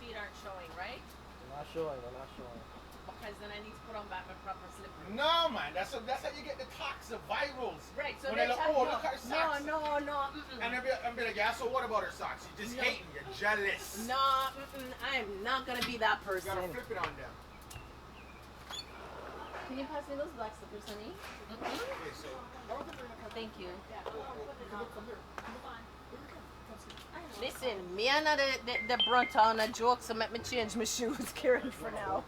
feet aren't showing, right? They're not showing. They're not showing. Because then I need to put on back my proper slippers. No, man. That's how you get the talks, the virals. Right. So when they're like, oh, look at her socks. No. And I'll be like, yeah. So what about her socks? You're just hating. You're jealous. No, I'm not gonna be that You person. gotta flip it on them. Can you pass me those black slippers, honey? Okay, so. Thank you. Listen, me and the brunt on a joke, so let me change my shoes, Karen, for now.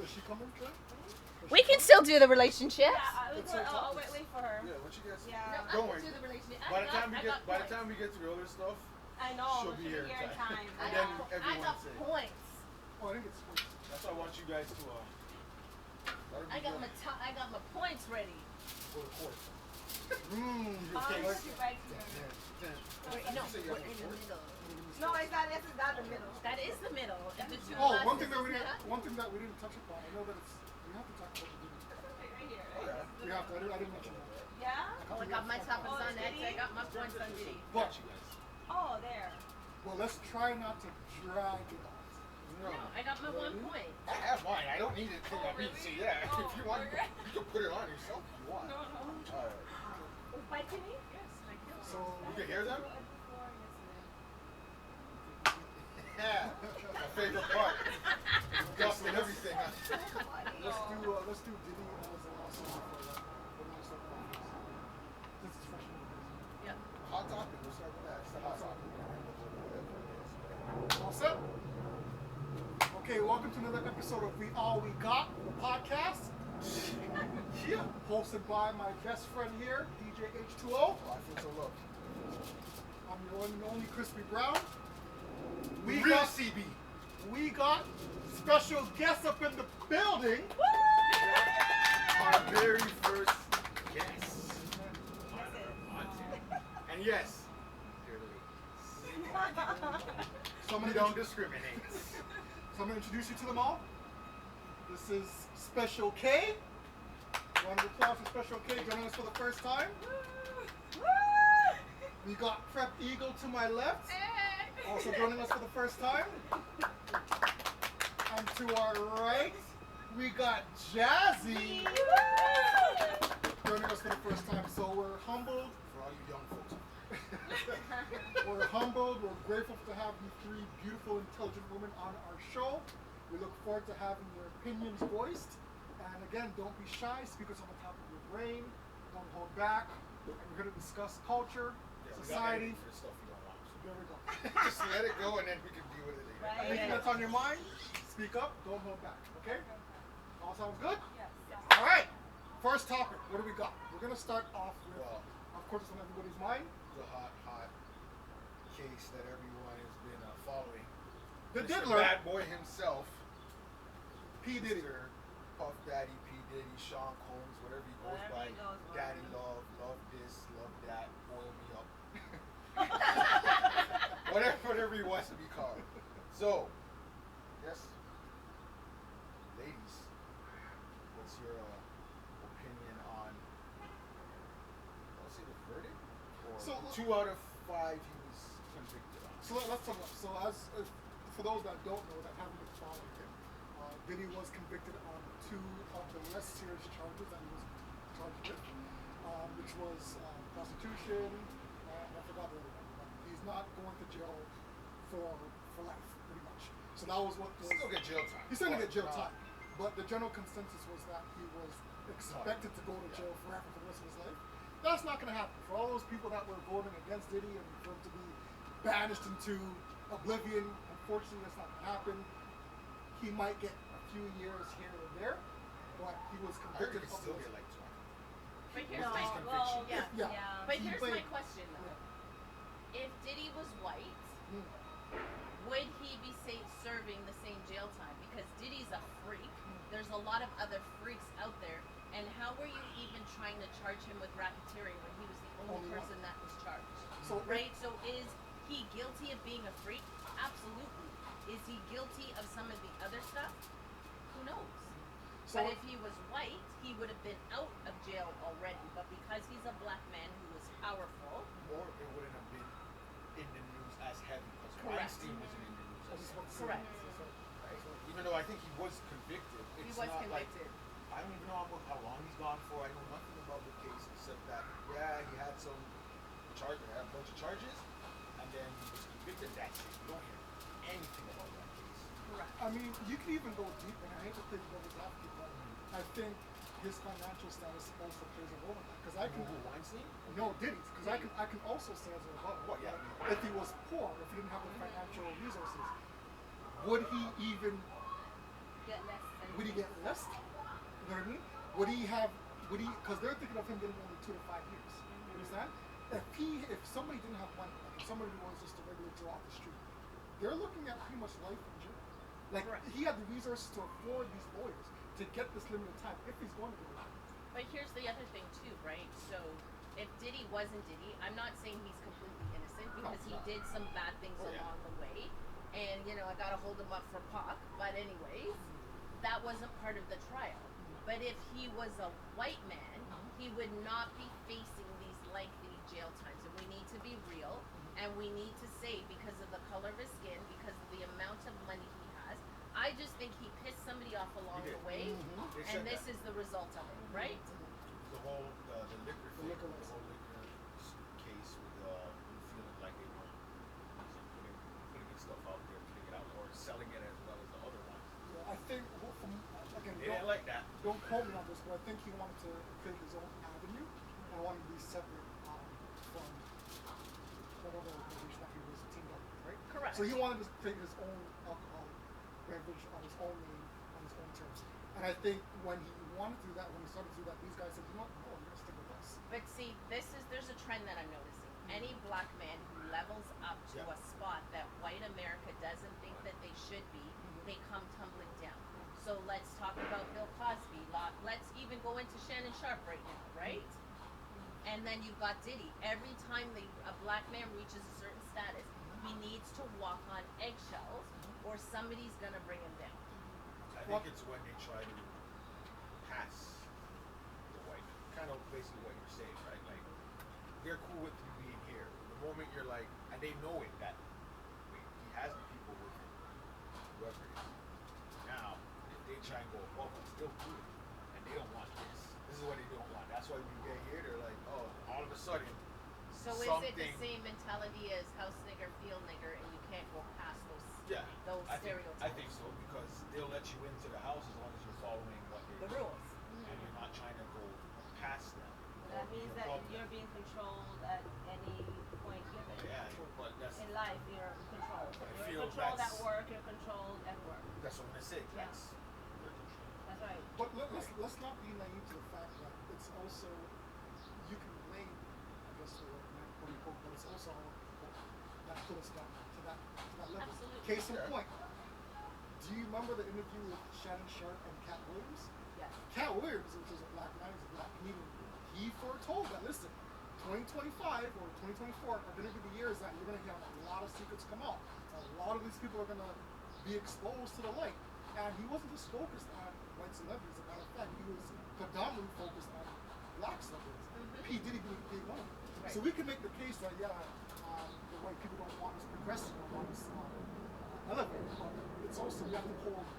Is she coming, Trey? We can still do the relationship. Yeah, I'll wait for her. Yeah, what you guys? Yeah. Don't worry. Do the relationship. By the time we get to the other stuff, I know. she'll be here in time. And then I everyone got say. points. Oh, I think it's sweet. That's why I want you guys to. I got my points ready. For the course. Your I'll case. put you right here. No, we're in the middle. No, this is not the middle. That is the middle. The two Oh, glasses one thing that is we didn't touch upon. I know that we have to talk about the video. Right here. Oh, yeah. We have to. I didn't mention that. Yeah? Oh, I got my top on X. I got my points on Diddy. But Oh, there. well, let's try not to drag it out. No. No, I got my 1 point. I have mine. I don't need it to Oh, me. really? So yeah, Oh, if you want, okay. you can put it on yourself if you want. No. Alright. Biting me? Yes, So You can hear them? Yeah. My favorite part. Dust and everything. let's do Diddy as an awesome before that. This is fresh. Yeah. Hot topic. We'll start with that. It's the hot topic. All set? Okay, welcome to another episode of We All We Got, the podcast. Yeah. Hosted by my best friend here, DJ H2o. Oh, I feel so loved. I'm your one and only Crispy Brown. Real CB. We got special guests up in the building. Our very first guest. And yes, dear ladies. Somebody We don't discriminate. So I'm going to introduce you to them all. This is Special K. Round of applause for Special K joining us for the first time. We got Prep Eagle to my left, also joining us for the first time. And to our right, we got Jazzy joining us for the first time. So we're humbled. For all you young folks. We're humbled. We're grateful to have you three beautiful, intelligent women on our show. We look forward to having your opinions voiced. And again, don't be shy. Speak what's on the top of your brain. Don't hold back. And we're going to discuss culture, society. For the stuff you don't want. There we go. Just let it go and then we can deal with it later. Anything that's on your mind, speak up. Don't hold back. Okay? All sounds good? Yes. All right. First topic. What do we got? We're going to start off with, Well, of course, it's on everybody's mind. the hot case that everyone has been following. The Mr. Diddler, Bad boy himself, P. Diddy. Mr. Puff Daddy, P. Diddy, Sean Combs, whatever he goes Whatever by. he goes by. Daddy love, love this, love that, boil me up. whatever he wants to be called. So, yes, ladies, what's your opinion on, I'll say the verdict? Or So- 2 out of 5 he was convicted on. So let's talk about. So for those that don't know, that haven't been following him, Diddy was convicted on 2 of the less serious charges that he was charged with, which was prostitution, and I forgot the other one. But he's not going to jail for life, pretty much. So that was what was. Still get jail time. He's still gonna get jail time, but the general consensus was that he was expected to go to jail forever for the rest of his life. That's not gonna happen. For all those people that were voting against Diddy and for him to be banished into oblivion, unfortunately that's not gonna happen. He might get a few years here and there, but he was I heard he convicted could of still those. get like 20. But here's No, my well, yeah. Yeah. But He here's played- my question though. If Diddy was white, Hmm. would he be serving the same jail time? Because Diddy's a freak. There's a lot of other freaks out there. And how were you even trying to charge him with racketeering when he was the only Only one. person that was charged? So Right? So is he guilty of being a freak? Absolutely. Is he guilty of some of the other stuff? Who knows? So But if he was white, he would have been out of jail already. But because he's a black man who was powerful, Or what the Correct. Right? Even though I think he was convicted, He it's was not convicted. like I don't even know how long he's gone for. I know nothing about the case except that he had some had a bunch of charges, and then he was convicted. That's it. You don't hear anything about that case. Correct. I mean, you can even go deep, and I hate to think about his advocate, but I think his financial status also plays a role in that. Because I can Weinstein? no Diddy's, because I can also say as a rebuttal, Well, yeah. if he was poor, if he didn't have the financial resources, would he even Get less. would he get less? You know what I mean? Would he have? Would he? Because they're thinking of him getting only 2 to 5 years. You understand? If somebody didn't have money, like if somebody was just a regular Joe off the street, they're looking at pretty much life in jail. Like Correct. he had the resources to afford these lawyers to get this limited time if he's going to go out. But here's the other thing too, right? So if Diddy wasn't Diddy, I'm not saying he's completely innocent because he did some bad things along the way. And I gotta hold him up for Pac. But anyways, that wasn't part of the trial. But if he was a white man, he would not be facing these lengthy jail times. And we need to be real, and we need to say because of the color of his skin, because of the amount of money he has. I just think he pissed somebody off along the way, They and said this that. is the result of it, right? The whole the liquor thing, liquor the license. whole liquor case with feeling like they were putting his stuff out there, putting it out, or selling it as well as the other ones. I think from again, They didn't like that. don't quote me on this, but I think he wanted to create his own avenue and wanted to be separate from whatever organization that he was teamed up with, right? Correct. So he wanted to create his own alcoholic beverage on his own name, on his own terms. And I think when he wanted to do that, when he started to do that, these guys said, you know what, no, you're gonna stick with us. But see, there's a trend that I'm noticing. Any black man who levels up to a spot that white America doesn't think that they should be, they come tumbling down. So let's talk about Bill Cosby. Let's even go into Shannon Sharp right now, right? And then you've got Diddy. Every time a black man reaches a certain status, he needs to walk on eggshells, or somebody's gonna bring him down. I think it's when they try to pass the white, kind of basically what you're saying, right? Like they're cool with you being here. The moment you're like, and they know it that wait, he has the people with him, whoever it is. Now, if they try and go above us, they'll do it, and they don't want this. This is what they don't want. That's why when you get here, they're like, oh, all of a sudden. So is it the same mentality as house nigger, field nigger, and you can't go past those stereotypes? I think so, because they'll let you into the house as long as you're following what The they're rules. and you're not trying to go past them. That or be means that above them. you're being controlled at any point given. Yeah, but In life, you're controlled. I You're feel controlled at that's- work. You're controlled at work. that's what I'm gonna say. Yeah. That's right. But let's not be naive to the fact that it's also, you can blame, I guess, the word man, quote unquote, but it's also that put us down to that level. Absolutely. Case in point, do you remember the interview with Shannon Sharp and Cat Williams? Yes. Cat Williams, which is a black man, he's a black comedian, he foretold that, listen, 2025 or 2024 are going to be the years that you're going to have a lot of secrets come out. A lot of these people are going to be exposed to the light. And he wasn't just focused on white celebrities. As a matter of fact, he was predominantly focused on black celebrities. P. Diddy being one of them. Right. So we can make the case that, the white people don't want us progressing, don't want us elevated. But it's also, we have to hold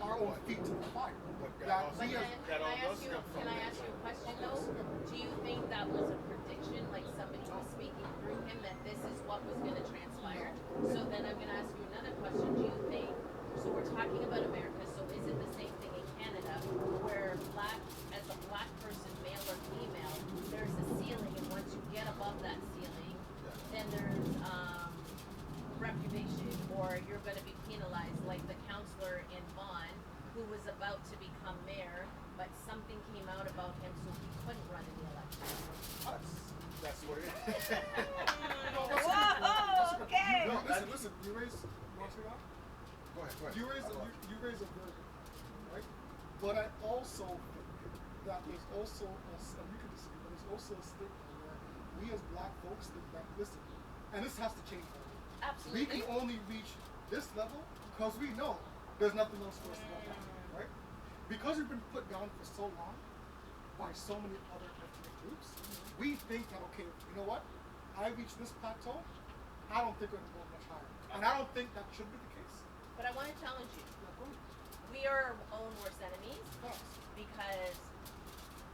our own feet to the fire. But That also- But we then, as- that can I all ask does you? come from Can I it. ask you a question though? Do you think that was a prediction, like somebody was speaking through him that this is what was going to transpire? So then I'm going to ask you another question. Do you think? So we're talking about America. So is it the same thing in Canada, where as a black person, male or female, there's a ceiling, and once you get above that ceiling, then there's reprobation, or you're going to be penalized, like the counselor in Vaughan, who was about to become mayor, but something came out about him, so he couldn't run in the election. That's what it is. No, that's a good point. That's a good- Okay. No, listen, you raise, you want to say that? Go ahead. You raise a very good point, right? But I also think that there's also and you can disagree, but there's also a stigma where we as black folks think that, listen, and this has to change. Absolutely. We can only reach this level because we know there's nothing else for us to go down, right? Because we've been put down for so long by so many other ethnic groups, we think that, okay, you know what? I reached this plateau, I don't think we're going to go much higher. And I don't think that should be the case. But I want to challenge you. We are our own worst enemies Yes. because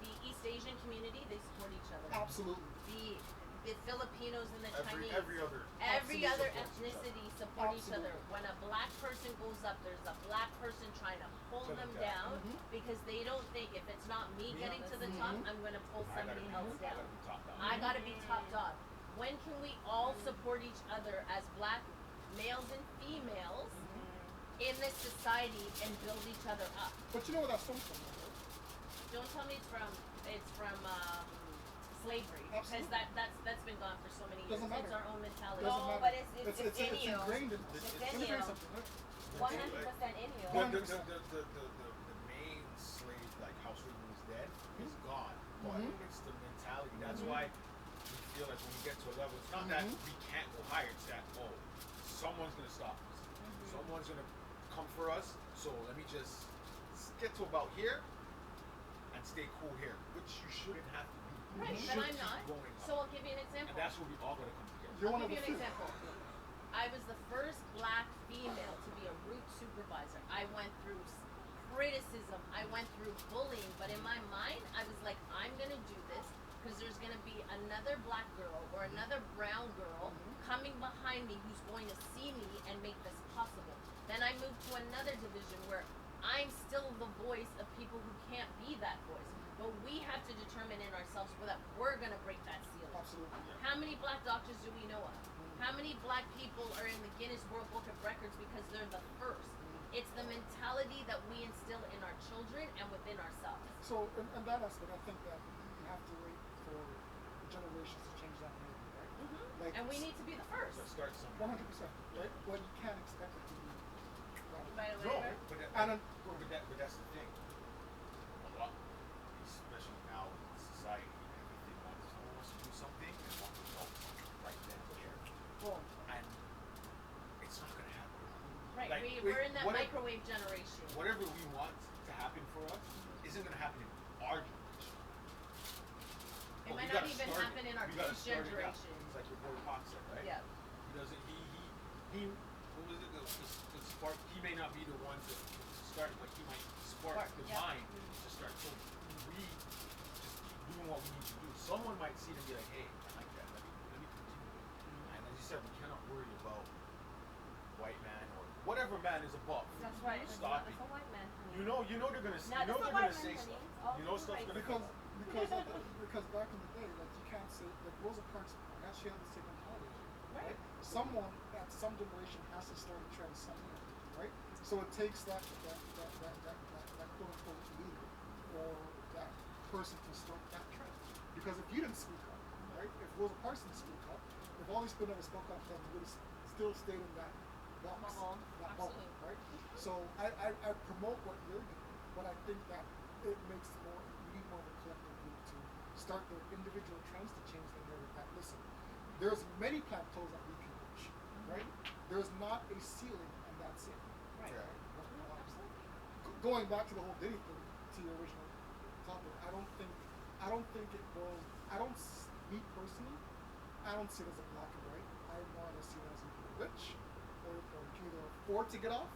the East Asian community, they support each other. Absolutely. The Filipinos and the Chinese, Every other every Absolutely other supports each ethnicity support each other. Absolutely. When a black person goes up, there's a black person trying to pull Put them them down. down because they don't think if it's not me Me getting on to this. the top, I'm going to pull somebody else down. top down. I gotta be top dog. When can we all support each other as black males and females in this society and build each other up? But you know where that stems from, right? Don't tell me it's from slavery because Absolutely. that's been gone for so many years. Doesn't matter. It's our own mentality. Doesn't No, matter. but it's in you. ingrained in us. It's Let in me tell you you. something, right? 100% in you. The main slave, like how slavery was dead, is gone. But it's the mentality. That's why we feel like when we get to a level, it's not that we can't go higher. It's that someone's gonna stop us. Someone's gonna come for us. So let me just get to about here and stay cool here, which you shouldn't have to be. Right, You but should I'm keep not. going up. So I'll give you an example. And that's where we all gotta come together. You're I'll one of give the you an few. example. I was the first black female to be a route supervisor. I went through criticism. I went through bullying. But in my mind, I was like, I'm going to do this because there's going to be another black girl or another brown girl coming behind me who's going to see me and make this possible. Then I moved to another division where I'm still the voice of people who can't be that voice. But we have to determine in ourselves that we're going to break that ceiling. Absolutely. How many black doctors do we know of? How many black people are in the Guinness World Book of Records because they're the first? It's the mentality that we instill in our children and within ourselves. So, in that aspect, I think that you have to wait for generations to change that narrative, right? Like, And we need to be the first. Let's start somewhere. 100%, right? But you can't expect it to be right. By the No, way, but, And but that's the thing. A lot, especially now in society, everything someone wants to do something and want results right then and there. Well, And it's not gonna happen. right, Like, we're in that whatever- microwave generation. Whatever we want to happen for us isn't gonna happen in our generation. It But might we not gotta even start happen it. in our We gotta kids' start it now. generation. It's like your boy Pac said, right? Yeah. He doesn't. He. What was it? The spark. He may not be the one to start, but he might spark the yeah. mind to start. So we just keep doing what we need to do. Someone might see it and be like, "Hey, I like that. Let me continue it." And as you said, we cannot worry about white man or whatever man is above. That's right. It's Stop a white man. You know they're gonna. No, You know that's they're a white gonna man, say honey. stuff. It's all You know stuff's right. gonna because come. because back in the day, like you can't say like Rosa Parks actually had the same mentality, right? Right. Someone at some generation has to start a trend somewhere, right? So it takes that quote unquote leader or that person to start that trend. Because if you didn't speak up, right? If Rosa Parks didn't speak up, if all these people never spoke up, then we would have still stayed in that box, Bubble. that bubble, Absolutely. right? So I promote what you're doing, but I think that it makes more, we need more of a collective group to start their individual trends to change the narrative that, listen, there's many plateaus that we can reach, right? There's not a ceiling and that's it. Right. Yeah. Going back to the whole Diddy thing, to your original topic, I don't think it boils, me personally, I don't see it as a black and white. I want to see it as either rich or you can either afford to get off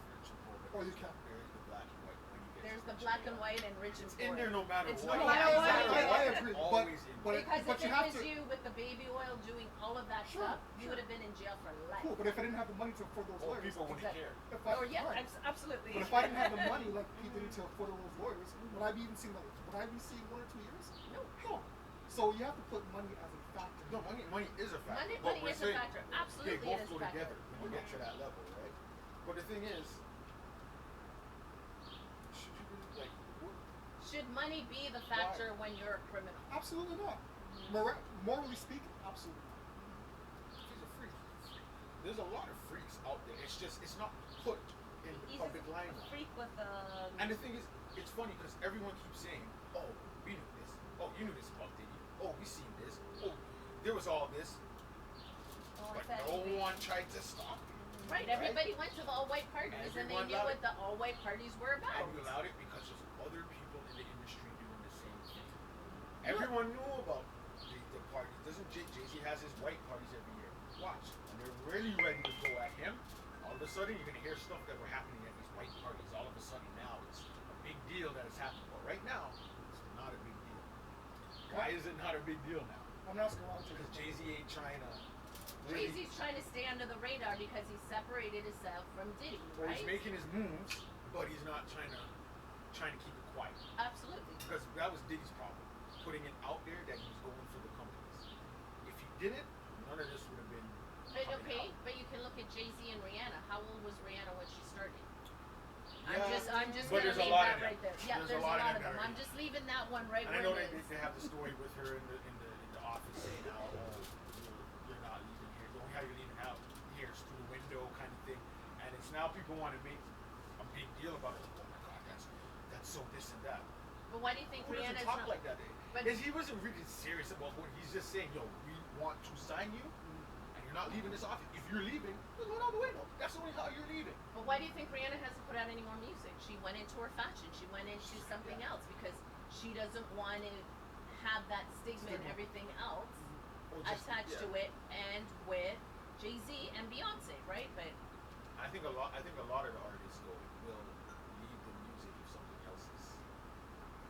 or you can't. There's the black and white when you get There's to the rich black and and white and rich and It's poor. in there no matter It's what. no matter what. I agree, but Always in but, there. Because but if you it have was to. you with the baby oil doing all of that Sure, stuff, you sure. would have been in jail for life. Cool, but if I didn't have the money to afford those Or lawyers, people wouldn't Exactly. care. if I, Oh yeah, right. absolutely. But if I didn't have the money like he did to afford those lawyers, would I be even seeing would I be seeing 1 or 2 years? No. No. So you have to put money as a factor. No, money is a factor. Money- but money we're is a saying factor. Absolutely They both it is go a factor. together when you get to that level, right? But the thing is, should you really like? Should money be the factor when you're a criminal? Absolutely not. Morally speaking, absolutely not. He's a freak. There's a lot of freaks out there. It's not put in the He's public a limelight. freak with a. And the thing is, it's funny because everyone keeps saying, "Oh, we knew this. Oh, you knew this about Diddy. Oh, we seen this. Oh, there was all this." But no one tried to stop it. Right. Everybody went to the all-white parties and they Everyone knew allowed what the all-white parties were about. And you allowed it because there's other people in the industry doing the same thing. Everyone knew about the parties. Doesn't Jay-Z has his white parties every year? Watch. And they're really ready to go at him. All of of a sudden you're gonna hear stuff that were happening at these white parties. All of a sudden now it's a big deal that it's happening. But right now, it's not a big deal. Why is it not a big deal now? I'm asking wrong Because Jay-Z ain't trying to. Jay-Z's trying to stay under the radar because he separated himself from Diddy, Well, right? he's making his moves, but he's not trying to keep it quiet. Absolutely. Because that was Diddy's problem, putting it out there that he was going for the companies. If he didn't, none of this would have been. Okay, out. but you can look at Jay-Z and Rihanna. How old was Rihanna when she started? Yeah, I'm just but gonna there's a leave lot that of right there. Yeah, There's there's a lot of in them. there. I'm just leaving that one right And I where know it they is. have the story with her in the office saying how you're not leaving here. The only how you're leaving out here is through the window kind of thing. And it's now people want to make a big deal about it. Oh my God, that's so this and that. But why do you think Who doesn't Rihanna's talk not like that? But He wasn't really serious about what he's just saying. Yo, we want to sign you, and you're not leaving this office. If you're leaving, you're going out the window. That's only how you're leaving. But why do you think Rihanna hasn't put out any more music? She went into her fashion. She went into something else because she doesn't want to have that stigma and everything else Or just- attached yeah. to it, and with Jay-Z and Beyonce, right? But I think a lot of the artists though will leave the music if something else is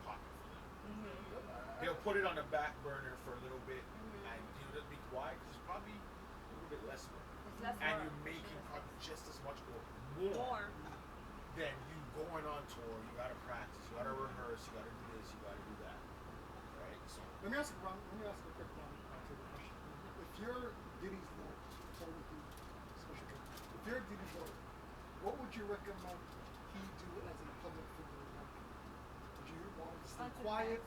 popular for them. They'll put it on the back burner for a little bit and it'll be quiet because it's probably a little bit less work. It's less And work. you're making probably just as much or more than you going on tour. You gotta practice, you gotta rehearse, you gotta do this, you gotta do that. Right? So Let me ask a quick question. If you're Diddy's lawyer, sorry with you, special term. If you're Diddy's lawyer, what would you recommend he do as a public figure? Would you want him to stay quiet?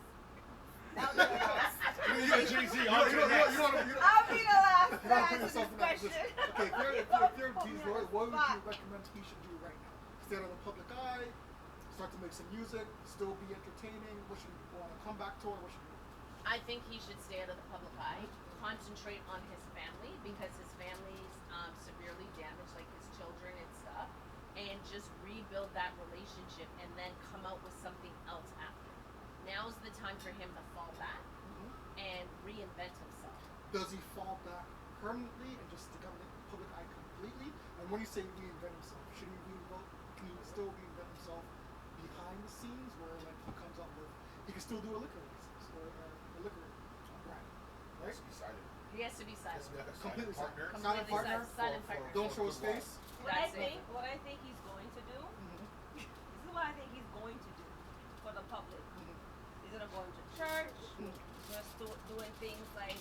I'll be the last. you got Jay-Z on to the next. I'll be the last to You don't answer put yourself this in that question. position. Okay, if you're Diddy's lawyer, what would you recommend he should do right now? Stay out of the public eye, start to make some music, still be entertaining. What should he do? On a comeback tour? What should he do? I think he should stay out of the public eye, concentrate on his family because his family's severely damaged, like his children and stuff, and just rebuild that relationship and then come out with something else after. Now's the time for him to fall back and reinvent himself. Does he fall back permanently and just stick out of the public eye completely? And when you say reinvent himself, should he can he still reinvent himself behind the scenes where like he comes up with, he can still do a liquor license or a liquor brand, right? Let's be silent. He has to be silent. Let's be like a Completely silent partner. silent partner? Silent partner. Don't show his face. That's it. What I think he's going to do, this is what I think he's going to do for the public. He's gonna go into church, just doing things like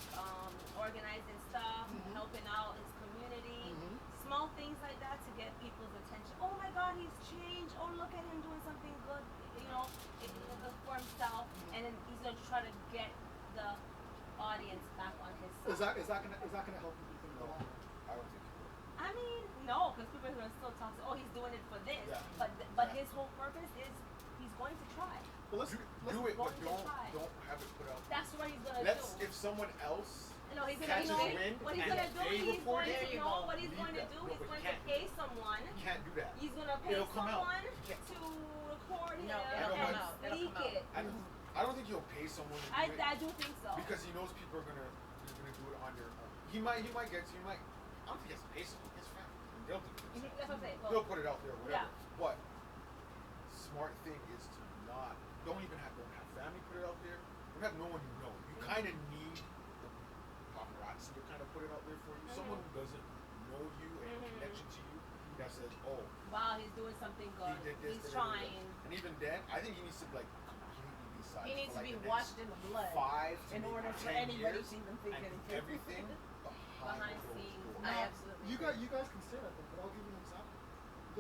organizing stuff, helping out his community, small things like that to get people's attention. Oh my God, he's changed. Oh, look at him doing something good, for himself. And then he's gonna try to get the audience back on his side. Is that gonna help you think No, long run? I don't think he will. I mean, no, because people are gonna still talk. Oh, he's doing it for this. Yeah. But his whole purpose is he's going to try. Well, let's Do it, but going to try. don't have it put out. That's what he's gonna Let's do. if someone else No, he's catches gonna wind what he's and gonna do. they He's report going it, to know what he's leave going to that. do. No, He's but going you to can't pay someone. you can't do that. He's gonna pay It'll come out. someone You can't- to record him No, it'll come and out. It'll leak come out. it. I don't think he'll pay someone to do it I do think so. because he knows people are gonna do it on their own. He might I don't think he has to pay someone. His family. They'll do it. That's what I'm saying. Well, They'll put it out there, whatever. Yeah. But smart thing is to don't have family put it out there. Don't have no one you know. You kind of need the paparazzi to kind of put it out there for you. Someone who doesn't know you and connection to you that says, oh, wow, he's doing something he good. did this. He's da, da, da, da. trying. And even then, I think he needs to completely be silent. He needs for to be the washed next in the blood 5 to in maybe order for 10 anybody years to even think and anything. everything behind closed scenes. doors. I absolutely You guys can say that, but I'll give you an example.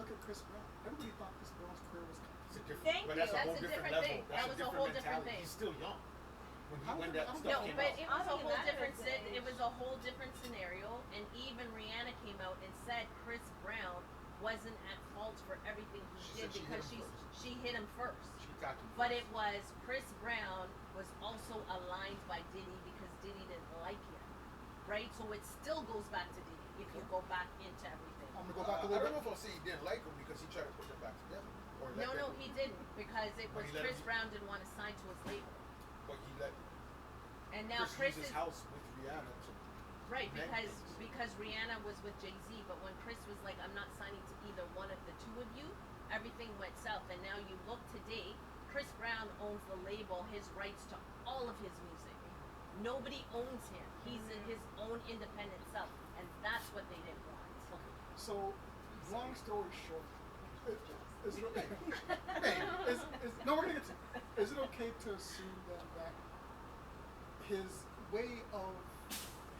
Look at Chris Brown. Everybody thought Chris Brown's career was coming. It's a different, Thank but you. that's a That's whole a different different level. thing. That's That a was a different whole different mentality. thing. He's still young when that I don't stuff No, came but out. it I was a don't think whole that different is the it was a whole different scenario, and even Rihanna came out and said Chris Brown wasn't at fault for everything he She did said she hit because him first. she hit him first. She attacked him But first. it was Chris Brown was also aligned by Diddy because Diddy didn't like him, right? So it still goes back to Diddy if you go back into everything. I'm gonna go back a I little don't know bit. if I'll say he didn't like him because he tried to put them back together. Or let No, them, he didn't because it But was he let Chris him- Brown didn't want to sign to his label, But he let and now Chris Chris use his is house with Rihanna to Right, Many things. because Rihanna was with Jay-Z, but when Chris was like, I'm not signing to either one of the two of you, everything went south. And now you look today, Chris Brown owns the label, his rights to all of his music. Nobody owns him. He's in his own independent self, and that's what they didn't want. Okay. So, long story short, is no, we're gonna get to. Is it okay to assume then that his way of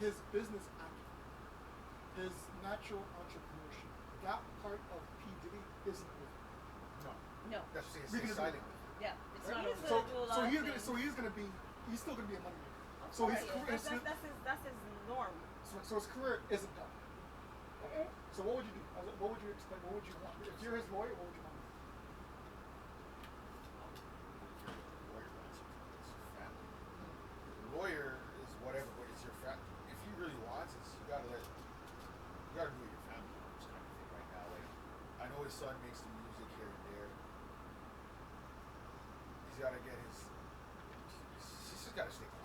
his business acumen, his natural entrepreneurship, that part of P Diddy isn't with him? No. No. That's what We I'm can saying. It's agree. silent. Yeah, it's Right. not He's over. So, gonna do a lot of things. he's still gonna be a moneymaker. Of So his course, career, that's his norm. so his career isn't done. So what would you do? What would you expect? What would you want? If you're his lawyer, what would you want? The lawyer is whatever, but it's your family. If he really wants it, you gotta do what your family wants, kind of thing. Right now, like I know his son makes the music here and there. He's gotta get his. He's just gotta stay quiet.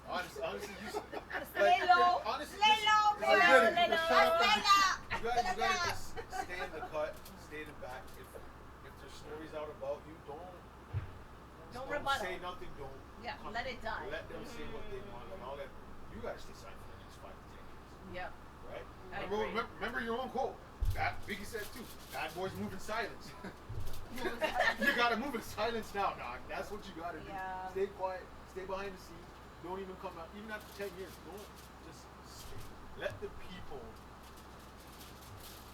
Honestly, Lay low. Honestly, Lay low, it's lay like low, Diddy, lay just low, shut up lay and low. you gotta just stay in the cut, stay in the back. If there's stories out about you, don't rebuttal. say nothing. Don't. Yeah, let it die. Let them say what they want and all that. You gotta stay silent for the next 5 to 10 years. Yeah. Right? I Remember, agree. remember your own quote. That Biggie said too. Bad boys move in silence. You gotta move in silence now, dog. That's what you gotta do. Yeah. Stay quiet. Stay behind the scenes. Don't even come out. Even after 10 years, don't just stay. Let the people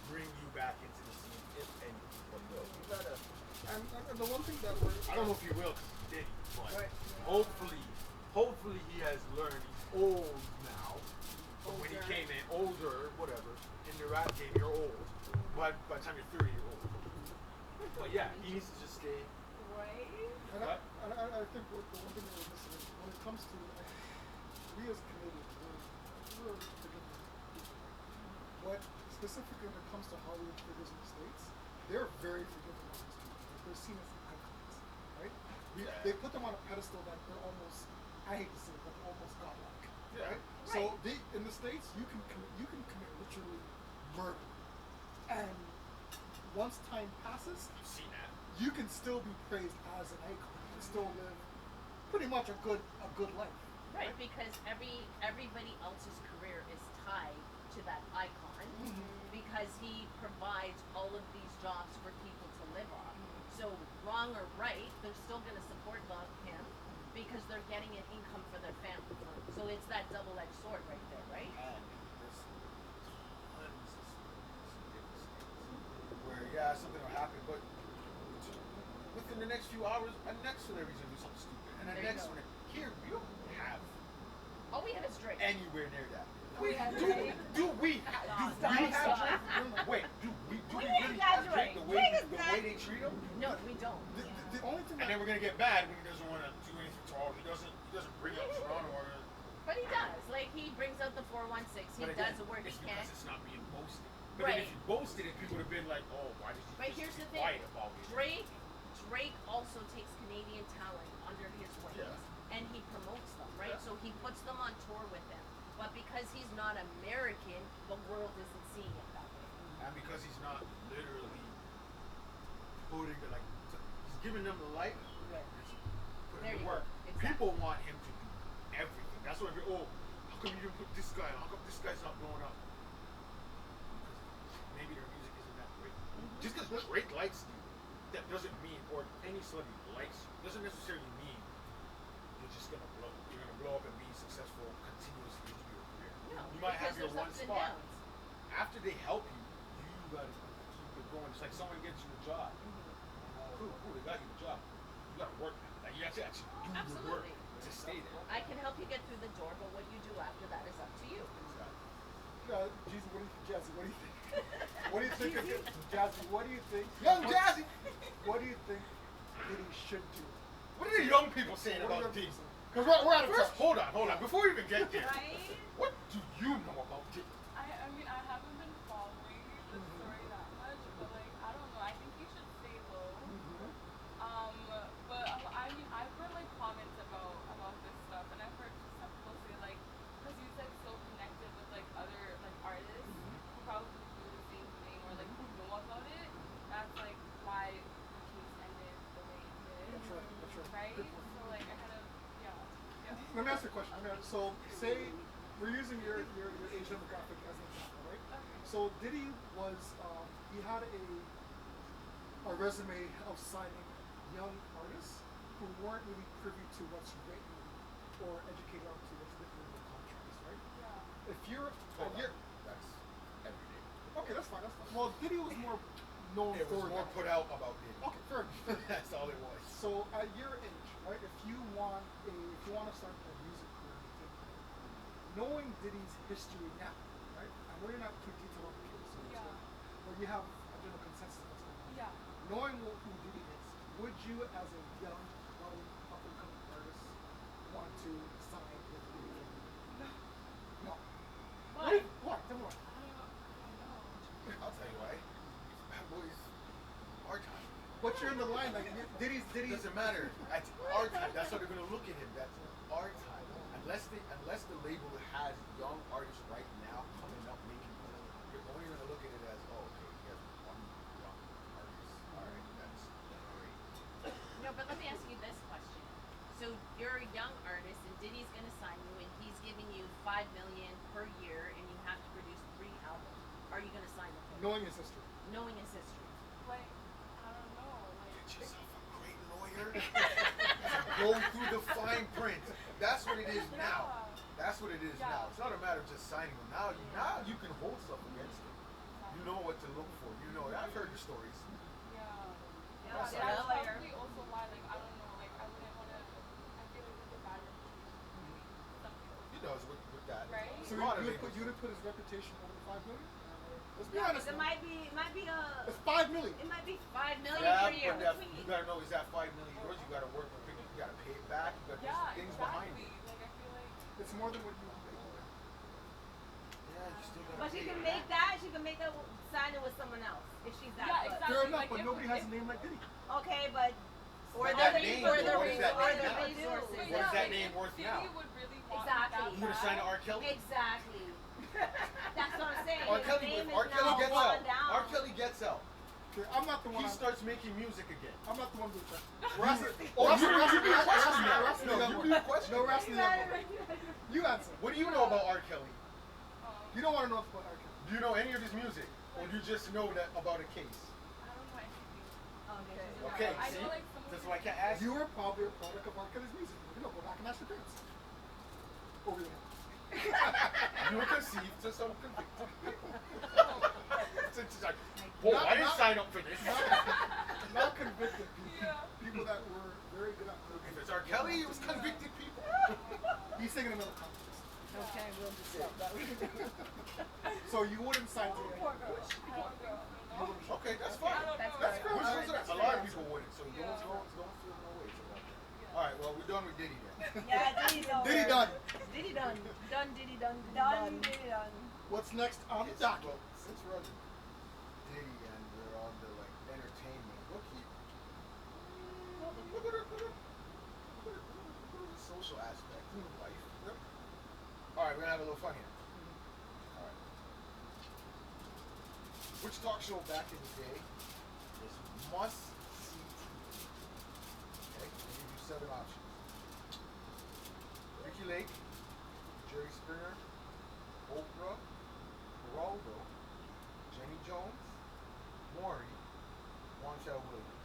bring you back into the scene, if anything. But no, you gotta. And the one thing that we're I don't know if you will, 'cause he did. But Right. hopefully he has learned. He's old now. But when he Older. came in, older, whatever, in the rap game, you're old. But by the time you're 30, you're old. But yeah, he needs to just stay. Right? And I think the one thing that we're missing is when it comes to we as Canadians, we're forgiving people. But specifically when it comes to Hollywood figures in the States, they're very forgiving of these people. Like, they're seen as icons, right? Yeah. They put them on a pedestal that they're almost, I hate to say it, but they're almost godlike, Yeah. right? So in the States, you can commit literally murder, and once time passes, You've seen that. you can still be praised as an icon and still live pretty much a good life. Right, because everybody else's career is tied to that icon because he provides all of these jobs for people to live off. So wrong or right, they're still going to support him because they're getting an income for their family. So it's that double-edged sword right there, right? And there's tons of things where, yeah, something will happen, but within the next few hours, a next celebrity's gonna do something stupid. And the There you next go. one, here, we don't have All we have is Drake. anywhere near that. We have Do Drake. we have Drake? Wait, do we We really ain't have got Drake Drake. the Drake is way not- they treat him? No, we don't. The only thing And then we're gonna get mad when he doesn't want to do anything to all. He doesn't bring up Toronto or. But he does. Like, he brings out the 416. He But does again, the work he it's can. because it's not being boasted. But then Right. if you boasted it, people would have been like, oh, why did you But just here's be the thing. quiet about it? Drake also takes Canadian talent under his wings Yeah. and he promotes them, right? Yeah. So he puts them on tour with him. But because he's not American, the world isn't seeing it that way. And because he's not literally putting it like, he's giving them the light, Right. putting There the you work. go. Exactly. People want him to do everything. That's why they're, oh, how come you didn't put this guy on? How come this guy's not blowing up? Because maybe their music isn't that great. Just because Drake likes you, that doesn't mean, or any celebrity likes you, doesn't necessarily mean you're just gonna blow up and be successful continuously through your career. No, You might have because your there's one ups and spot. downs. After they help you, you gotta keep it going. It's like someone gets you a job. Cool, they got you a job. You gotta work now. Like you have to actually do the work Absolutely. to stay there. I can help you get through the door, but what you do after that is up to you. Jazzy, what do you think? Jazzy, what do you think? What do you think? Jazzy, what do you think? Young Jazzy! What do you think Diddy should do? What are the young people saying What about do you Diddy? think? Because we're out of First, time. hold on. Before we even get there, Right? what do you know about Diddy? I mean, I haven't been following the story that much, but like, I don't know. I think he should stay low. But I mean, I've heard like comments about this stuff, and I've heard some people say like, because he's like so connected with So say we're using your age demographic as an example, right? So Diddy was he had a resume of signing young artists who weren't really privy to what's written or educated on to what's written in the contracts, right? Yeah. If you're Hold on. That's every day. okay, that's fine. That's fine. Well, Diddy was more known It was for more that. put out about Diddy. Okay, fair enough. That's all it was. So at your age, right? If you want to start a music career, knowing Diddy's history now, right? I know you're not too detailed on the case, Yeah. but you have a general consensus of what's going on. Yeah. Knowing who Diddy is, would you, as a young, budding, up-and-coming artist, want to sign with Diddy? No. Why? Why? Tell me why. I'll tell you why. Bad boys, our time. But you're in the line, like Diddy's. Doesn't matter. That's our time. That's how they're gonna look at him. That's our time. Unless the label has young artists right now coming up making money, you're only gonna look at it as, oh, okay, he has one young artist. All right, that's great. No, but let me ask you this question. So you're a young artist, and Diddy's gonna sign you, and he's giving you $5 million per year, and you have to produce 3 albums. Are you gonna sign with him? Knowing his history. Knowing his history. Like, I don't know. Like, Get yourself a great lawyer. Go through the fine print. That's what it is now. That's what it is now. It's not a matter of just signing them. Now you can hold stuff against it. You know what to look for. You know. I've heard the stories. yeah. Yeah, That's yeah, lawyer. probably also why, like, I don't know, like, I wouldn't want to, I feel like it's a bad reputation. Some people. He does with that. Right? So A lot of you labels. would put his reputation over the 5 million? Let's be Yeah, honest. it now. might be a. It's 5 million. It might be $5 million Yeah, per year. but you gotta know, is that $5 million yours? You gotta work with people. You gotta pay it back. You gotta Yeah, do things behind exactly. it. Like, I feel like, It's more than what you. Yeah, you still gotta But she pay can it make back. that. She can make that sign it with someone else if she's that Yeah, good. exactly. Fair enough, Like, but if- nobody has if- a name like Diddy. Okay, but Or But the that re- name, or though, the what is re- that or name the now? resources. but What yeah, is that like, name if worth Diddy now? would really want Exactly. that You gonna sign to R. Kelly? Exactly. That's what I'm saying. R. His Kelly, name R. is Kelly now gets gone out. down. R. Kelly gets out. Okay, I'm not the one. He starts making music again. I'm not the one doing that. We're asking. Oh, we're asking- you we're be a question asking- now. we're asking No, the you young be one. a question. No, we're asking the young one. You answer. What do you know about R. Kelly? You don't want to know about R. Kelly. Do you know any of his music? Or do you just know that about a case? I don't know anything. Okay. Okay, I see? know, like, some of That's his- why I can't ask You you. were probably a product of R. Kelly's music. You know, go back and ask your parents. Over there. You were conceived to some convicted people. It's like, whoa, Not- I didn't not- sign up for this. Not convicted people. Yeah. People that were very good at If it's R. Kelly, it was convicted people. He's singing another context. Okay, we'll just stop that. So you wouldn't sign to I don't know. Okay, that's fine. I don't know. That's fair. All right, A that's lot fair. of people wouldn't, so Yeah. don't feel no ways about that. All right, well, we're done with Diddy then. Yeah, Diddy's over. Diddy done. Diddy done. Done, Diddy done. Done. Diddy done. What's next on the It's- docket? well, since we're on Diddy and we're on the like entertainment, look here. Look at the social aspect of life. Yep. All right, we're gonna have a little fun here. All right. Which talk show back in the day was must see TV? Okay, I'll give you 7 options. Ricky Lake, Jerry Springer, Oprah, Geraldo, Jenny Jones, Maury, Montel Williams.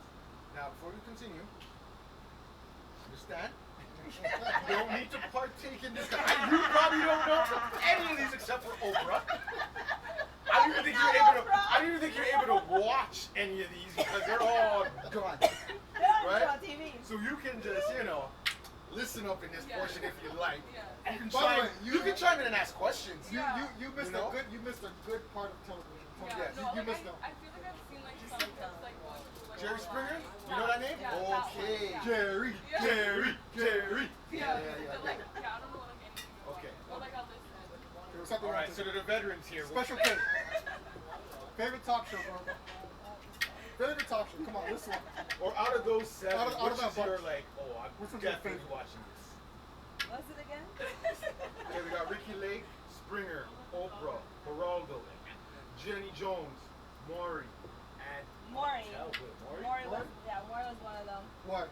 Now, before we continue, understand? You don't need to partake in this. You probably don't know any of these except for Oprah. I don't even think you're able to watch any of these because they're all gone. Right? On TV. So you can just, listen up in this Yeah. portion if you like. Yeah. You can By the chime, way, you can chime in and ask questions. Yeah. You missed You know? you missed a good part of television. Yeah, Yes. no, You like, missed out. I feel like I've seen like some clips like going through like Jerry online. Springer? You know that name? Yeah, that one, Okay. yeah. Jerry, Yeah. Jerry. Yeah, Yeah. but like, yeah, I don't know like anything about Okay. it. But like I'll listen. There was something All right, wrong so today. to the veterans here. Special K. Favorite talk show, bro. Favorite talk show. Come on, this one. Or out of those 7, Out of which that is your bunch. like, oh, I'm Which one's your definitely favorite? watching this. What's it again? Okay, we got Ricky Lake, Springer, Oprah, Geraldo, Jenny Jones, Maury, and Maury. Maury? Maury was one of them. What?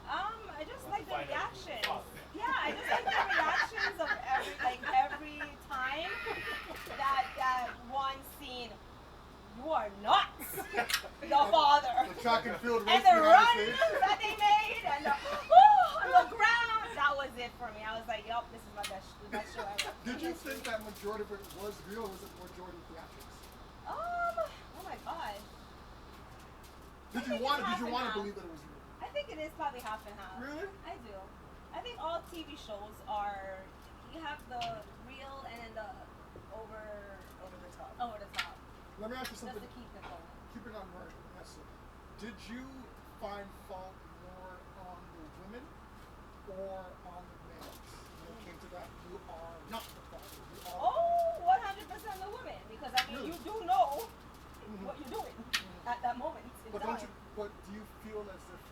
I just like the Find out who reactions. the fuck. Yeah, I just like the reactions you think that majority of it was real, or was it majority theatrics? Oh my god. Did you think want it's half to and half. believe that it was real? I think it is probably half and half. Really? I do. I think all TV shows are, you have the real and then the over Over the top. over the top. Let me ask you Just something. to keep it going. Keep it on right. Yes, sir. Did you find fault more on the women or on the males? When it came to that, you are not the father. You are. Oh, 100% the women, because I mean, Really? you do know what you're doing at that moment in But time. don't you? But do you feel as if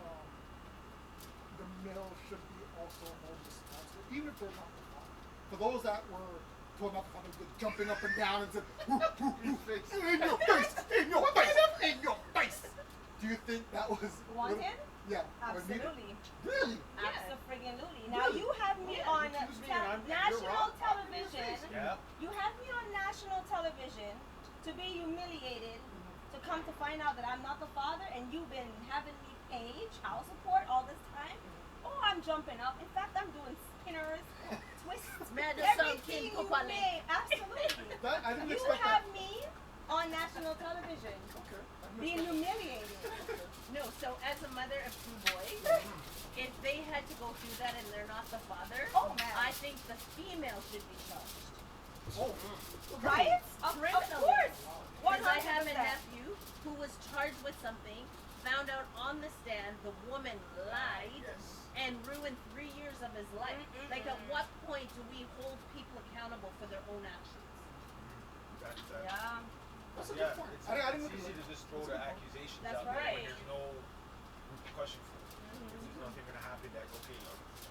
the male should be also held responsible, even if they're not the father? For those that were told not to father, jumping up and down and said, "Woo, woo, woo, in your face, in your face, in your face." Do you think that was Wanted? Yeah. or needed? Absolutely. Really? Absolutely. Now Really? you have me Yeah, on accuse me and you're national wrong. television. Yeah. You have me on national television to be humiliated, to come to find out that I'm not the father, and you've been having me pay child support all this time. Oh, I'm jumping up. In fact, I'm doing spinners, twists, Mad as some everything kid, you Popale. may. Absolutely. That, I didn't You expect have that. me on national television Okay. I didn't being expect humiliated. No, so as a mother of two boys, if they had to go through that and they're not the father, Oh, man. I think the female should be charged. that. Oh. Right? Of Criminally. course. Because I have a 100%. nephew who was charged with something, found out on the stand the woman lied, Yes. and ruined 3 years of his life. Like, at what point do we hold people accountable for their own actions? That, Yeah. That's a yeah, good point. it's, I didn't it's look easy at to that. just throw That's a the good point. accusations That's out there when right. there's no repercussion for it. There's nothing gonna happen that, okay,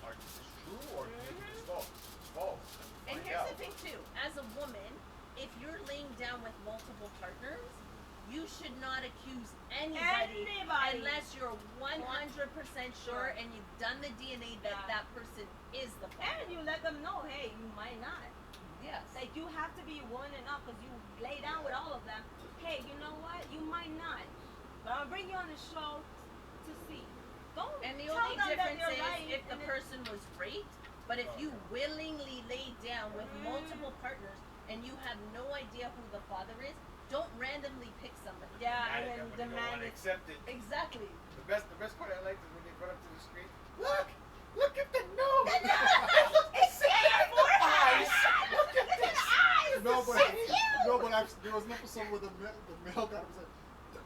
are this is true or do you think it's false? It's false. And Find here's out. the thing too, as a woman, if you're laying down with multiple partners, you should not accuse anybody, Anybody. unless you're 100% sure and you've done the DNA that Yeah. that person is the And father. you let them know, hey, you might not. Yes. Like, you have to be willing enough, because you lay down with all of them. Hey, you know what? You might not. But I'm going to bring you on the show to see. Don't And the tell only them that difference they're is right if the and then- person was raped, but if you willingly lay down with multiple partners and you have no idea who the father is, don't randomly pick somebody. Yeah, Mad at and them then when you don't demand wanna it. accept it. Exactly. The best part I liked is when they got up to the screen. Look at the nose. It's there for eyes. us. Look at this. Eyes. No, but It's you. no, but there was an episode where the male guy was like,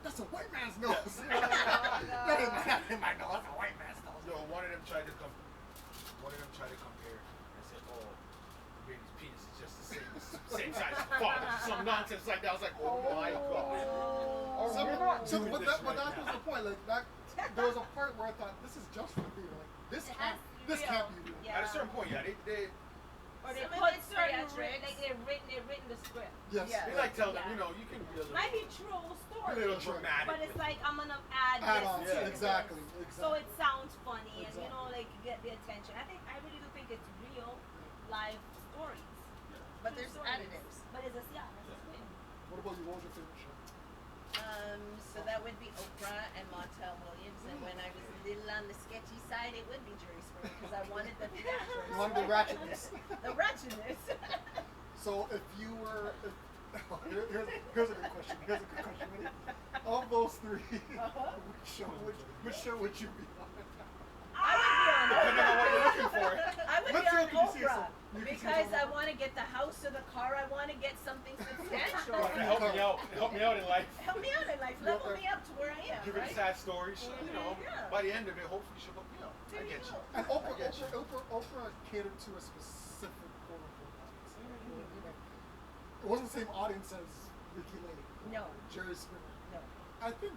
"That's a white man's nose." That ain't my nose. That's a white man's nose. Yo, one of them tried to compare and said, "Oh, the baby's penis is just the same size as the father." Some nonsense like that. I was like, "Oh my god." Oh, So, we're not doing but this that right was now. the point. Like that, there was a part where I thought, "This is just for real. Like this It can't, has to be this real. can't be real." Yeah. At a certain point, yeah, they Or they Some of put it's certain theatrics. like they're written the script. Yes. Yeah. they like tell them, Yeah. you know, you can be a little, Might be true a story, little dramatic. but it's with it. like I'm gonna add Add this on. to Yeah. this. Exactly. So it sounds funny and you Exactly. know like get the attention. I really do think it's real live stories. But True there's stories. additives. But it's a yeah, it's a spin. What about you? What was your favorite show? So that would be Oprah and Montel Williams, and when I was a little on the sketchy side, it would be Jerry Springer because I wanted the theatrics. You wanted the ratchetness. The ratchetness. So if you were, here's a good question. Here's a good question. Ready? Of those three, which show would you be on? Depending on what you're looking for. I would Let's be see on if you can see Oprah some- you can see because some I Oprah. want to get the house or the car. I want to get something substantial. Help me out in life. Help me out in life. Level me up to where I am. Give it Right? sad stories. You know, Yeah. by the end of it, hopefully she'll look, you know, There I you get you. go. And Oprah, I get you. Oprah catered to a specific quote unquote audience. Like, it wasn't the same audience as Ricky Lake, No. Jerry Springer. No. I think,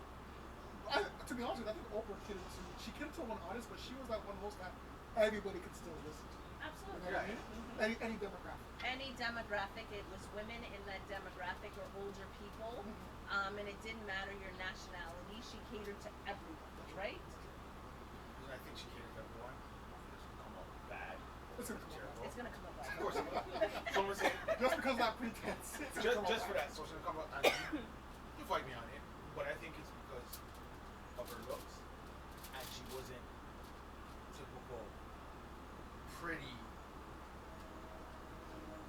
to be honest with you, I think Oprah catered to one audience, but she was like one of those that everybody could still listen to. You Absolutely. know what I mean? Any demographic. Any demographic, it was women in that demographic or older people, and it didn't matter your nationality. She catered to everyone, right? And I think she catered to everyone. This will come out bad. It's gonna come out Terrible. It's gonna come up. Of course it will. Someone said, Just because of that pretense. It's gonna come just out for bad. that, so it's gonna come out. And you fight me on it, but I think it's because of her looks, and she wasn't typical pretty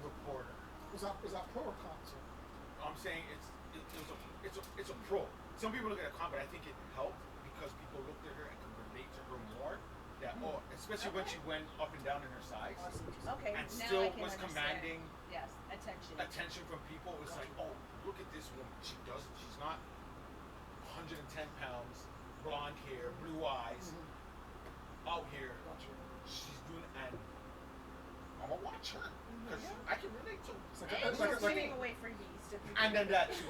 reporter Was that pro or con? Sir? I'm saying it's a pro. Some people look at a con, but I think it helped because people looked at her and could relate to her more. That especially when she went up and down in her size, Okay, and now still I can was understand. commanding Yes, attention. attention from people. It was like, oh, look at this woman. She's not 110 pounds, blonde hair, blue eyes, out here. She's doing, and I'm gonna watch her because I can relate to her. And she was giving away freebies to people. And then that too.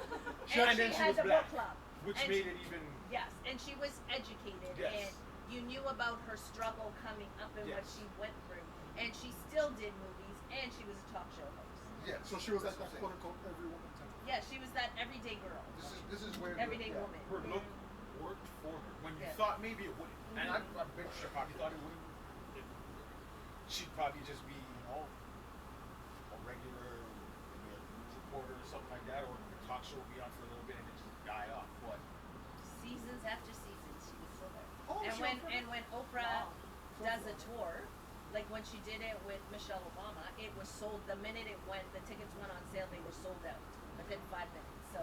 And and then she had was the black, book club. which And made she- it even. Yes, and she was educated, Yes. and you knew about her struggle coming up and what Yes. she went through, and she still did movies, and she was a talk show host. Yes. So she was like that That's quote what I'm unquote every woman type. Yeah, she was that everyday girl, This is where everyday her, woman. her look worked for her when you Yeah. thought maybe it wouldn't. And I bet she probably thought it wouldn't. She'd probably just be, a regular, maybe a news reporter or something like that, or a talk show would be on for a little bit and then just die off. But Seasons after seasons, she was still there. Oh, and she when was- and when Oprah does a tour, like when she did it with Michelle Obama, it was sold the minute it went. The tickets went on sale; they were sold out within 5 minutes. So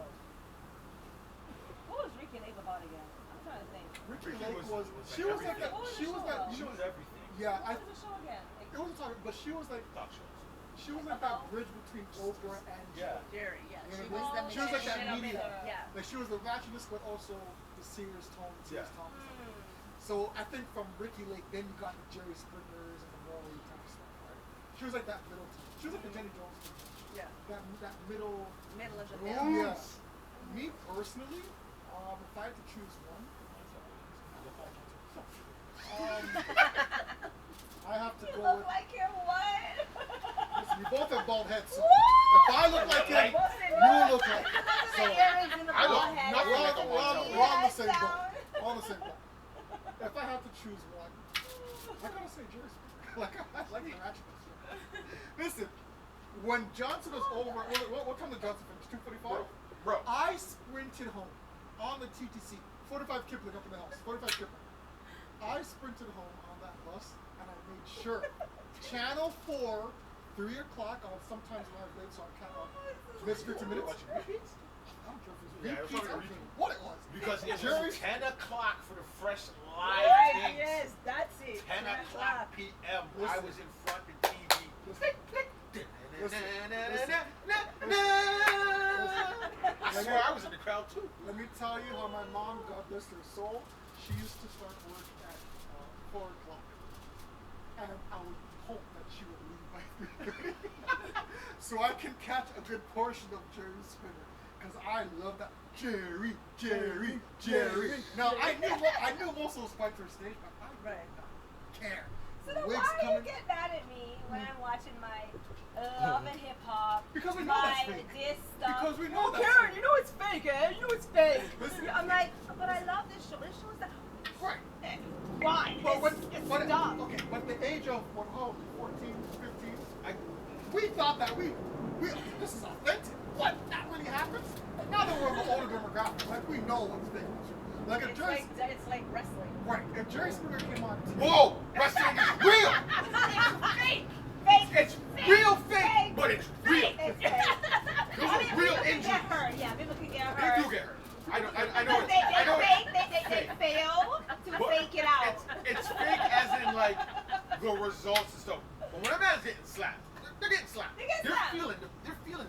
What was Ricky Lake about again? I'm trying to think. Ricky Ricky Lake was was she like was like that. everything. What was She the was show like about? she was everything. yeah. What was the show again? Like, It wasn't talking, but she was like Talk shows. she was like that bridge between Oprah and Yeah. Jerry, yeah, You she know, was the she was like that middle, media. yeah. like she was the naturalist, but also the serious tone, serious Yeah. tone. So I think from Ricky Lake, then you got the Jerry Springers and the Rory type of stuff, right? She was like that middle team. She was like the Jenny Jones team. Yeah, That middle. middle of the Oh, middle. yes. Me personally, if I had to choose one, I have to you go look with. like him. What? Listen, we both have bald heads. So Woo! if I look like him, you look like him. The earrings in the I look bald head. nothing We're like on, a we're on, one-time we're on the Yes, same down. boat. We're on the same boat. If I have to choose one, I gotta say Jerry Springer. I like the ratchetness. Listen, when Johnson was over, what time did Johnson finish? 2:45. Bro. I sprinted home on the TTC. 45 Kipling up in the house. 45 Kipling. I sprinted home on that bus, and I made sure Channel 4, 3 o'clock. I was sometimes live late, so I can't miss 15 minutes. Watching repeats? I don't care if it's Yeah, it was repeats, I probably don't care repeat. what it was. Because it Jerry- was 10 o'clock for the fresh live Right, things. yes, that's it. 10 o'clock p.m. I Listen. was in front of the TV. Listen. I swear I was in the crowd too. Let me tell you how my mom, God bless her soul, she used to start work at 4 o'clock. And I would hope that she would leave by 3:30. So I can catch a good portion of Jerry Springer. Because I love that Jerry. Now I knew most of those fights were staged, but I Right. did not care. So then Wigs why do you coming- get mad at me when I'm watching my love and hip hop? Because we know my that's fake. this stuff. Because we know that's Karen, fake. you know it's fake, eh? You know it's fake. Listen. I'm like, but I love this show. This show is that. Right. Why? But It's when dumb. okay, but the age of 14, 15, we thought that we this is authentic. What? That really happens? Now that we're of an older demographic, like we know what's fake. Like if Jerry, It's like wrestling. right? If Jerry Springer came on TV, Whoa! Wrestling is real! It's fake. Fake. It's real fake, but it's real. It's fake. Those I are mean, real people can injuries. get hurt. Yeah, people can get They hurt. do get hurt. I know But it's, I they know fake. it's They fail to But fake it out. It's fake as in like the results and stuff. But when a man's getting slapped, they're getting slapped. They get They're slapped. feeling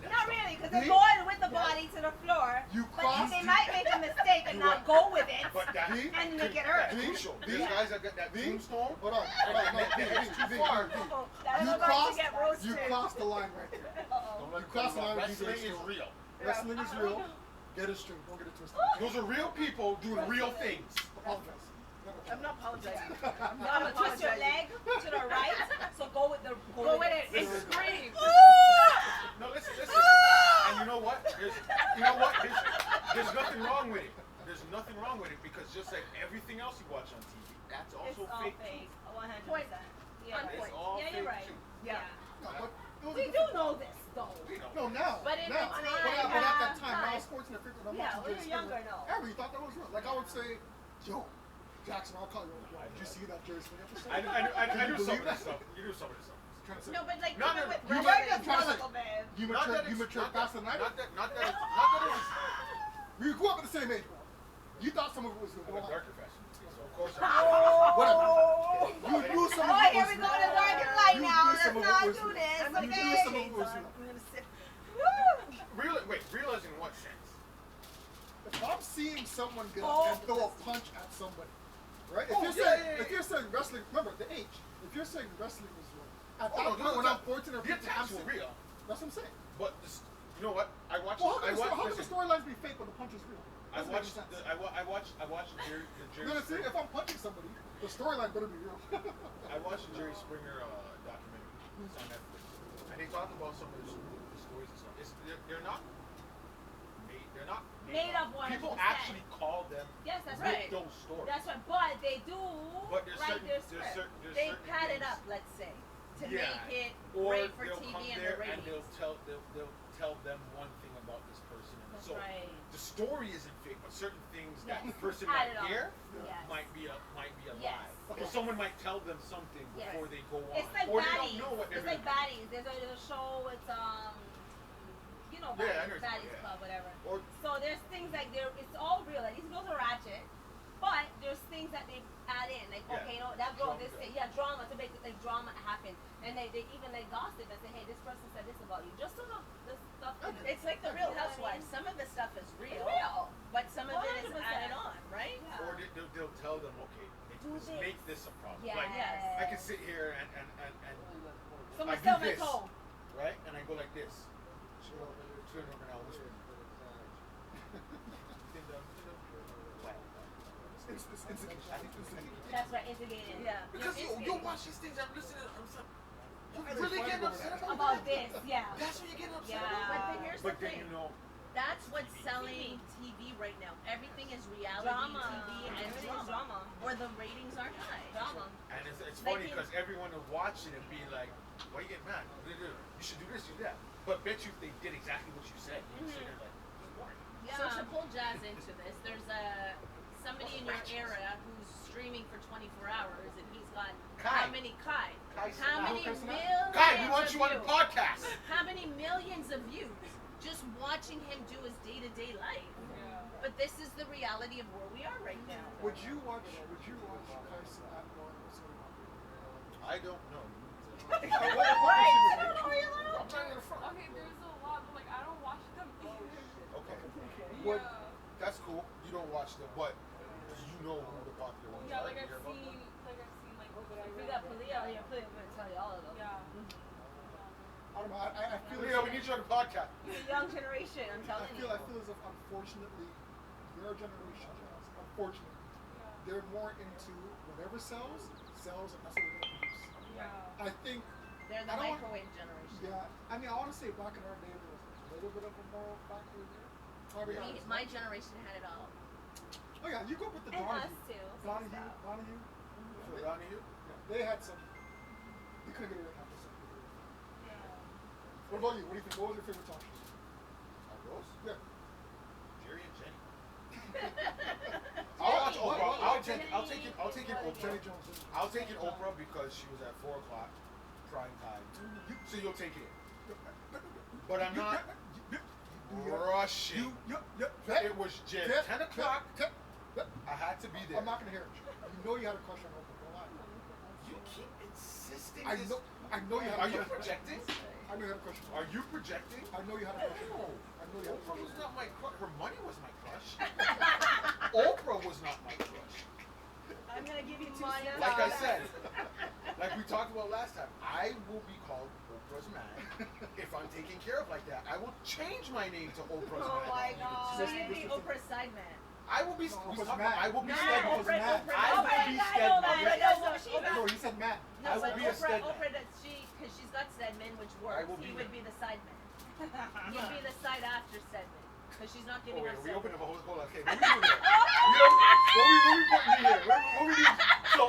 that Not stuff. really, because they're Me? going with the body to the floor. You But crossed- they might make a mistake and You not what? go with it. But that, Me? And make it that's hurt. crucial. There's Me? guys that got that Me? tombstone. hold on, no, It's too far. Uh-oh, that is You about crossed, to get roasted. you crossed the line right there. Uh-oh. Don't let You crossed the line with Wrestling DJ is Stone. real. Wrestling is real. Get it straight. Don't get it twisted. Those are real people doing real things. Apologize. I'm not apologizing. I'm gonna twist your leg to the right, so go with the Go with it. Listen. It's scream. No, listen. And you know what? There's nothing wrong with it. There's nothing wrong with it because just like everything else you watch on TV, that's It's also all fake. fake. 100%. Point. Yeah. On It's point. all Yeah, fake you're right. too. Yeah. No, but it was We a do know this, though. We know. No, now. But in now. the But time, at that yeah, time, now time. sports and everything. I'm Yeah, watching when Jerry you're younger, Springer. no. Everybody thought that was real. Like I would say, yo, Jackson, I'll call you. Yo, did you see that Jerry Springer episode? I Can do you some believe of that? this stuff. You do some of this stuff. Trying to say, No, but like No, even no, with you wrestling, might have tried to- Political, man. You Not matured. that You it's- matured not that- faster than I did. Not that it was. We grew up at the same age, bro. You thought some of it was good. I'm a darker fashion, so of course. Whatever. You knew some of Oh, it here was we good. go to dark and light You now. knew Let's some of it not was do good. this, You knew okay? some of it was good. I'm gonna sit. Realize in what sense? If I'm seeing someone get Oh. up and throw a punch at somebody, right? If Oh, you're yeah, saying yeah, yeah. if you're saying wrestling, remember the age. If you're saying wrestling was wrong, at Oh, that no, point no, when no. I'm 14 or The 15, I'm attacks were saying, real, that's what I'm saying. but you know what? I watched. Well, how can the listen, storylines be fake when the punch is real? I Doesn't make watched. sense. I watched the Jerry You know what I'm saying? If I'm punching somebody, the storyline better be real. I watched the Jerry Springer documentary. It's on Netflix, and they talk about some of the stories and stuff. They're not made. They're not Made up 100%. People actually call them. Yes, that's with right. Those stories. That's right. But they do But there's write certain, their there's script. certain, there's They certain pad it things- up, let's say, to Yeah. make it Or great for they'll TV come and there the and ratings. they'll tell them one thing about this person, and That's so right. the story isn't fake, but certain things that Yes. the person Add might it on. hear Yes. might be a Yes. lie. Okay. Or someone might tell them something Yes. before they go on, It's like or they baddies. don't know what they're It's like gonna baddies. There's a show. It's you know, Yeah, I baddies, know what you're baddies saying, yeah. club, whatever. do. Or So there's things like it's all real. Like these girls are ratchet, but there's things that they add in. Like Yeah. okay, you know that girl, Drama. this thing, drama to make like drama happen, and they even like gossip and say, hey, this person said this about you, just so the stuff. It's like the Real You know what I Housewives. mean? Some of the stuff is real, It's real. but some of it is 100%. added on, right? Yeah. or they'll tell them, okay, Do this. make this a problem. Yes. Like I can sit here and Someone I do stole my this. comb. right, and I go like this. Turn over now, whisper. It's instigation. I think instigation. That's right, instigating. Yeah. Because you watch these things, I'm listening, I'm like, you really getting upset About this, yeah. That's what you're getting upset Yeah. about. But then here's But the then thing. you know, That's what's selling TV right now. Everything is reality Drama. TV and Everything's drama. drama. Or the ratings aren't high. Drama. and it's Like funny in- because everyone will watch it and be like, why you get mad? You should do this, do that. But bet you if they did exactly what you said, you'd sit there like, this is boring. Yeah. So to pull Jazz into this, there's somebody in your era who's streaming for 24 hours and he's got Kai. how many Kai? Kai How Sinat. many Kai Sinat. millions Guy, we want of you on the views? podcast. How many millions of views just watching him do his day-to-day life? Yeah. But this is the reality of where we are right now. Would you watch Tyson at Law and Order? I don't know. What? I'm not gonna front. Okay, there's a lot, but like I don't watch them either. Okay, What- Yeah. that's cool. You don't watch them, but you know who the popular ones Yeah, are. like You I've hear about seen, them? If we got Palia here, Palia will tell you all of them. Yeah. I don't know. I feel Yeah, we need you on the podcast. The young generation, I'm I telling feel you. as if unfortunately your generation, Jazz, unfortunately, Yeah. they're more into whatever sells, and that's what they're gonna produce. Yeah. I think They're the I don't want- microwave generation. I mean I wanna say back in our day there was a little bit of a moral factor there. Probably not as My much. generation had it all. Oh yeah, you go up with the And us Donahue. too. Donahue. So down to you. Yeah, they had some. You couldn't get away with half the stuff. Yeah. What about you? What do you think? What was your favorite talk show? Are those? Yeah. Jerry and Jenny. I'll watch What? Oprah. I'll take it. Jenny Oprah. Jones. I'll take it Oprah because she was at 4:00 prime time. So you'll take it. But I'm not rushing. It was just 10 o'clock. I had to be there. I'm not gonna hear it. You know you had a crush on Oprah. Don't lie. You keep insisting. I know. I know you had. Are a you crush on projecting? Oprah. I know you had a crush on Are Oprah. you projecting? I know you had a crush on No. Oprah. I know you had a Oprah crush was on not my crush. Her money was my crush. Oprah was not my crush. I'm gonna give you two Money. cents. Like I said, like we talked about last time, I will be called Oprah's man if I'm taken care of like that. I will change my name to Oprah's Oh man. my God. So you'd be Oprah's side man. I will be. No, we Oprah's talked man. about- I will be No, steady. Oprah, man. Oprah, I will Oprah. be I steady. know that. Oprah I know does what she's No, he said man. No, I will but be a Oprah, steadman. Oprah, because she's got Stedman, which works. will He be would that. be the side man. You'd be the side after Stedman, because she's not Oh giving wait, her. we Stedman. opened up a whole okay. What we doing here? What we putting in here? What we doing? So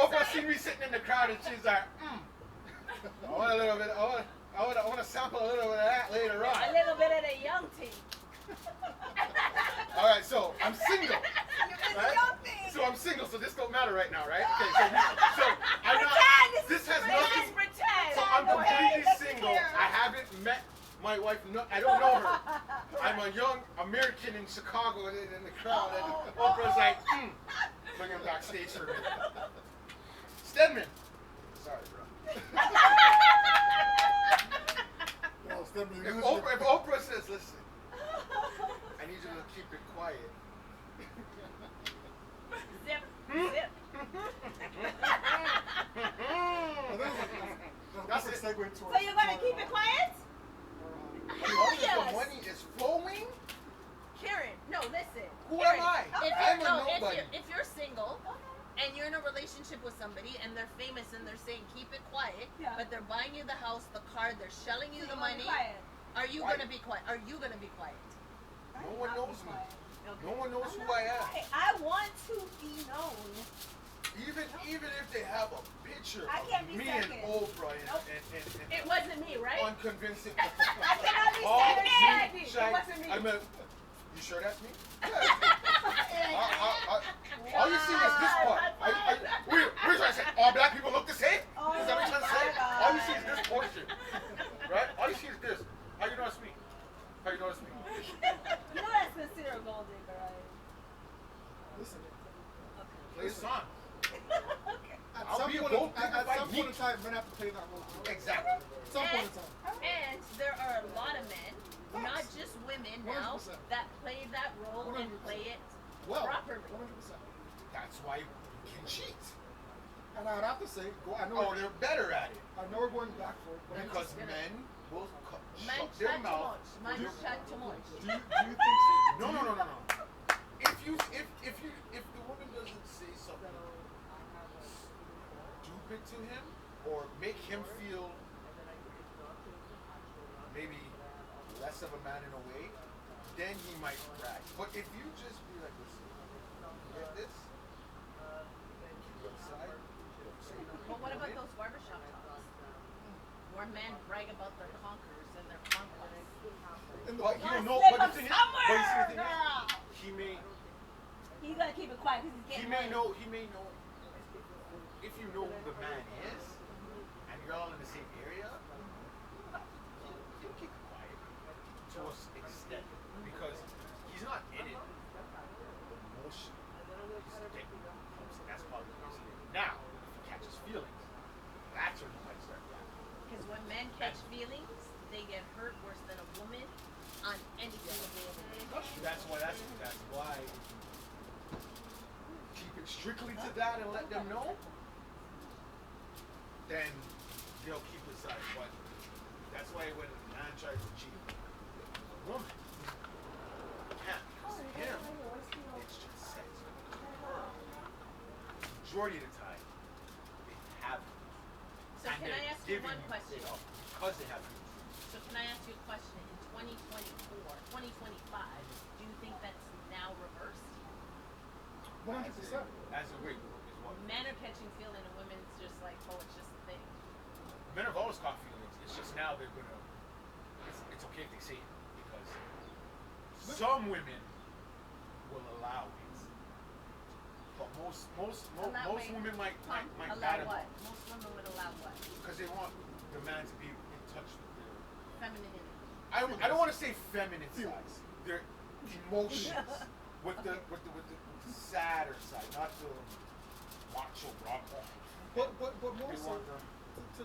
Oprah seen me sitting in the crowd and she's like, I want a little bit. I want to sample a little bit of that later A on. little bit of the young tea. All right, so I'm single. Right? So I'm single, so this don't matter right now, right? Okay, so I'm not. Pretend, This has Let's nothing. pretend. So I'm Okay, completely let's haven't met my wife. No, I don't know her. I'm a young American in Chicago in the crowd, and Oprah's like, bring him backstage for me. Stedman. Sorry, bro. No, Stedman, If Oprah says, listen, I need you to keep it quiet. Zip. Zip. That's a segue to So you're gonna keep it quiet? Because the money is flowing. Karen, no, listen. Who Karen, am I? If I'm you're, a no, nobody. if you're single and you're in a relationship with somebody and they're famous and they're saying keep it quiet, Yeah. but they're buying you the house, the car, they're shelling you So the you're gonna be money, quiet. are you Quiet. gonna be quiet? Are you gonna be quiet? No one knows me. Okay. No one knows I'm who not I am. quiet. I want to be known. Even if they have a picture I of can't be me second. and Oprah Nope. It and wasn't me, right? unconvincing. I cannot be All second. me, It Shaq, wasn't me. I mean, you sure that's me? All you see is this part. We're trying to say all black people look the same? Oh Is that what you're trying to say? my God. All you see is this portion. Right? All you see is this. How you know it's me? How you know it's me? You know that's considered a gold digger, right? Listen, Play a song. Okay. at I'll some be a point, gold at digger by some point in me. time, men have to play that role. Exactly. At some point in time. And there are a lot of men, not just women now, 100%. that play that role and 100%. play it Well, properly. 100%. That's why you can cheat. And I'd have to say, I know, Oh, they're better at it. I know we're going back for it, but Because men will Man shut their chat too mouth. much. Man chat too much. do you think? No. If the woman doesn't say something stupid to him or make him feel maybe less of a man in a way, then he might brag. But if you just be like, listen, you get this? Keep it aside. Don't say nothing. But what about those barbershop talks? Where men brag about their conquerors and their conquests. But he'll know. Slip But the of thing is, summer, girl. he may. He's gonna keep it quiet because he's He getting may money. know. He may know. If you know who the man is, and you're all in the same area, he'll keep it quiet to a extent because he's not in it emotionally. He's getting close. That's probably the reason. Now, if he catches feelings, that's when he might start laughing. Because when men catch feelings, they get hurt worse than a woman on any single day of the week. That's why. Keep it strictly to that and let them know. Then they'll keep it aside. But that's why when a man tries to cheat a woman, he can't because to him, it's just sex. Her, majority of the time, they have it. So And can I they're ask you giving one question? because they have it. So can I ask you a question? In 2024, 2025, do you think that's now reversed? 100%. As a wait, is what? Men are catching feeling and women's just like, oh, it's just a thing. Men have always caught feelings. It's just now they're gonna. It's okay if they say it because some women will allow it, but most Allow what? women might Allow bat what? them Most women would allow what? because they want the man to be in touch with their. Femininity. I don't want to say feminine sides. Their emotions with the sadder side, not the macho rock. But more They so, want them. to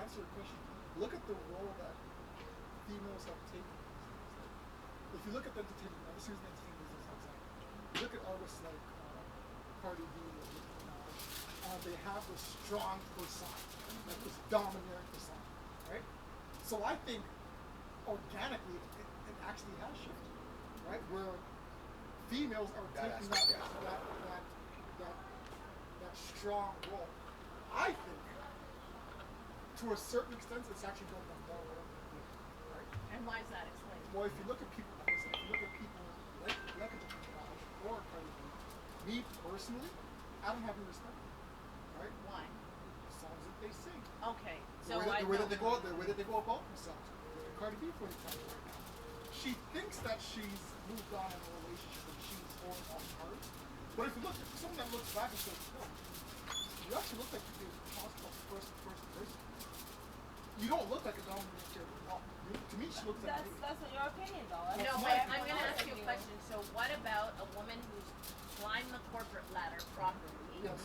answer your question, look at the role that females have taken. If you look at the entertainment, I'm just using the entertainment as an example. Look at artists like Cardi B or Nicki Minaj. They have this strong persona, like this dominant persona, right? So I think organically it actually has shifted, right? Where females are taking that strong role. I think to a certain extent it's actually going to more right? And why is that? Explain. Well, if you look at people, like I said, if you look at people like a Nicki Minaj or Cardi B, me personally, I don't have any respect for them, right? Why? The songs that they sing, Okay. the So way that they go about themselves. Look at Cardi B for example right now. She thinks that she's moved on in a relationship and she's holding on hard. But if you look at someone that looks back and says, no, you actually look like you did talk about the first person. You you don't look like a dominatrix at all. To me, she looks like That's your opinion, though. That's No, my but I'm opinion. gonna ask you a question. So what about a woman who's climbed the corporate ladder properly, yes.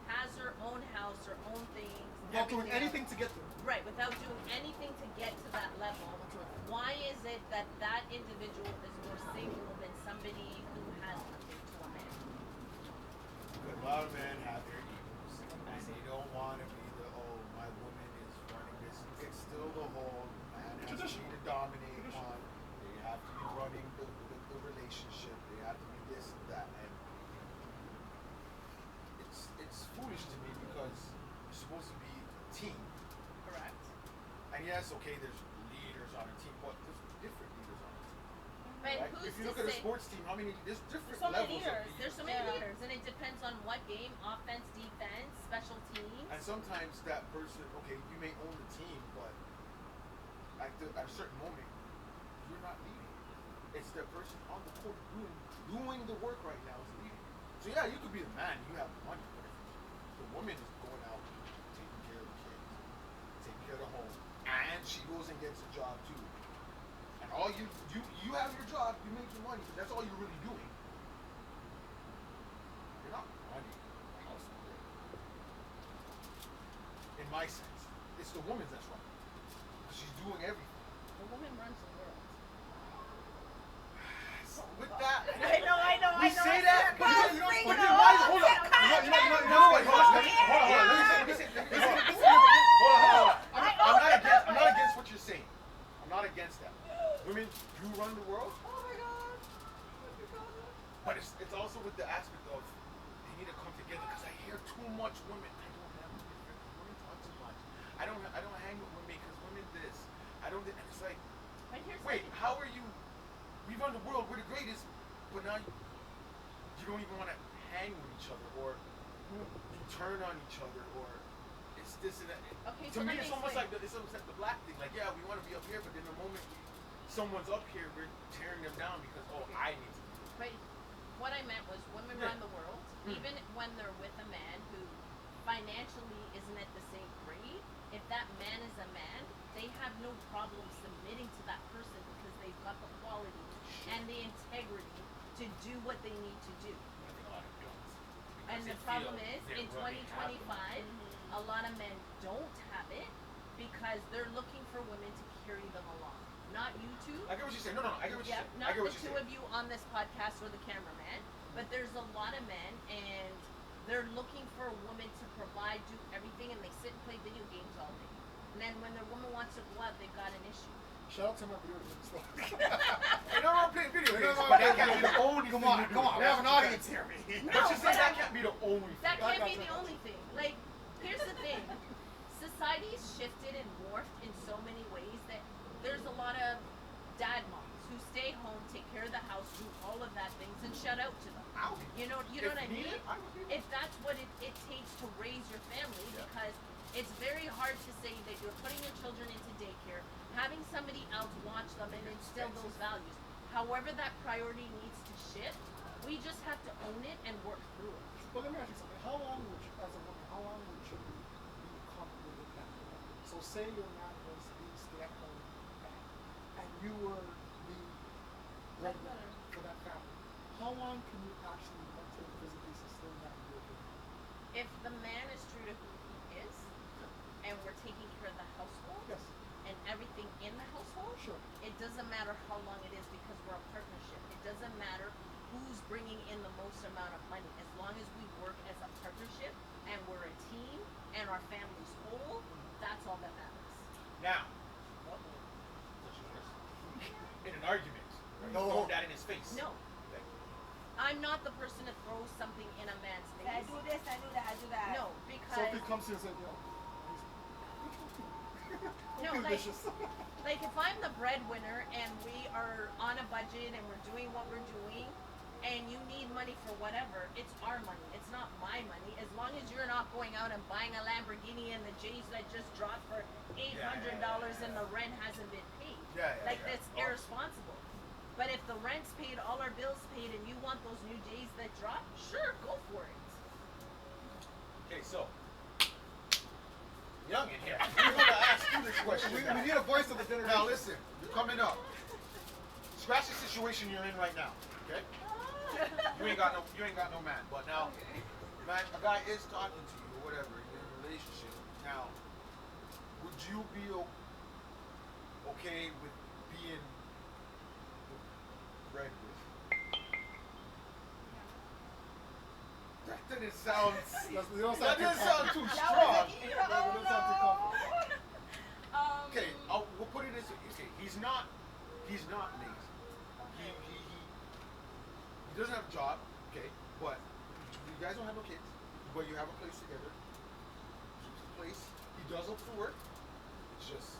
has her own house, her own things, Without doing everything anything to get there. right, without doing anything to get to that level? That's right. Why is it that that individual is more single than somebody who has nothing to a man? Because a lot of men have their egos, and they don't want to be the my woman is running this. It's still the whole man has to be the dominate on. They have to be running the relationship. They have to be this and that, and it's foolish to me because you're supposed to be a team. Correct. And yes, okay, there's leaders on a team, but there's different leaders on a team. But Right? who's If you to look at a say sports team, how many? There's different so many levels leaders. of there's leaders. so many Yeah. leaders and it depends on what game, offense, defense, special teams. And sometimes that person, okay, you may own the team, but at a certain moment, you're not leading. It's the person on the court doing the work right now is leading. So yeah, you could be the man, you have the money, but if the woman is going out, taking care of the kids, taking care of the home, and she goes and gets a job too. And all you have your job, you make your money, but that's all you're really doing. You're not running the household. In my sense, it's the woman that's running. She's doing everything. The woman runs the world. So with that, I know. we say that, but Girls, you know, bring but it then on. why? Hold on. I'm not against what you're saying. I'm not against that. Women do run the world. Oh my god. But it's also with the aspect of they need to come together because I hear too much women. I don't have women talk too much. I don't hang with women because women this. I don't. And it's like, But here's wait, how are you? We run the world. We're the greatest, but now you don't even want to hang with each other, or you turn on each other, or it's this and that. Okay, To so me, let it's me almost explain. like it's almost like the black thing. Like, yeah, we want to be up here, but then the moment someone's up here, we're tearing them down because I need to. But what I meant was women Yeah. run the world, even when they're with a man who financially isn't at the same grade. If that man is a man, they have no problem submitting to that person because they've got the quality and the integrity to do what they need to do. I think a lot of girls. And the problem is, in 2025, a lot of men don't have it because they're looking for women to carry them along. Not you two. I get what you're saying. No, I get what you're Yep, saying. not I get the what two you're saying. of you on this podcast or the cameraman, but there's a lot of men and they're looking for a woman to provide, do everything, and they sit and play video games all day. And then when their woman wants to go out, they've got an issue. Shout out to my video games though. Ain't no wrong playing video games, no, but no, that can't be the only Come thing on, you do. come on. We have an That's- audience here, man. But you say but that can't be the only That thing. can't be the only thing. Like, here's the thing. Society's shifted and morphed in so many ways that there's a lot of dad moms who stay home, take care of the house, do all of that things, and shout out to them. I'll be- You know if what I mean? needed, I would be. If that's what it takes to raise your family, Yeah. because it's very hard to say that you're putting your children into daycare, having somebody else watch them and instill those values. However that priority needs to shift, we just have to own it and work through it. But let me ask you something. How long would you, as a woman, how long would you be comfortable with that? So say your man was the stay-at-home dad, and you were the breadwinner for that family. How long can you actually mentally, physically sustain that in your opinion? If the man is true to who he is, and we're taking care of the household Yes. and everything in the household, Sure. it doesn't matter how long it is because we're a partnership. It doesn't matter who's bringing in the most amount of money. As long as we work as a partnership and we're a team and our family's whole, that's all that matters. Now, in an argument, right? No. Throw that in his face. No, Like, I'm not the person to throw something in a man's I face. do this, I do that, I do that. No, So if because he comes to you and says, yo, No, don't be like- vicious. like if I'm the breadwinner and we are on a budget and we're doing what we're doing and you need money for whatever, it's our money. It's not my money. As long as you're not going out and buying a Lamborghini and the J's that just dropped for $800 and the rent hasn't been paid. Like that's irresponsible. But if the rent's paid, all our bills paid, and you want those new J's that drop, sure, go for it. Okay, so young in here. I'm gonna ask you this question. We need a voice of the generation. Now listen, you're coming up. Scratch the situation you're in right now, okay? You ain't got no man. But now, man, a guy is talking to you or whatever, you're in a relationship. Now, would you be okay with being the breadwinner? That doesn't sound. That doesn't sound too strong. Okay, we'll put it this way. Okay, he's not lazy. He doesn't have a job. Okay, but you guys don't have no kids. But you have a place together. Keeps the place. He does look for work. It's just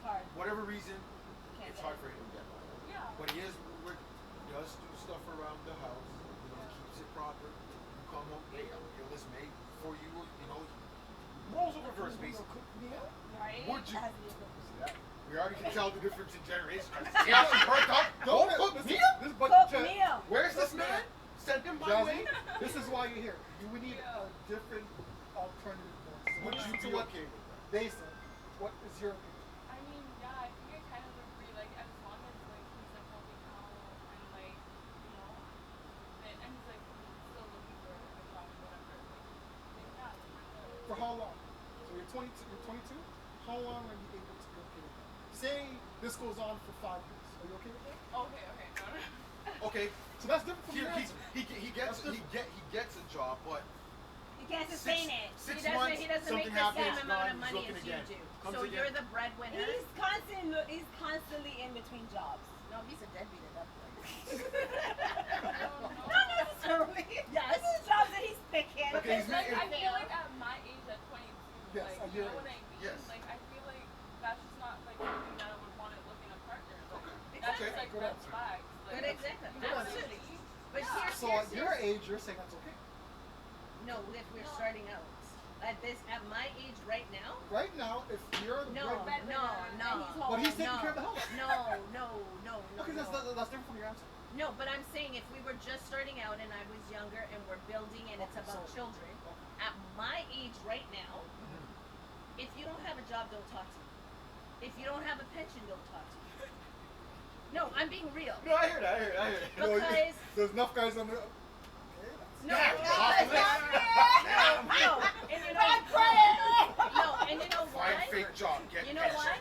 hard. whatever reason, Can't it's get hard it. for him to get. Yeah. But he does do stuff around the house. You know, keeps it proper. You come home, hey, this made for you. You know, roles of reverse, basically. Right? Would you? It has to be a purpose. See that? We already can tell the difference in generations. See how she worked up? Don't cook This meal? Cook meal. Where's this man? Send him my way. Jazzy, this is why you're here. We need a different alternative voice. Would you Listen be to what okay with that? they said. What is your opinion? I mean, yeah, I think I kind of agree. Like, as long as like he's like helping out and like, you know, and he's like still looking for a job or whatever. Like, then yeah, we're good. For how long? So you're 22. You're 22. How long are you able to be okay with that? Say this goes on for 5 years. Are you okay with that? Okay, no, no. Okay. So that's different from your answer. He gets a job, but He can't sustain it. six He months, doesn't something make the same happens, amount gone, of he's money looking as again. you do. Comes So again. you're the breadwinner. He's constantly in between jobs. No, he's a deadbeat at that point. Not necessarily. Yes. This is jobs that he's picking. Okay, he's Like, I making- feel like at my age, at 22, Yes, like, at you your know what I age. mean? Yes. Like, I feel like that's just not like something that I would want to look in a partner. Like, Okay. that's Okay. just like Good red answer. flags. Like, Good example. you know what I Absolutely. mean? But Yeah. here's, So at your age, you're saying that's okay. no, if we're starting out at my age right now. Right now, if you're the No, breadwinner, no, no. And he's home. but he's taking no, care of the house. No. Okay, that's different from your answer. No, but I'm saying if we were just starting out and I was younger and we're building and it's Okay, about so- children, at my age right now, if you don't have a job, don't talk to me. If you don't have a pension, don't talk to me. No, I'm being real. No, I hear that. Because There's enough guys on the. no, Yeah, no, off the no, list. and you know, and you know Find why? fake job, get You know pension. why?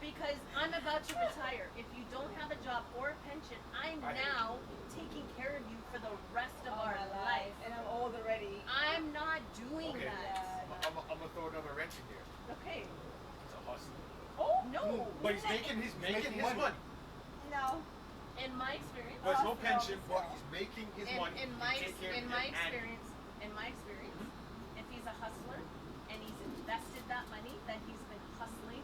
Because I'm about to retire. If you don't have a job or a pension, I'm I hear now taking care of you for the rest of All our my life. And I'm old already. I'm not doing Okay. that. I'm gonna throw another wrench in here. Okay. He's a hustler. Oh no. But he's making his making money. No. In my experience, There's no pension, but he's making his money. in He my can take care of in him my and- experience, if he's a hustler and he's invested that money that he's been hustling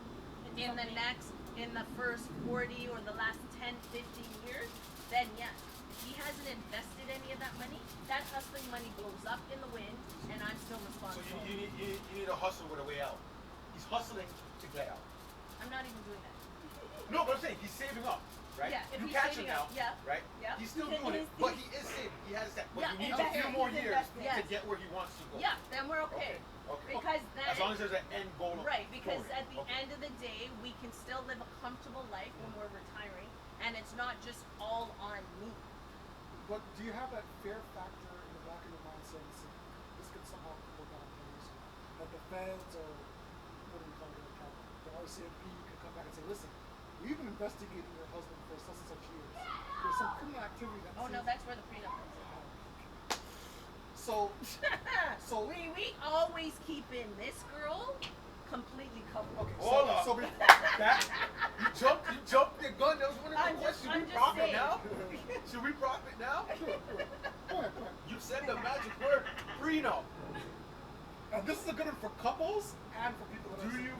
in the first 40 or the last 10, 15 years, then yes. If he hasn't invested any of that money, that hustling money blows up in the wind, and I'm still So responsible. you need a hustle with a way out. He's hustling to get out. I'm not even doing that. No, but I'm saying he's saving up, right? Yeah, if you he's catch him saving now, up, yeah, right? yeah. He's still He's- doing it, he's- but he is saving. He has that. But Yeah, he needs investing. a few more He's years investing. to Yes. get where he wants to go. Yeah, then we're okay. Okay. Because then As long as there's an end goal. right, because for it. at the Okay. end of the day, we can still live a comfortable life when we're retiring, and it's not just all on me. But do you have that fear factor in the back of your mind saying this could somehow work out in years? That the feds or what do we call it, the RCMP could come back and say, listen, we've been investigating your husband for such and such years. There's some criminal activity that Oh no, seems- that's where the prenup comes in. So we always keep in this girl completely covered. okay, Hold up. so That you jumped the gun. That was one of the I'm questions. just- Should we I'm just profit saying. now? Should we profit now? go ahead. You said the magic word, prenup. And this is a good one for couples and for people that Do are you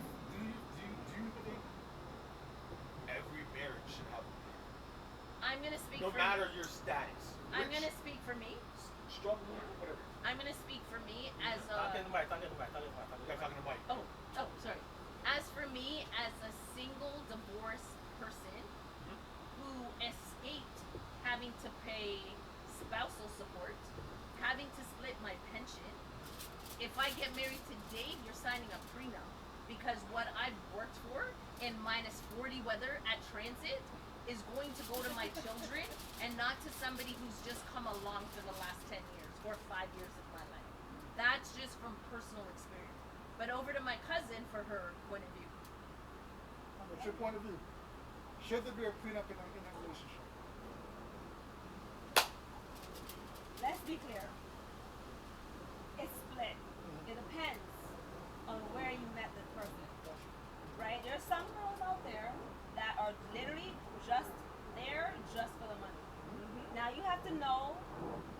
think every marriage should have a prenup? I'm gonna speak No for matter me. your status. I'm Rich, gonna speak for me. struggling, whatever. I'm gonna speak for me as Talking a to Mike, talking to Mike, talking to Mike, You guys talking to Mike. oh sorry. As for me as a single divorced person who escaped having to pay spousal support, having to split my pension, if I get married to Dave, you're signing a prenup. because what I've worked for in -40 weather at transit is going to go to my children and not to somebody who's just come along for the last 10 years or 5 years of my life. That's just from personal experience. But over to my cousin for her point of view. What's your point of view? Should there be a prenup in a relationship? Let's be clear. It's split. It depends on where you met this person. Right? There's some girls out there that are literally just there just for the money. Now you have to know,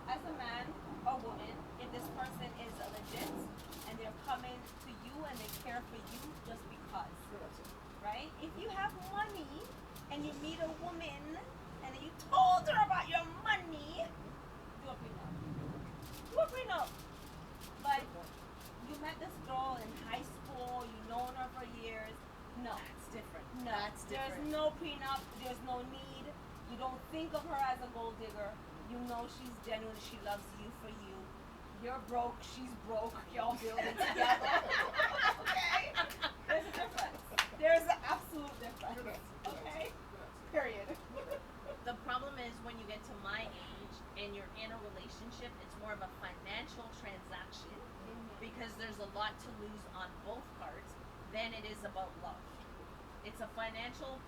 as a man or woman, if this person is legit and they're coming to you and they care for you just because. Right? If you have money and you meet a woman and then you told her about your money, do a prenup. Do a prenup. But you met this girl in high school, you've known her for years. No. That's different. No. That's different. There's no prenup. There's no need. You don't think of her as a gold digger. You know she's genuine. She loves you for you. You're broke. She's broke. Y'all building together. Okay? There's a difference. There's an absolute difference. Okay? Period. The problem is when you get to my age and you're in a relationship, it's more of a financial transaction because there's a lot to lose on both parts than it is about love. It's a financial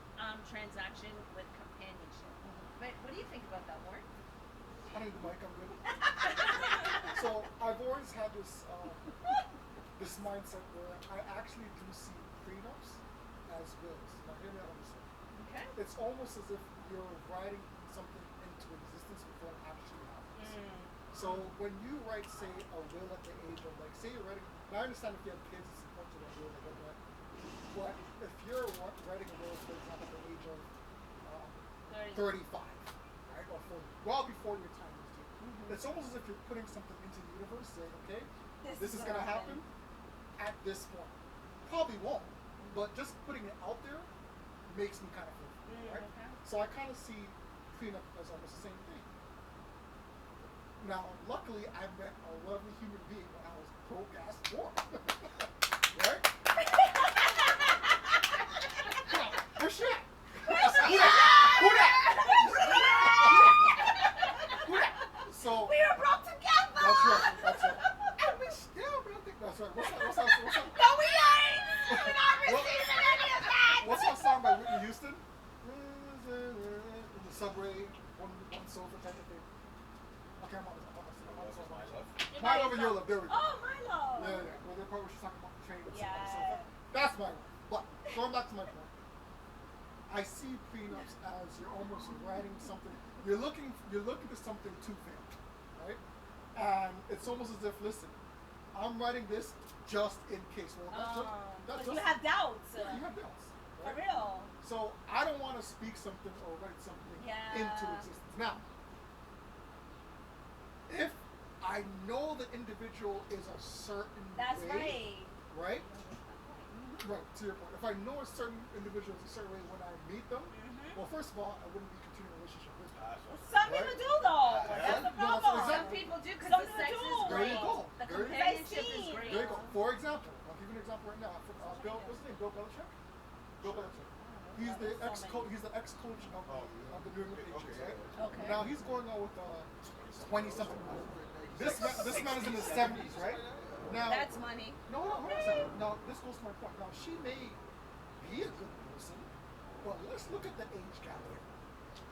transaction with companionship. But what do you think about that, Warren? I need the mic, I'm good. So I've always had this this mindset where I actually do see prenups as wills. Now hear me out on this one. Okay. It's almost as if you're writing something into existence before it actually happens. So when you write, say, a will at the age of, like, say you're writing, now I understand if you have kids, it's important to that will, I get that. But if you're writing a will, for example, at the age of 35, right, or 40, well before your time is due, it's almost as if you're putting something into the universe, saying, okay, this is going to happen at this point. Probably won't, but just putting it out there makes me kind of feel, right? Okay. So I kind of see prenup as almost the same thing. Now, luckily, I met a lovely human being when I was broke ass poor. Right? Where's she at? Who that? So We were broke together! that's right. That's right. And we still don't think that's right. What's that? No, we ain't! We're not receiving any of that! What's that song by Whitney Houston? In the subway, one sofa type of thing. Okay, I'm on this. My love. My love and your love. There we go. Oh, my love! Yeah. Well, the part where she's talking about the train and stuff on the Yeah. sofa. That's my one. But going back to my point, I see prenups as you're almost writing something. You're looking for something to fail, right? And it's almost as if, listen, I'm writing this just in case. Well, But you have doubts. Yeah, you have doubts. For Right? real. So I don't want to speak something or write something into existence. Now, if I know the individual is a certain That's way, right. right? Right, to your point. If I know a certain individual is a certain way when I meet them, well, first of all, I wouldn't be continuing a relationship with them. Some people do, though. That's the No, problem. that's Some exactly. people do because Some the sex do. is There great. you go. The There you go. companionship is There great. There you go. For example, I'll give you an example right now. What's his name? Bill Belichick? Bill Belichick. He's the ex-coach of the New England Patriots, right? Okay. Now he's going on with 20-something. This man is in his 70s, right? Now, That's money. no, hold on a second. Now, this goes to my point. Now, she may be a good person, but let's look at the age gap here.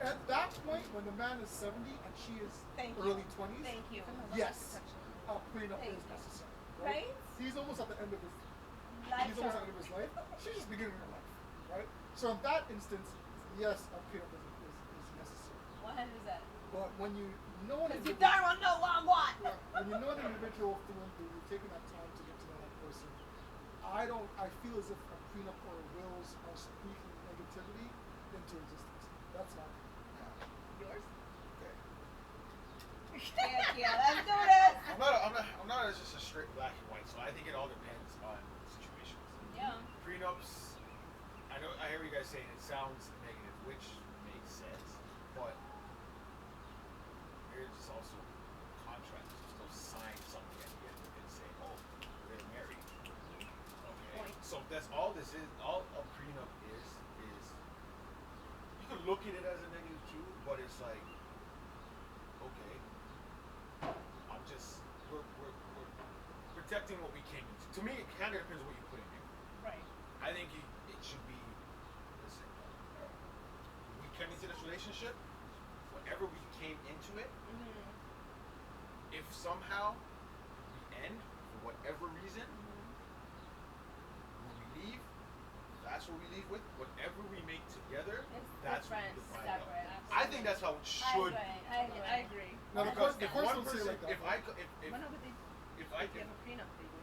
At that point, when the man is 70 and she is early 20s, Thank you. yes, a prenup is necessary. Right? Right? He's almost at the end of his Life he's almost at the term. end of his life. She's just beginning her life, right? So in that instance, yes, a prenup is necessary. What hand is that? But when you know an Because you individual, darn well know what I want. when you know an individual through and through, you've taken that time to get to know that person. I feel as if a prenup or wills are speaking negativity into existence. That's my opinion. Yours? Heck yeah, let's do this. I'm not just a straight black and white. So I think it all depends on situations. Yeah. Prenups. I hear you guys saying it sounds negative, which makes sense, but there's just also contracts. Just don't sign something at the end of it saying, "Oh, we're married." Okay. Point. So that's all this is. All a prenup is you could look at it as a negative too, but it's like, okay, I'm just we're protecting what we came into. To me, it kind of depends what you put in there. Right. I think it should be, listen, we came into this relationship, whatever we came into it, if somehow we end for whatever reason, when we leave, that's what we leave with. Whatever we make together, It's that's what different, we divide up. separate. I think that's how it should. I agree. Now, the Because first if one don't say person, like that. if I co- But no, but they, if I if you can, have a prenup, they do.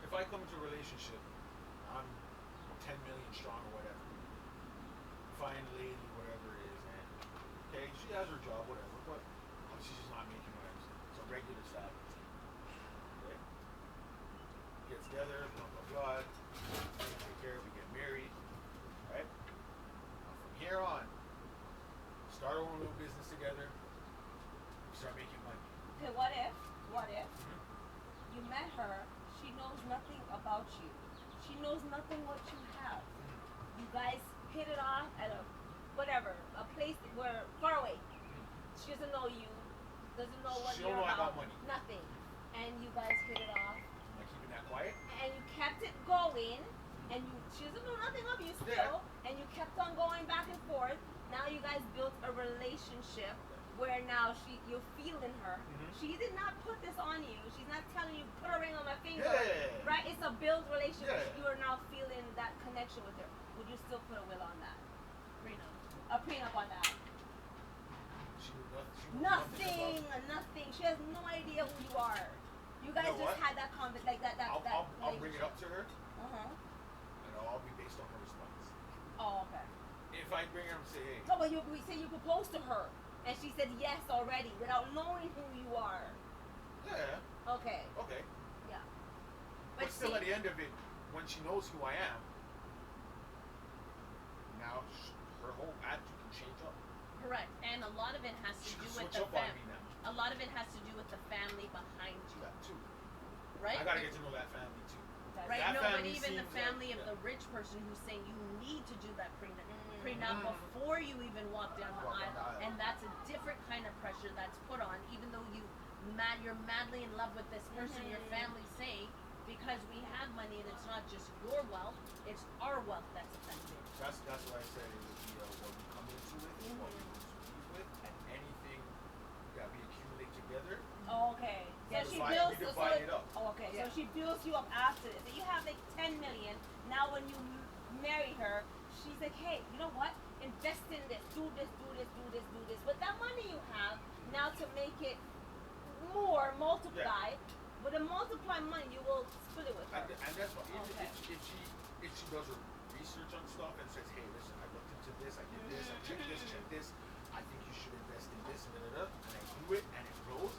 if I come into a relationship, I'm 10 million strong or whatever. Fine lady, whatever it is, and okay, she has her job, whatever, but she's just not making what I'm saying. It's a regular salary. Okay? Get together, blah blah blah. We take care, we get married, right? Now from here on, start our own little business together. We start making money. Okay, what if you met her, she knows nothing about you. She knows nothing what you have. You guys hit it off at a whatever, a place where far away. She doesn't know you, doesn't know what She you're don't know I about. got money. Nothing. And you guys hit it off. Am I keeping that quiet? And you kept it going, and she doesn't know nothing of you still, and you kept on going back and forth. Now you guys built a relationship where now you're feeling her. She did not put this on you. She's not telling you put a ring on my finger. Yeah. Right? It's a built relationship. Yeah. You are now feeling that connection with her. Would you still put a will on that? Prenup. A prenup on that? She knew nothing. She knew Nothing, about it. nothing. She has no idea who you are. You guys You know just what? had that like that. I'll bring it up to her, Uh-huh. and it'll all be based on her response. Oh, okay. If I bring her and say, hey, No, but we say you proposed to her, and she said yes already without knowing who you are. yeah, Okay. okay. Yeah. But still, at the end of it, when she knows who I am, now her whole attitude can change up. Correct. And a lot of it has to She do can with switch the up on me now. A lot of it has to do with the family behind you, That too. right? I gotta get to know that family too. Right, That no, but family even the seems family like- of the rich person who's saying you need to do that prenup Mhm. before you even walk down the Walk down aisle, the aisle. and that's a different kind of pressure that's put on, even though you're madly in love with this person, your family's saying, because we have money and it's not just your wealth, it's our wealth that's affected. That's what I said. It would be what we come into it, what we want to leave with, and anything that we accumulate together. Oh, okay. So We she divide- builds. we divide it up. Oh, okay. Yeah. So she builds you up after this. So you have like 10 million. Now when you marry her, she's like, hey, you know what? Invest in this. Do this. Do this. Do this. Do this. With that money you have now to make it more multiply. With the multiplied money, you will split it with her. And that's why Okay. if she does her research on stuff and says, hey, listen, I looked into this, I did this, I checked this, I think you should invest in this and and I do it and it grows,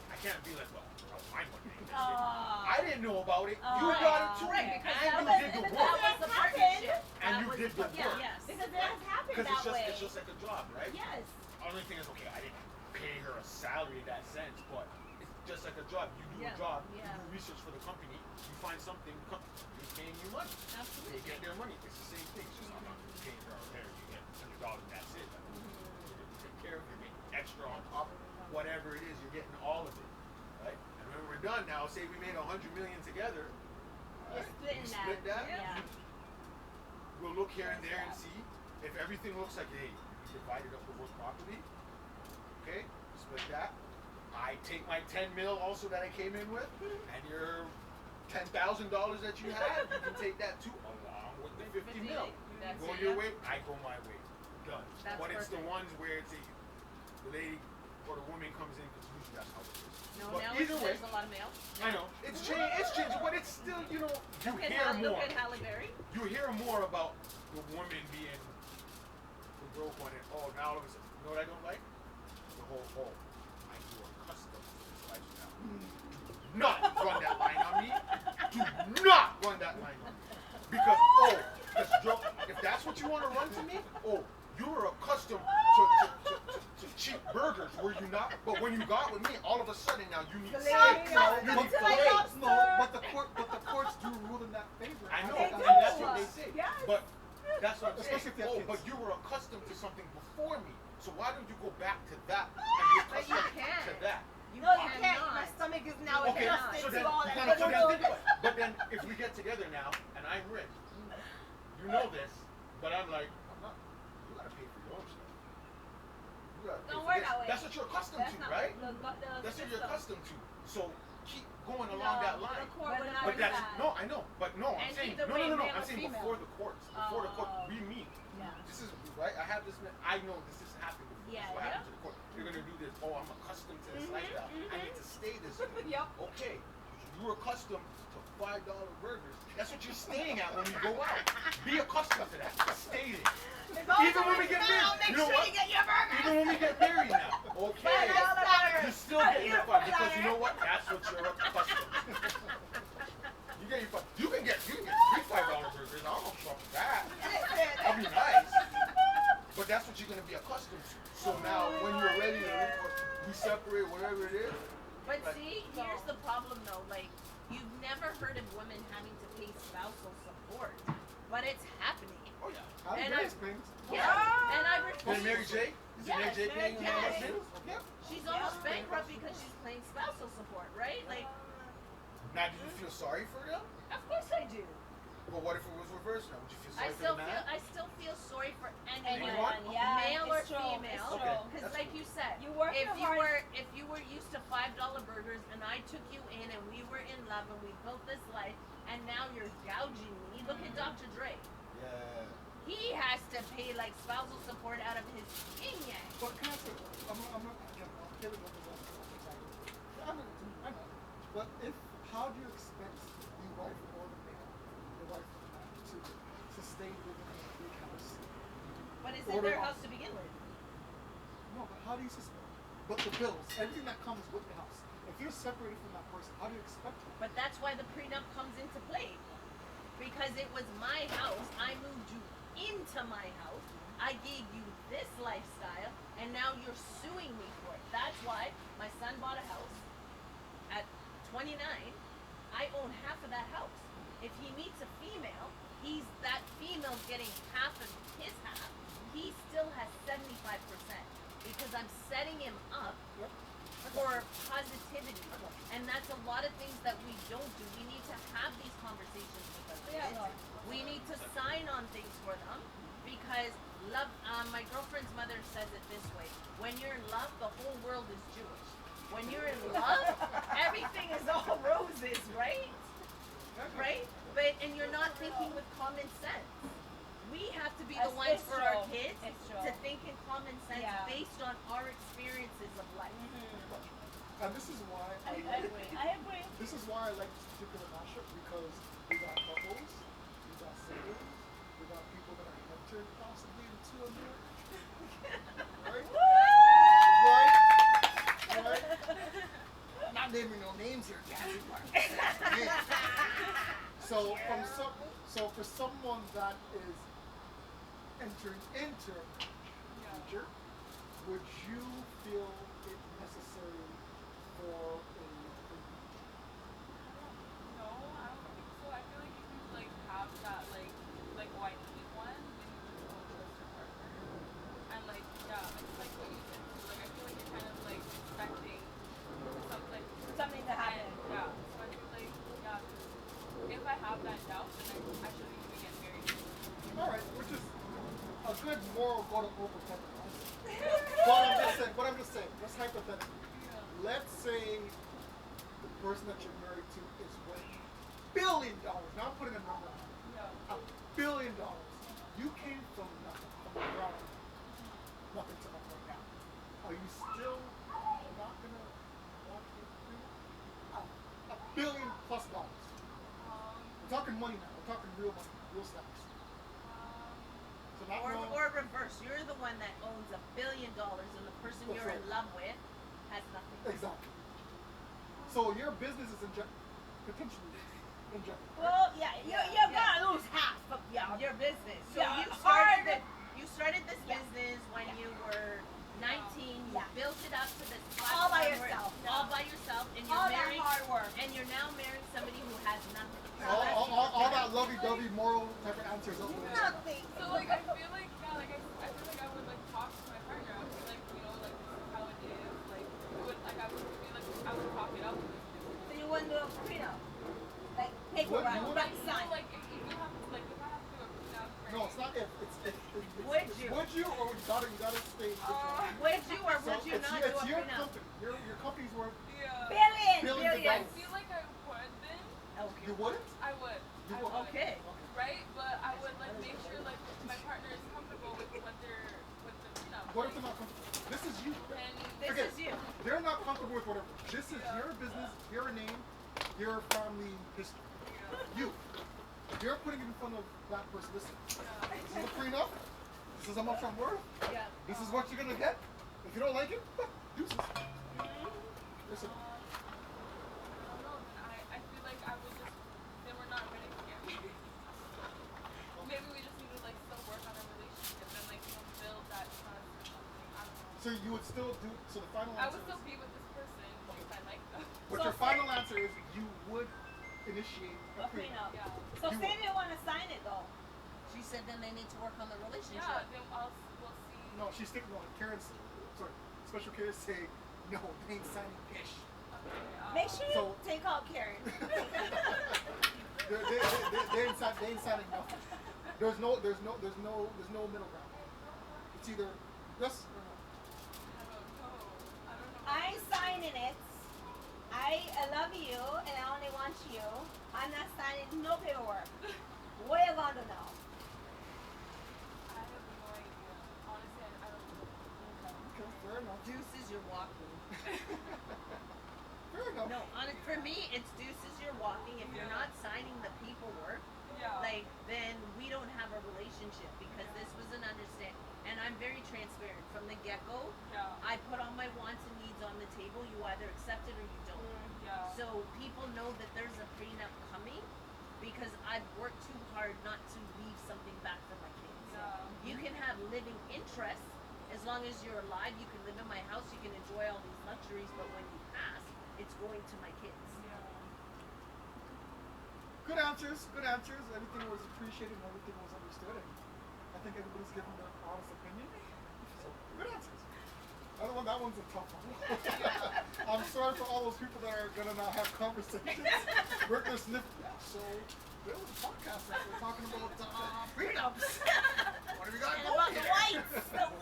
I can't be like, well, my money. I didn't know about it. You Right. got it too, Right, and because you that did the was- work. that was the partnership. And That you was did the yeah, work. yes. Because it has happened Because that way. it's just like a job, right? Yes. Only thing is, okay, I didn't pay her a salary in that sense, but it's just like a job. You do Yeah, a job, yeah. you do research for the company, you find something, the company's paying you money. Absolutely. They get their money. It's the same thing. It's just I'm not paying her or her. You get $100 and that's it. You take care of it. You're getting extra on top. Whatever it is, you're getting all of it, right? And when we're done now, say we made 100 million together. You're right? splitting We that. split that. Yeah. We'll look here and there and see if everything looks like, hey, we divided up the work properly. Okay, split that. I take my 10 mil also that I came in with, and your $10,000 that you had, you can take that too, along with the 50 mil. That's You go it, your yeah. way, I go my way. Done. That's But it's the perfect. ones where it's the lady or the woman comes in, because usually that's how it is. No, But now either way, there's a lot of males. I know it's changing, but it's still, you know, you Look at hear more. Look at Halle Berry. You hear more about the woman being the broke one, and oh, now all of a sudden, you know what I don't like? The whole, I do a custom to this lifestyle. Do not run that line on me. Do not run that line on me. Because, if that's what you want to run to me, you were accustomed to cheap burgers, were you not? But when you got with me, all of a sudden now you need steak. You need Until I filet. lobster. No, but the courts do rule in that favor. I know, They and do. that's what they say. Yes. But that's what I'm saying. Especially if they have Oh, kids. but you were accustomed to something before me. So why don't you go back to that and be But you accustomed can't. to that? No, you can't. cannot. My stomach is now Okay, adjusted so to then all you that. kind of think about it. But then if we get together now and I'm rich, you know this, but I'm like, I'm not. You gotta pay for your own stuff. You gotta pay Don't for work this. that way. That's what you're accustomed That's to, not right? the That's what you're system. accustomed to. So keep going along that line. The court would not But do that's that. no, I know, but no, I'm And saying either no, way, no, no, no. male I'm or saying female. before the courts, before the court, Oh. we meet. Yeah. This is right. I have this. I know this is happening. This Yeah, is what yeah. happened to the court. You're gonna do this. Oh, I'm accustomed to this lifestyle. I need to stay this way. Yep. Okay, you're accustomed to $5 burgers. That's what you're staying at when you go out. Be accustomed to that. Stay there. Even when we get married, make you know sure what? you get your burger. Even when we get married now, okay, you're still getting your fun because you know what? That's what you're accustomed to. You get your fun. You can get three $5 burgers. I don't know about that. That'd be nice. But that's what you're gonna be accustomed to. So now, when you're ready to we separate whatever it is. But Like- see, here's the problem though. Like, you've never heard of women having to pay spousal support, but it's happening. Oh yeah. How And do I- you things? Yeah, and I Then refuse. Mary J. Is it Mary J. paying Mary her J. bills? Yeah. She's almost bankrupt because she's paying spousal support, right? Like, Now, do you feel sorry for them? of course I do. But what if it was reversed now? Would you feel I sorry still for the feel man? I still feel sorry for anyone, Anyone? Yeah, male or it's true, female. it's Okay. true. Because That's like cool. you said, You work if your you hard- were used to $5 burgers and I took you in and we were in love and we built this life and now you're gouging me. Look at Dr. Dre. Yeah. He has to pay like spousal support out of his yin yang. But can I say, I'm not, again, I'm killing what the rest of the time. I know. But how do you expect the wife or the male, the wife or the man, to sustain living in a big house? But it's in Order their of- house to begin with. No, but how do you sustain? But the bills, everything that comes with the house. If you're separated from that person, how do you expect it? But that's why the prenup comes into play. Because it was my house, I moved you into my house, I gave you this lifestyle, and now you're suing me for it. That's why my son bought a house at 29. I own half of that house. If he meets a female, that female's getting half of his half. He still has 75% because I'm setting him up for positivity. And that's a lot of things that we don't do. We need to have these conversations with our kids. We need to sign on things for them because love. My girlfriend's mother says it this way: when you're in love, the whole world is Jewish. When you're in love, everything is all roses, right? Right? But and you're not thinking with common sense. We have to be the ones It's for our true. kids It's true. to think in common sense Yeah. based on our experiences of life. And this is why I agree. I agree. This is why I like this particular mashup because we got couples, we got singles, we got people that are entered possibly into a marriage. Right? Right? Not naming no names here, Daddy. So for someone that is entering into a future, would you feel it necessary for a No, I don't think so. I feel like you can like have that like white heat one when you're close to your partner. And like yeah, like what you said. Like I feel like you're kind of like expecting Something to happen. yeah. So I feel like yeah, 'cause if I have that doubt, then I shouldn't even get married. Alright, which is a good moral go to overprotective answer. But I'm just saying, just hypothetically. Let's say the person that you're married to is worth $1 billion. Now I'm putting a number on it. Yeah. $1 billion. You came from nothing, from the ground, nothing to nothing right now. Are you still not gonna want to do $1 billion plus dollars? We're talking money now. We're talking real money, real stacks. So not no- Or reverse, you're the one that owns $1 billion and the person That's you're in right. love with has nothing. Exactly. So your business is potentially in jeopardy. Well, yeah, you're gonna lose half of Your business. So Yeah, you started this Yeah. business when you were 19. You Yeah. built it up to this All by platform where- yourself. All by yourself, and you're all that married. hard work. And you're now marrying somebody who has nothing. And gotta stay. Would you or So would you it's, not do it's a your prenup? company. Your company's worth Yeah. billions of I dollars. feel like I would then. Okay. You wouldn't? I would. You I would. would. Okay. Right? But I would like make sure like my partner is comfortable with what they're with the prenup. What if they're not comfortable? This is you. And This Forget is it. you. They're not comfortable with whatever. This is your business, your name, your family history. You. You're putting it in front of that person. Listen, this is a prenup. This is how much I'm worth. Yeah. This is what you're gonna get. If you don't like it, deuces. Listen. I don't know. Then I feel like I would just then we're not ready to get married. Maybe we just need to like still work on our relationship and like build that trust or something. I don't know. So you would still do. So the final I answer would still is. be with this person if I like them. But So your final answer is you would initiate A prenup. Yeah. So You say would. they want to sign it though. She said then they need to work on the relationship. Yeah, then we'll see. No, she's sticking on Karen's. Sorry, special Karen say no. They ain't signing ish. Okay, Make sure you So- take out Karen. They ain't signing nothing. There's no middle ground. It's either yes or no. I don't know. I ain't signing it. I love you and I only want you. I'm not signing no paperwork. What are you gonna do now? I have no idea. Honestly, I don't know. Okay, fair enough. Deuces, you're walking. Fair enough. No, for me, it's deuces, you're walking. If you're not signing the paperwork, Yeah. like, then we don't have a relationship because this was an understanding. And I'm very transparent from the get-go. Yeah. I put all my wants and needs on the table. You either accept it or you don't. Yeah. So people know that there's a prenup coming because I've worked too hard not to leave something back for my kids. Yeah. You can have living interests as long as you're alive. You can live in my house. You can enjoy all these luxuries. But when you pass, it's going to my kids. Good answers. Good answers. Everything was appreciated and everything was understood. And I think everybody's given their honest opinion. So good answers. Other one, that one's a tough one. I'm sorry for all those people that are gonna not have conversations. We're gonna sniff. So there was a podcast that we're talking about prenups. What have we got And going about the here?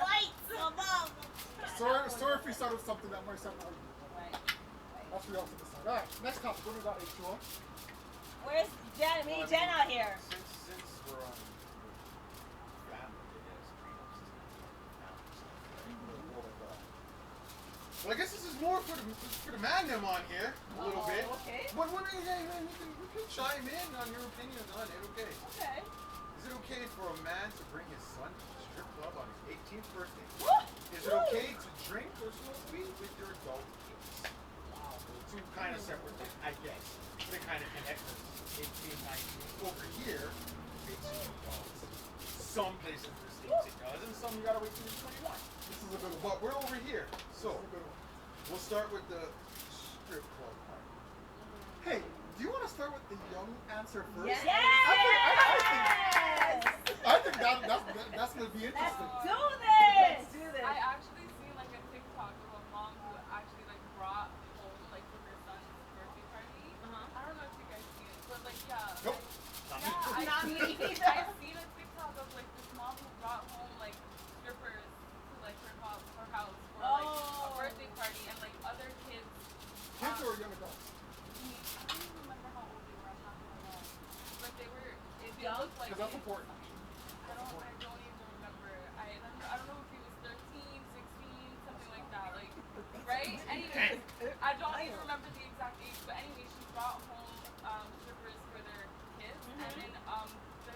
whites above. Sorry if we started something that might sound like Right. that's for y'all to decide. All right, next topic. What do we got, H2o? Where's Jen? We need Jen out here. Since we're on family, I guess, prenups is family stuff, right? Well, I guess this is more for the man them on here a little bit. Okay. But what you can chime in on your opinions on it. Okay. Okay. Is it okay for a man to bring his son to the strip club on his 18th birthday? Woo! Is it okay to drink or smoke weed with your adult kids? Wow. Two kind of separate things, I guess. But it kind of connects us. 18, 19. Over here, it's adults. Some places in the States it does, and some you gotta wait till you're 21. This is a good one. But we're over here. So, This is a good one. we'll start with the strip club part. Hey, do you want to start with the young answer first? Yes. I think that's gonna be Let's interesting. do this. Do this. I actually seen like a TikTok of a mom who actually like brought home like for her son's birthday party. I don't know if you guys seen it, but like yeah. Nope. Yeah, Not me either. I've seen a TikTok of like this mom who brought home like strippers to like her house for like a birthday party and like other kids. Kids or young adults? I don't even remember how old they were. I'm not gonna lie, but they were. They Young? looked like. Because that's important. I don't even remember. I don't know if he was 13, 16, something like that. Like, right? Anyway, I don't even remember the exact age. But anyway, she brought home strippers for their kids, and then the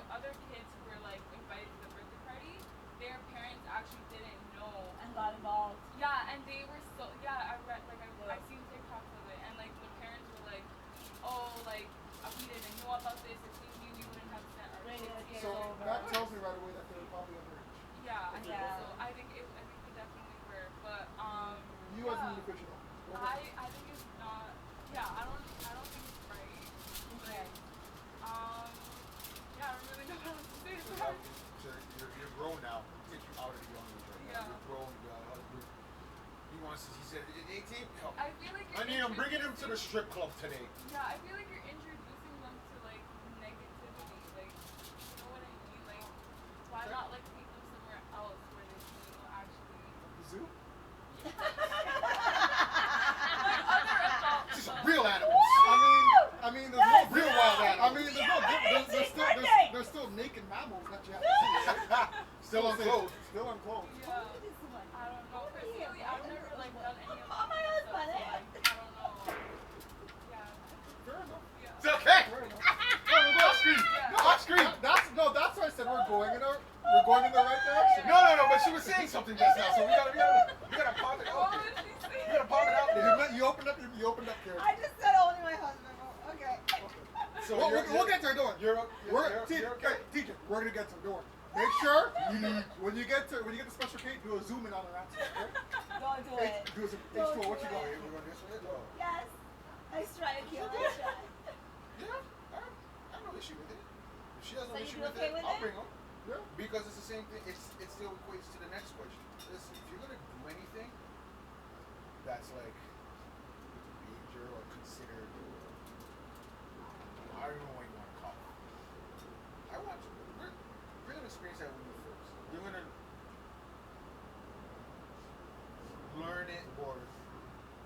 other kids who were like invited to the birthday party, their parents actually didn't know. And got involved. Yeah, and they were so I read like I've seen TikToks of it, and like the parents were like, oh, like we didn't know about this. If we knew, we wouldn't have sent our Right, kids okay. here. So Like, that tells me right away that they're probably underage. yeah, I think Yeah. so. I think we definitely were, but You as an individual. I think it's not. Yeah, I don't think it's right. Okay. Yeah, I don't really know what else to say. So to that. you're grown now. Take you out of the young age right now. Yeah. You're grown. He wants to. He said 18. No. I feel like I'm bringing him to the strip club today. Yeah, I feel like you're introducing them to like negativity. Like, you know what I mean? Like, why not like take them somewhere else where they can, unclothed. Still unclothed. Yeah. Who did this one? I don't know. Who did Personally, he I've have? never like done any of Oh, that my stuff, so, husband. like, I don't know. Yeah. Fair enough. Yeah. It's okay. Fair enough. No, no, off screen. Yeah. Off screen. That's why I said we're going in the right direction. No, no, no. But she was saying something just now, so we gotta pop it out What there. did she say? We gotta pop it out there. You opened up, Karen. I just said only my husband. Oh, okay. So We'll get to it. Don't worry. You're okay. Teacher, we're gonna get to it. Don't worry. Make sure when you get the special K, do a zoom in on her answer. Okay? Don't do it. Do a zoom. Don't H2o, what do you got? it. We're going this way. Oh. Yes. Nice try, Akil. Nice try. Yeah, I have no issue with it. If she has no So you issue be with okay it, with I'll it? bring them. Yeah. Because it's the same thing. It still equates to the next question. Listen, if you're gonna do anything that's like major or considered, I don't know what you want to call it. We're gonna experience that with you first. You're gonna learn it, or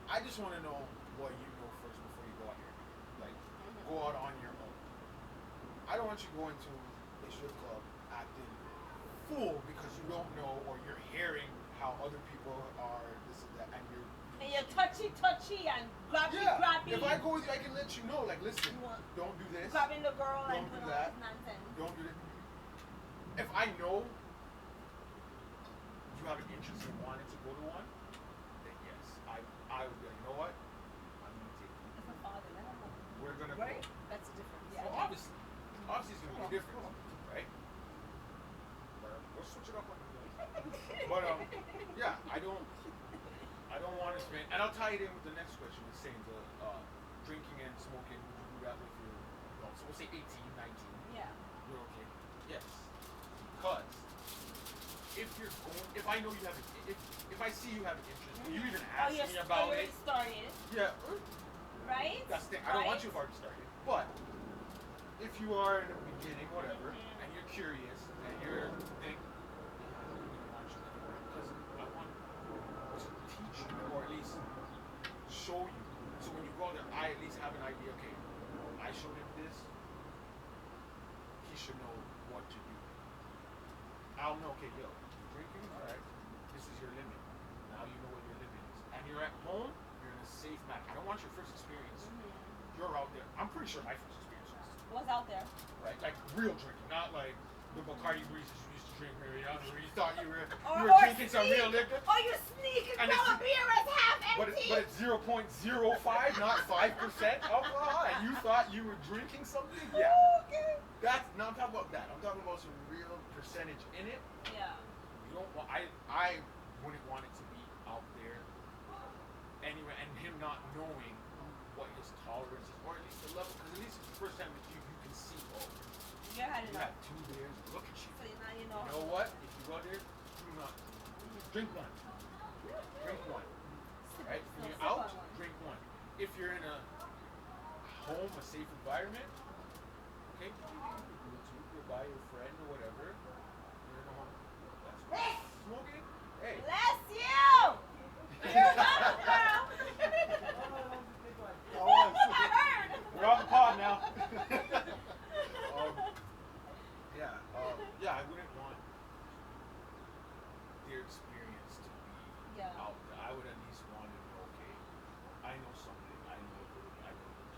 I just want to know what you know first before you go out here. Like, go out on your own. I don't want you going to a strip club acting fool because you don't know or you're hearing how other people are this and that, and you're. And you're touchy and grabby. If I go with you, I can let you know. Like, listen, don't do this. Grabbing the girl and Don't do doing all that. this nonsense. Don't do that. If I know you have an interest in wanting to go to one, then yes, I would be like, you know what? I'm gonna take you. It's a father. I don't know. We're gonna Right? go. That's a difference. Yeah. Well, obviously it's gonna be a difference, right? We'll switch it up on you guys. But yeah, I don't want to spend, and I'll tie it in with the next question. It's saying the drinking and smoking. Would you do that with your? Well, so we'll say 18, 19. Yeah. You're okay. Yes. Because if I know you have if I see you have an interest, and you even ask me about it. Started. Yeah. Right? That's the thing. I don't want you to already started. But if you are in the beginning, whatever, and you're curious, and you're thinking, I don't really want you anymore because I want to teach you, or at least show you. So when you go there, I at least have an idea. Okay, I showed him this. He should know what to do. I'll know. Okay, yo, drinking. All right. This is your limit. Now you know what your limit is. And you're at home. You're in a safe manner. I don't want your first experience. You're out there. I'm pretty sure my first experience was What's out there? right, like real drinking, not like the Bacardi breezes you used to drink when you were young, where you thought you were drinking some real liquor. Or you sneak and And grab a it's- beer as half empty. But it's 0.05, not 5% alcohol, and you thought you were drinking something? Yeah. Okay. That's not, I'm talking about that. I'm talking about some real percentage in it. Yeah. You don't want, I wouldn't want it to be out there anyway, and him not knowing what his tolerance is, or at least the level, because at least the first time with you can see, oh, You had you enough. have 2 beers, look at you. So now you You know. know what? If you go there, do not drink one. Drink one. Right? When you're out, drink one. If you're in a home, a safe environment, okay, you're by your friend or whatever. You're in a home. That's fine. Smoking? Hey. Bless you! You're welcome, girl. I heard. We're on the pod now. Yeah, I wouldn't want their experience to be out there. I would at least want to know, okay, I know something. I know the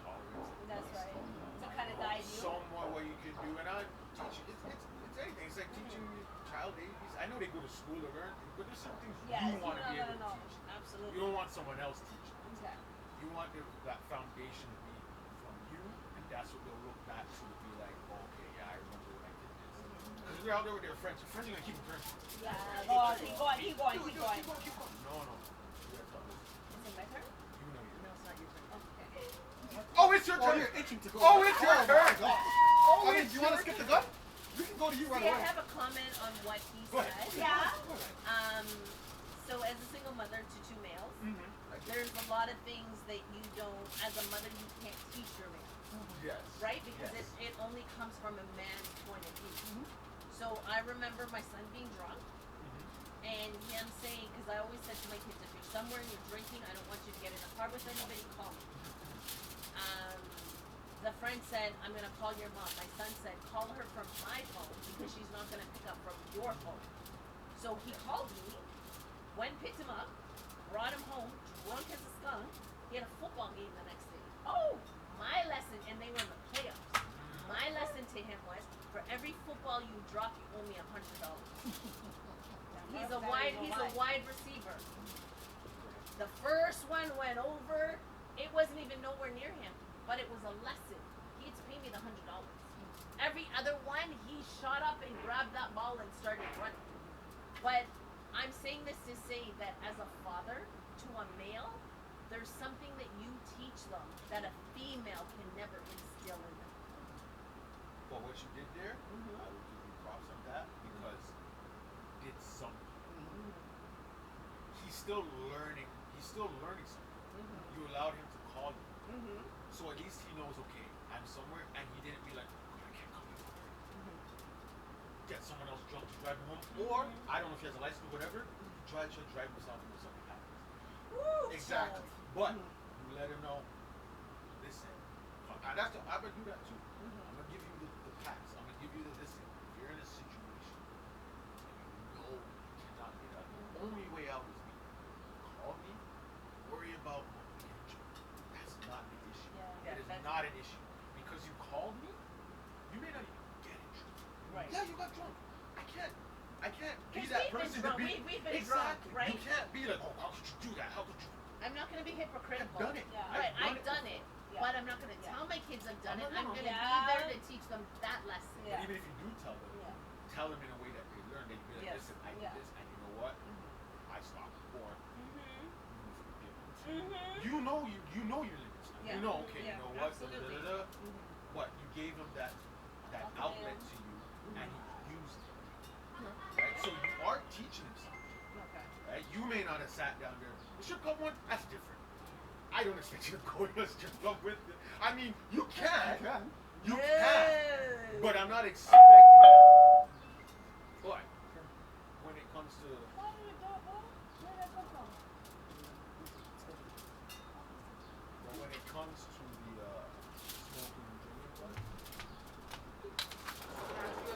tolerance. That's right. To I kind of know guide you. somewhat what you can do, and I teach you. It's anything. It's like teaching your child babies. I know they go to school to learn, but there's some things Yes, you want to be you're able not to teach. Absolutely. You don't want someone else teaching. Exactly. You want that foundation to be from you, and that's what they'll look back to be like, okay, yeah, I remember when I did this. Because they're out there with their friends. Your friends are gonna keep drinking. Yeah. Go on, keep going, keep going, keep going. Keep going. No. You gotta tell this. Is it my turn? You know you. No, it's not your turn. Okay. Oh, it's your Oh, turn. you're itching to go. Oh, it's your my turn. God. Oh, I mean, it's do you want to your skip the turn. gun? We can go to you right See, I away. have a comment on what he Go ahead. said. Yeah. Go ahead. So as a single mother to 2 males, Mm-hmm. there's a lot of things that you don't, as a mother, you can't teach your man, Yes. right? Because Yes. it only comes from a man's point of view. So I remember my son being drunk, Mm-hmm. and him saying, because I always said to my kids, if you're somewhere and you're drinking, I don't want you to get in a car with anybody, call me. The friend said, I'm going to call your mom. My son said, call her from my phone because she's not going to pick up from your phone. So he called me, went picked him up, brought him home, drunk as a skunk. He had a football game the next day. Oh, my lesson, and they were in the playoffs. My lesson to him was, for every football you drop, you owe me $100. He's a wide receiver. The first one went over. It wasn't even nowhere near him, but it was a lesson. He had to pay me the $100. Every other one, he shot up and grabbed that ball and started running. But I'm saying this to say that as a father to a male, there's something that you teach them that a female can never instill in them. But what you did there, I would give you props on that because it's something. He's still learning. He's still learning something. You allowed him to call you, so at least he knows. Okay, I'm somewhere, and he didn't be like, oh, I can't come here. Get someone else drunk to drive him home, or I don't know if he has a license or whatever. Drive himself until something happens. Woo, Exactly. But you let him know. Listen, I'm gonna do that too. I'm gonna give you the pass. I'm gonna give you the listen. If you're in a situation and you know you cannot get out, the only way out is me. Call me. Worry about what we can do. That's not an issue. Yeah, It is that's- not an issue because you called me. You may not even get in trouble. Right. Yeah, you got drunk. I can't be 'Cause that we've been person drunk. to be. We've been exactly. drunk, right? You can't be like, oh, how could you do that? How could you? I'm not going to be hypocritical. I've done it. Yeah. Right, I've I've done it. Yeah. But I'm not going to Yeah. tell my kids I've done it. No, I'm no, going to Yeah. be there to teach them that lesson. Yeah. But even if you do tell them, Yeah. tell them in a way that they learn. They be like, Yes. listen, I did Yeah. this, and you know what? I stopped. Or Mhm. you know you know your limits. Now. Yeah. You know, okay, Yeah, you know what? absolutely. What you gave him that outlet to you, and he used it. Right. So you are teaching him something. Okay. Right? You may not have sat down there. Strip club one, that's different. I don't expect you to go to a strip club with it. I mean, you can. You can. But I'm not expecting that. But when it comes to Why did it go? Where did that come from? when it comes to the smoking and drinking part,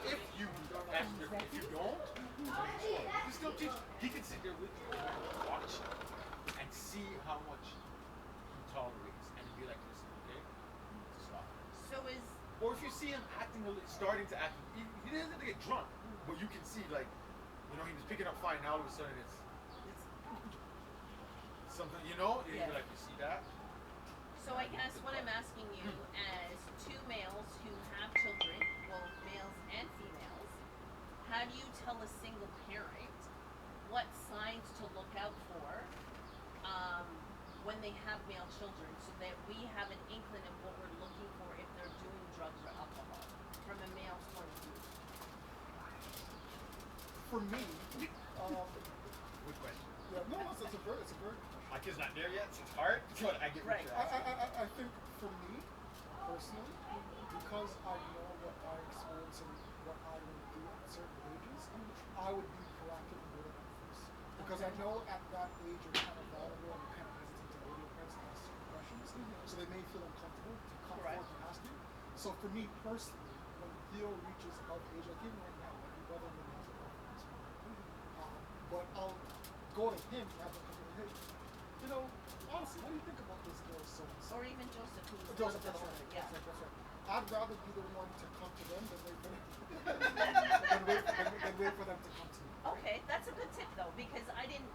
if you that's different. If you don't, you still teach. He can sit there with you and watch and see how much he tolerates and be like, listen, okay, you need to stop. So is Or if you see him acting starting to act, he doesn't have to get drunk, but you can see like, you know, he was picking up fine. Now all of a sudden it's something, you know, you Yeah. be like, you see that? So I guess what I'm asking you as two males who have children, both males and females, how do you tell a single parent what signs to look out for when they have male children so that we have an inkling of what we're looking for if they're doing drugs or alcohol from a male's point of view? For me, Good question. yeah, no, it's a very good question. My kid's not there yet, so it's hard, but I get what Right. you're asking. I think for me, personally, because I know what I experience and what I will do at certain ages, I would be proactive and go to that first. Because I know at that age you're kind of vulnerable and you're kind of hesitant to go to your parents and ask certain questions. So they may feel uncomfortable to come Correct. forward and ask you. So for me personally, when Theo reaches about the age, like even right now, like your brother and me has a girlfriend, but I'll go to him and have him come to me, hey, you know, honestly, what do you think about this girl so and so? Or even Joseph, who's Joseph, the that's one, right. yeah. That's right. I'd rather be the one to come to them than wait for them, than wait for them to come to me. Okay, that's a good tip though, because I didn't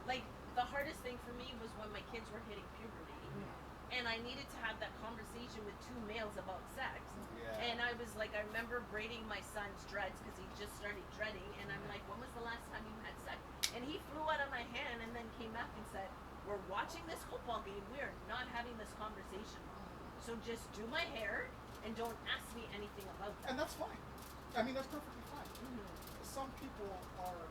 like the hardest thing for me was when my kids were hitting puberty, and I needed to have that conversation with two males about sex. Yeah. And I was like, I remember braiding my son's dreads because he just started dreading, and I'm like, when was the last time you had sex? And he flew out of my hand and then came back and said, we're watching this football game. We are not having this conversation. So just do my hair and don't ask me anything about that. And that's fine. I mean, that's perfectly fine. Some people are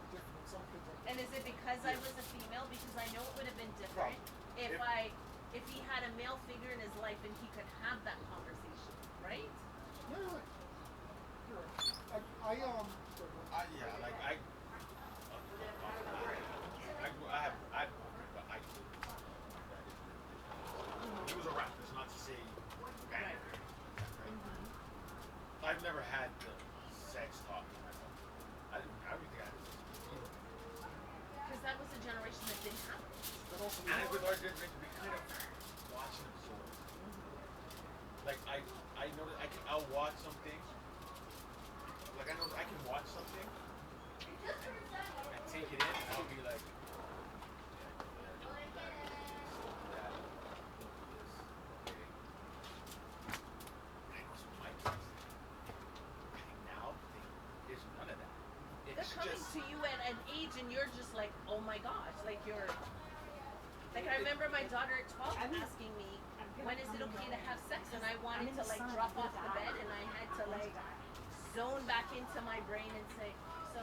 different. Some kids are And is it because I was a female? Because I know it would have been different if he had a male figure in his life and he could have that conversation, right? Yeah, you're right. You're right. Yeah, like I he was a rap. That's not to say bad. Right. I've never had the sex talk with myself. I don't think I had they're coming to you at an age and you're just like, oh my gosh, like you're. Like I remember my daughter at 12 asking me, when is it okay to have sex? And I wanted to like drop off the bed and I had to like zone back into my brain and say, so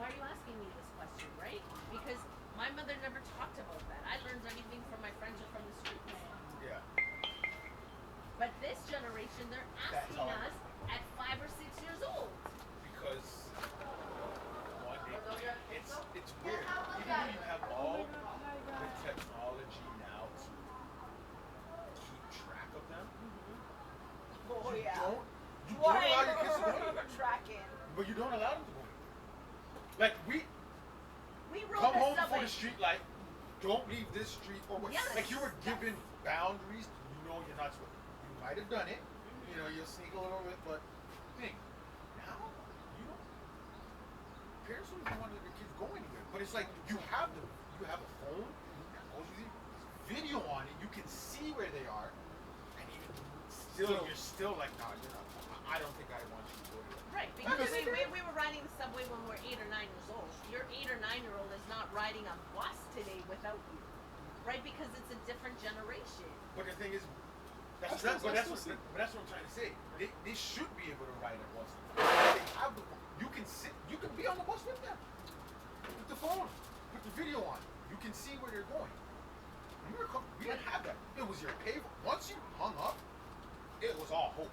why are you asking me this question, right? Because my mother never talked about that. I learned anything from my friends or from the streets. Yeah. But this generation, they're asking us at 5 or 6 years old. Because one, it's weird. Even though you have all the technology now to keep track of them, Oh you yeah. don't allow your kids to go anywhere. Tracking. But you don't allow them to go anywhere. Like we rode come the home subway. before the street light. Don't leave this street or what? Yes. Like you were given boundaries. You know you're not supposed. You might have done it. You know you'll sneak a little bit, but thing now you don't. Parents don't even want to let their kids go anywhere. But it's like you have a phone. That goes with you. Video on it. You can see where they are, and even still you're still like, nah, you're not. I don't think I want you to go there. Right, because we were riding the subway when we were 8 or 9 years old. Your 8 or 9-year-old is not riding a bus today without you, right? Because it's a different generation. But the thing is, that's what I'm trying to say. They should be able to ride a bus. They have you can sit, you can be on the bus with them. Put the phone, put the video on. You can see where they're going. We didn't have that. It was your pay. Once you hung up, it was all hope.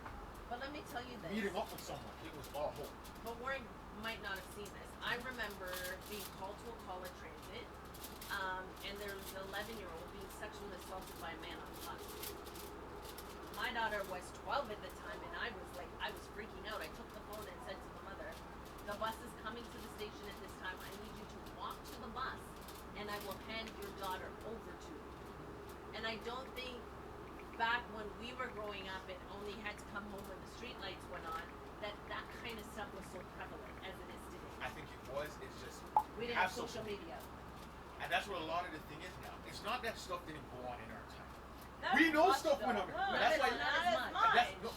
But let me tell you this. Meeting up with someone, it was all hope. But Warren might not have seen this. I remember being called to a call at transit, and there was an 11-year-old being sexually assaulted by a man on the bus. My daughter was 12 at the time, and I was freaking out. I took the phone and said to the mother, the bus is coming to the station at this time. I need you to walk to the bus, and I will hand your daughter over to you. And I don't think back when we were growing up and only had to come home when the street lights went on, that kind of stuff was so prevalent as it is today. I think it was. It's just We didn't have social media. and that's what a lot of the thing is now. It's not that stuff didn't go on in our time. Not We as know much, stuff though. went on. No, But that's why not as much. That's, no,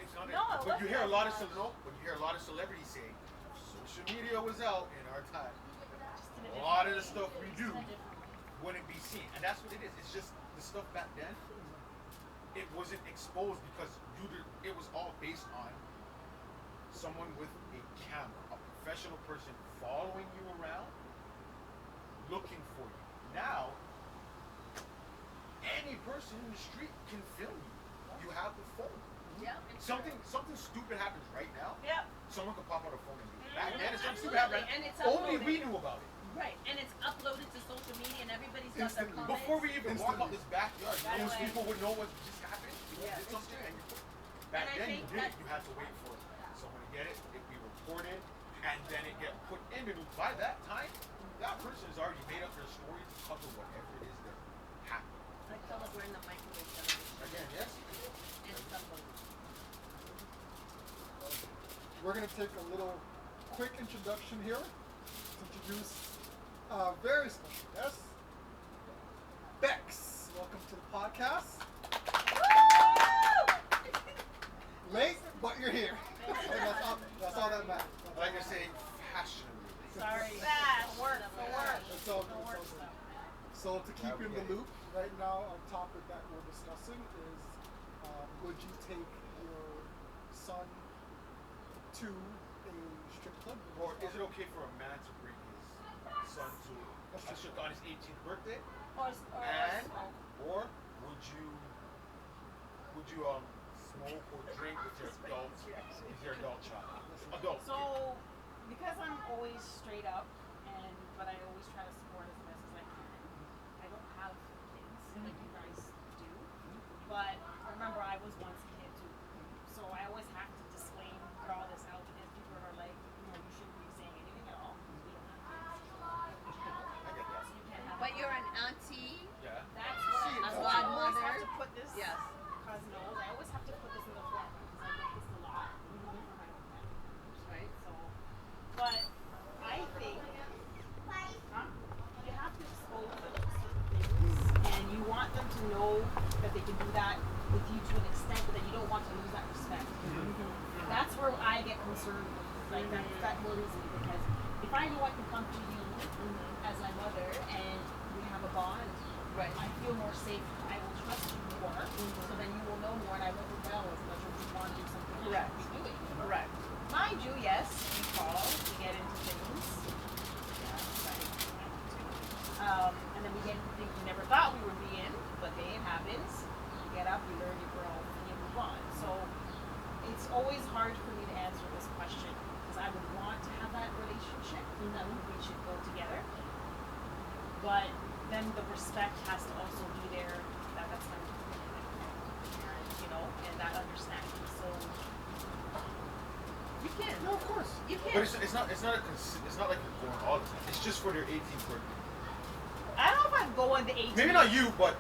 it's not. No, it but you wasn't hear a as lot of much. but you hear a lot of celebrities say social media was out in our time. Just in A lot of the different stuff way. we do Just in a different way. wouldn't be seen, and that's what it is. It's just the stuff back then. It wasn't exposed because it was all based on someone with a camera, a professional person following you around, looking for you. Now, any person in the street can film you. You have the phone. Yeah. Something stupid happens right now. Yep. Someone could pop out a phone and do it. Back Mhm. then, if something stupid happened, And it's only uploaded. we knew about it. Right, and it's uploaded to social media, and everybody's got their Instantly. comments. Before we even walk up Instantly. this backyard, Right most away. people would know what just happened. You Yeah, did it's something, true. and back And I then you think did that- it. You had to wait for someone to get it, it be reported, and then it get put in. And by that time, that person has already made up their story to cover whatever it is that happened. I feel like we're in the microwave generation. Again, yes. And it's uploaded. We're going to take a little quick introduction here to introduce a very special guest, Bex. Welcome to the podcast. Late, but you're here. And that's all that matters. Like I say, fashionably. Sorry. Fast. Work. For work. It's all good. For It's work all good. stuff. So to keep you in the Okay. loop, right now our topic that we're discussing is would you take your son to a strip club? Or is it okay for a man to bring his son to a shoot on his 18th birthday? And or would you smoke or drink with your adult child? Adult. So, because I'm always straight up, but I always try to support as best as I can. I don't have kids like you guys do, but remember I was once a kid too. So I always have to disclaim, draw this out because people are like, you shouldn't be saying anything at all. We don't have kids. I get that. So you can't have. But you're an auntie. Yeah. That's what See, I a always godmother. have to put this. Yes. Cause knows I always have to put this in the forefront because I make this a lot for my own family. Right. So, but I think you have to expose them to certain things, and you want them to know that they can do that with you to an extent, but that you don't want to lose that respect. That's where I get concerned with, like that worries me because I know I can come to you as my mother and we have a bond, Right. I feel more safe. I will trust you more, so then you will know more, and I won't rebel as much as you want to do something I Correct. shouldn't be doing. Correct. Mind you, yes, we call, we get into things. Yeah, right. And then we get into things we never thought we would be in, but hey, it happens. You get up, you learn, you grow, and you move on. So it's always hard for me to answer this question because I would want to have that relationship that we should go together. But then the respect has to also be there that that's my and you know, and that understanding. So You can. No, of course. You can. But it's not like you're going all the time. It's just for their 18th birthday. I don't know if I'd go on the 18th. Maybe not you, but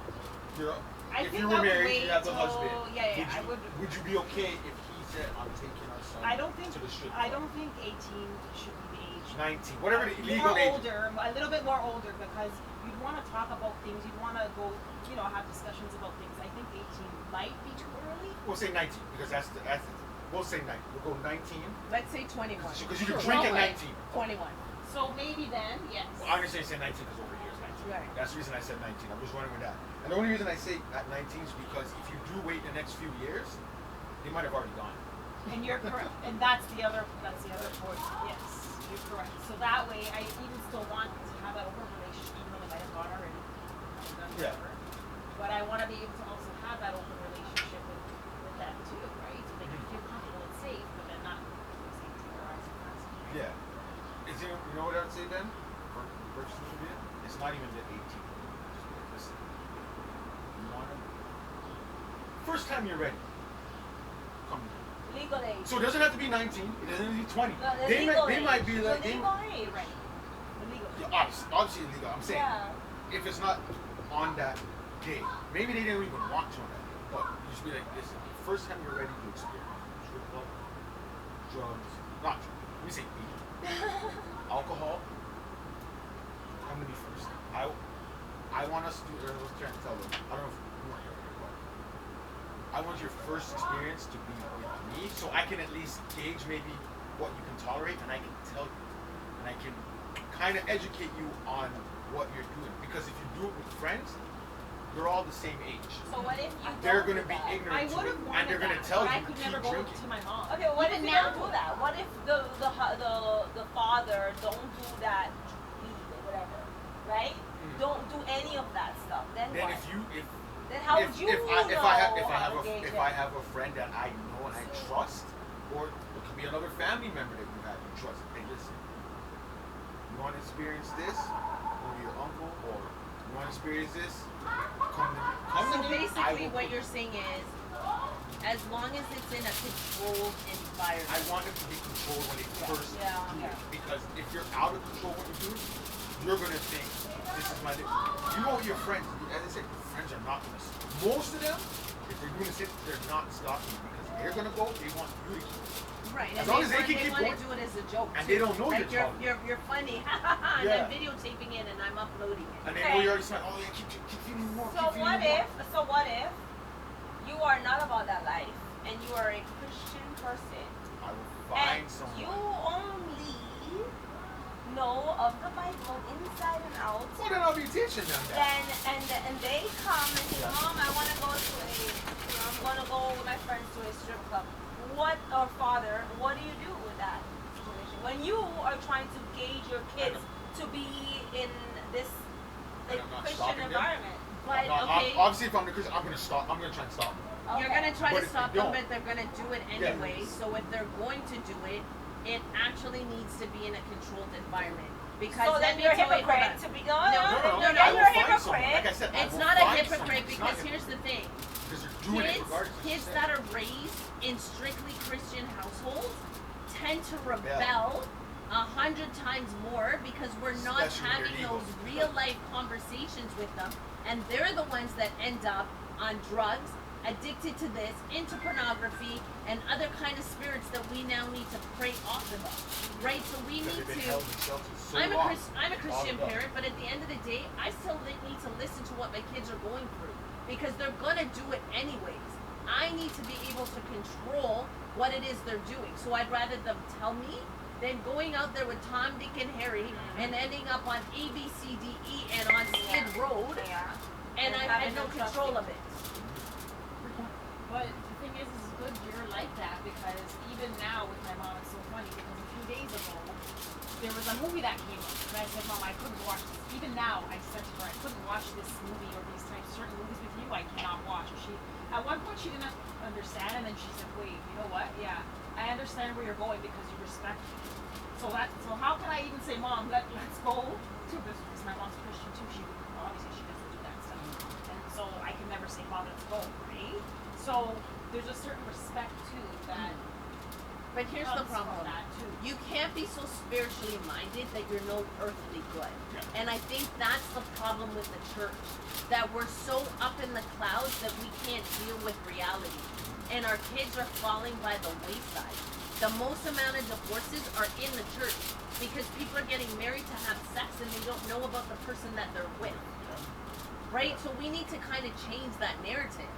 you're. I If think you I were would married, wait you have a till- husband. yeah, I would. Would you be okay if he said, "I'm taking our son I don't think. to the strip I club"? don't think 18 should be the age. 19, whatever the legal more age. older, a little bit more older, because you'd want to talk about things. You'd want to go, you know, have discussions about things. I think 18 might be too early. We'll say 19 because that's the. We'll say 19. We'll go 19 Let's say 21. because you can Sure. drink No at way. 19. 21. So maybe then, yes. Well, I understand you say 19 because over here is 19. Right. That's the reason I said 19. I'm just running with that. And the only reason I say at 19 is because if you do wait the next few years, they might have already gone. And you're correct. And that's the other point. Yes, you're correct. So that way, I even still want to have that open relationship, even though they might have gone already. Yeah. But I want to be able to also have that open relationship with them too, right? So they can feel comfortable and safe, but then not losing their eyes and eyes. Yeah. Is it, you know what I would say then? For social media? It's not even the 18. Just be like, listen. You want to? First time you're ready. Come to me. Legal age. So it doesn't have to be 19. It doesn't have to be 20. No, the They legal might age. be The like. legal age. Right. The legal. Yeah, obviously illegal. I'm saying Yeah. if it's not on that day, maybe they didn't even want to on that day, but you just be like, listen, first time you're ready to experience strip club, drugs, not drugs. Let me say weed, alcohol. Come to me first. I want us to. I was trying to tell them. I don't know if you weren't here, but I want your first experience to be with me, so I can at least gauge maybe what you can tolerate, and I can tell you, and I can kind of educate you on what you're doing. Because if you do it with friends, you're all the same age. So what if you They're don't gonna do be that? ignorant I to would it, have and wanted they're gonna that, tell but I you could keep never go drinking. to my mom. Okay, what Even if you now, don't do that? What if the father don't do that weed or whatever, right? Don't do any of that stuff. Then Then what? Then how would you if know how to gauge if it? I have a friend that I know and I trust, or it could be another family member that you have you trust. Hey, listen, you want to experience this? Go to your uncle, or you want to experience this? Come So to me. I basically, will what put- you're saying is, as long as it's in a controlled environment. I want it to be controlled when they first Yeah. do it. Because if you're out of control when you do it, you're gonna think, this is my you know your friends, as I said, your friends are not gonna most of them, if they're doing this, they're not stopping you because they're gonna go, they want you to keep. Right. As and long as they can they keep want going. to do it as a joke. And too. they don't know like you're talking. you're funny, and Yeah. I'm videotaping it and I'm uploading it. And they know you're already saying, oh yeah, keep feeding me more, So keep feeding what me more. if you are not about that life and you are a Christian person I will and find you someone. only know of the Bible inside and out? Well, then I'll be teaching them that. And they come and say, Mom, I want to go to I'm going to go with my friends to a strip club. What, or father, what do you do with that situation? When you are trying to gauge your kids to be in this like, And I'm not Christian stopping them. environment. But okay, Obviously, if I'm the Christian, I'm gonna stop. I'm gonna try and stop them. you're Okay. gonna try But to if stop you them, don't- but they're gonna do it Yeah. anyway. So if they're going to do it, it actually needs to be in a controlled environment. Because So then let me you're a tell you, hold hypocrite on. to be No, No, then I you're a will find someone. hypocrite. Like I said, I It's will not a find hypocrite someone. It's not because here's the thing. because they're doing it regardless. Kids that are raised in strictly Christian households tend to rebel 100 times more because we're not Especially when having they're those legal. real life conversations with them, and they're the ones that end up on drugs, addicted to this, into pornography, and other kind of spirits that we now need to pray off of them, right? So we Because need they've been to. held in shelter so I'm long. a Christian All of them. parent, but at the end of the day, I still need to listen to what my kids are going through because they're gonna do it anyways. I need to be able to control what it is they're doing. So I'd rather them tell me than going out there with Tom, Dick, and Harry and ending up on ABCDE and on Skid Road, and I had no control of it. But the thing is good you're like that, because even now with my mom, it's so funny because a few days ago there was a movie that came up, and I said, Mom, I couldn't watch this. Even now, I said to her, I couldn't watch this movie or these types, certain movies with you. I cannot watch. Or at one point, she didn't understand, and then she said, Wait, you know what? Yeah, I understand where you're going because you respect me. So how can I even say, Mom, let's go to this? Because my mom's Christian too. She obviously she doesn't do that stuff, and so I can never say, Mom, let's go, right? So there's a certain respect too that. But here's the problem. Too. You can't be so spiritually minded that you're no earthly good. Yeah. And I think that's the problem with the church. That we're so up in the clouds that we can't deal with reality. And our kids are falling by the wayside. The most amount of divorces are in the church because people are getting married to have sex and they don't know about the person that they're with. Right? So we need to kind of change that narrative.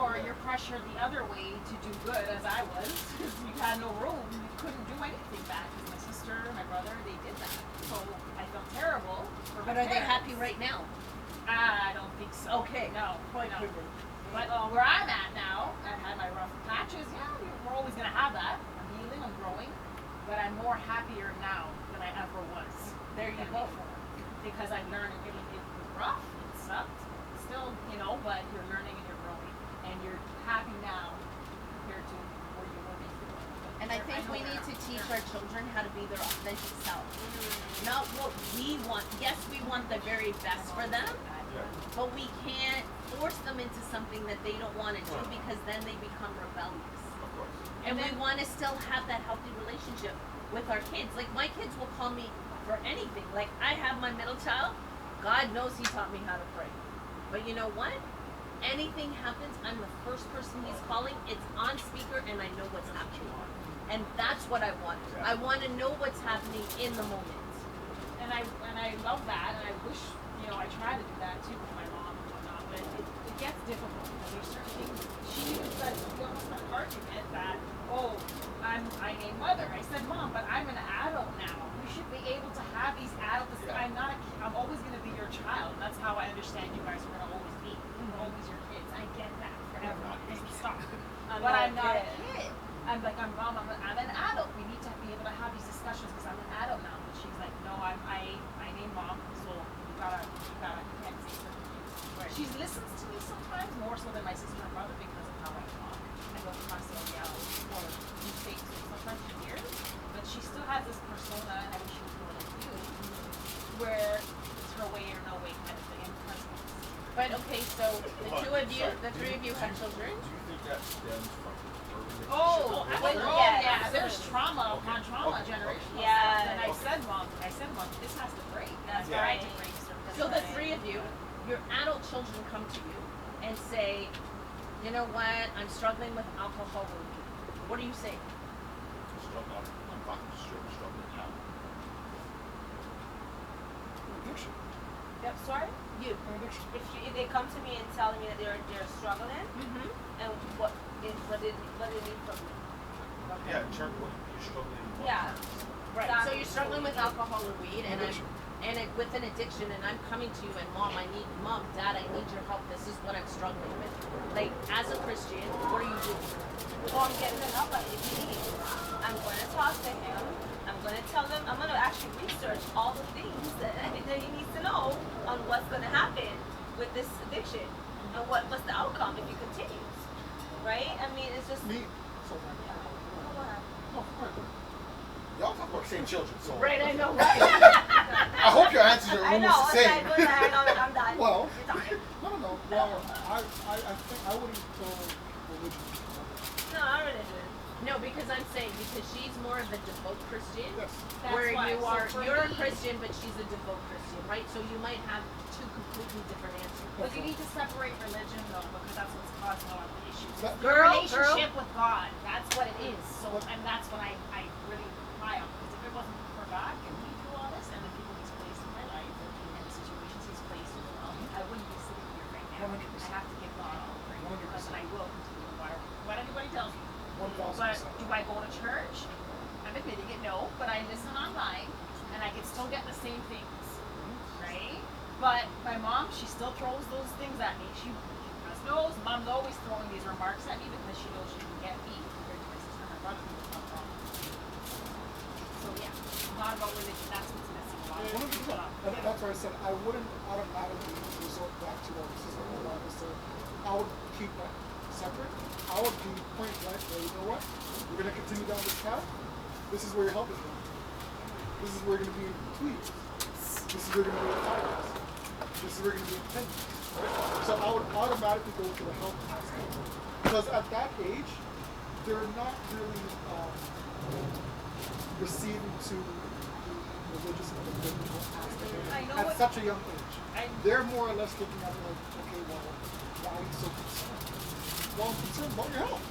Or you're pressured the other way to do good, as I was, because you had no room. You couldn't do anything back. Because my sister, my brother, they did that. So I felt terrible for my But are they parents. happy right now? I don't think so. Okay. No. Quite no. good. But where I'm at now, I've had my rough patches. Yeah, we're always going to have that. I'm healing, I'm growing. But I'm more happier now than I ever was. There you go. Because I learned it was rough. It sucked. Still, but you're learning and you're growing. And you're happy now compared to where you were before. And I think we need to teach our children how to be their authentic self. Not what we want. Yes, we want the very best for them, but we can't force them into something that they don't want to do because then they become rebellious. Of course. And we want to still have that healthy relationship with our kids. Like my kids will call me for anything. Like I have my middle child. God knows he taught me how to pray. But you know what? Anything happens, I'm the first person he's calling. It's on speaker and I know what's happening. And that's what I want. I want to know what's happening in the moment. And I love that, and I wish, I try to do that too with my mom and whatnot, but it gets difficult because there's certain things. She used that almost an argument that, I named mother. I said, Mom, but I'm an adult now. You should be able to have these adult I'm always going to be your child. That's how I understand you guys are going to always be. You're always your kids. I get that forever. Stop. But I'm not a kid. I'm like, Mom, I'm an adult. We need to be able to have these discussions because I'm an adult now. But she's like, no, I named Mom, so you can't say certain things. She listens to me sometimes more so than my sister and brother because of how I talk. I go constantly yell or mistakes, so sometimes she hears, but she still has this persona, and I wish she was more like you, where it's her way or no way kind of thing. But okay, so the three of you have children. Do you think that stems from There's trauma upon trauma, generational Yeah. stuff. And I said, Mom, this has to break. That's Yeah. right to break certain So the things. three of you, your adult children come to you and say, you know what, I'm struggling with alcohol. What do you say? I'm fucking struggling now. Addiction. Yep, sorry? You. Addiction. If they come to me and tell me that they're struggling, Mm-hmm. and what they need from me. Yeah, in terms of you're struggling in one Yeah. terms. Right. Exactly. So you're struggling with alcohol or weed, and Addiction. with an addiction, and I'm coming to you, and Mom, Dad, I need your help. This is what I'm struggling with. Like, as a Christian, what are you doing? Or I'm getting them up if he needs. I'm going to talk to him. I'm going to tell them. I'm going to actually research all the things that he needs to know on what's going to happen with this addiction and what's the outcome if he continues. Right? I mean, it's just. Me. So Y'all talk about the same children, so. Right, I know, right? I hope your answers are I know. almost the It's same. like, good, I know that I'm done. Well, You're done. no. Well, I think I wouldn't call religion. No, I'm religious. No, because I'm saying she's more of a devout Christian, Yes. where That's why. So for you're a me- Christian, but she's a devout Christian, right? So you might have two completely different answers. But you need to separate religion though, because that's what's causing a lot of the issues. That- Girl, Relationship with God. That's what it is. So, and that's what I really rely on. Because if it wasn't for God, can we do all this? And the people He's placed in my life, and the situations He's placed as well, I wouldn't be sitting here right now. 100%. I have to give God all the praise. 100%. And I will continue no matter what anybody tells me. 1,000%. But do I go to church? I'm admitting it, no. But I listen online, and I get same things, right? But my mom, she still throws those things at me. She knows mom's always throwing these remarks at me because she knows she can get me compared to my sister and my brother who was not wrong. So yeah, it's not about religion. That's what's missing a lot. That's why I said I wouldn't automatically resort back to what this is or what so I would keep that separate. I would be point blank, well, you know what? We're gonna continue down this path. This is where your help is going. This is where you're gonna be in 2 years. This is where you're gonna be in 5 years. This is where you're gonna be in 10 years. Right? So I would automatically go to the help aspect. Because at that age, they're not really receiving to the religious and the biblical aspect at such a young age. They're more or less looking at it like, okay, well, why are you so concerned? Well, I'm concerned about your health.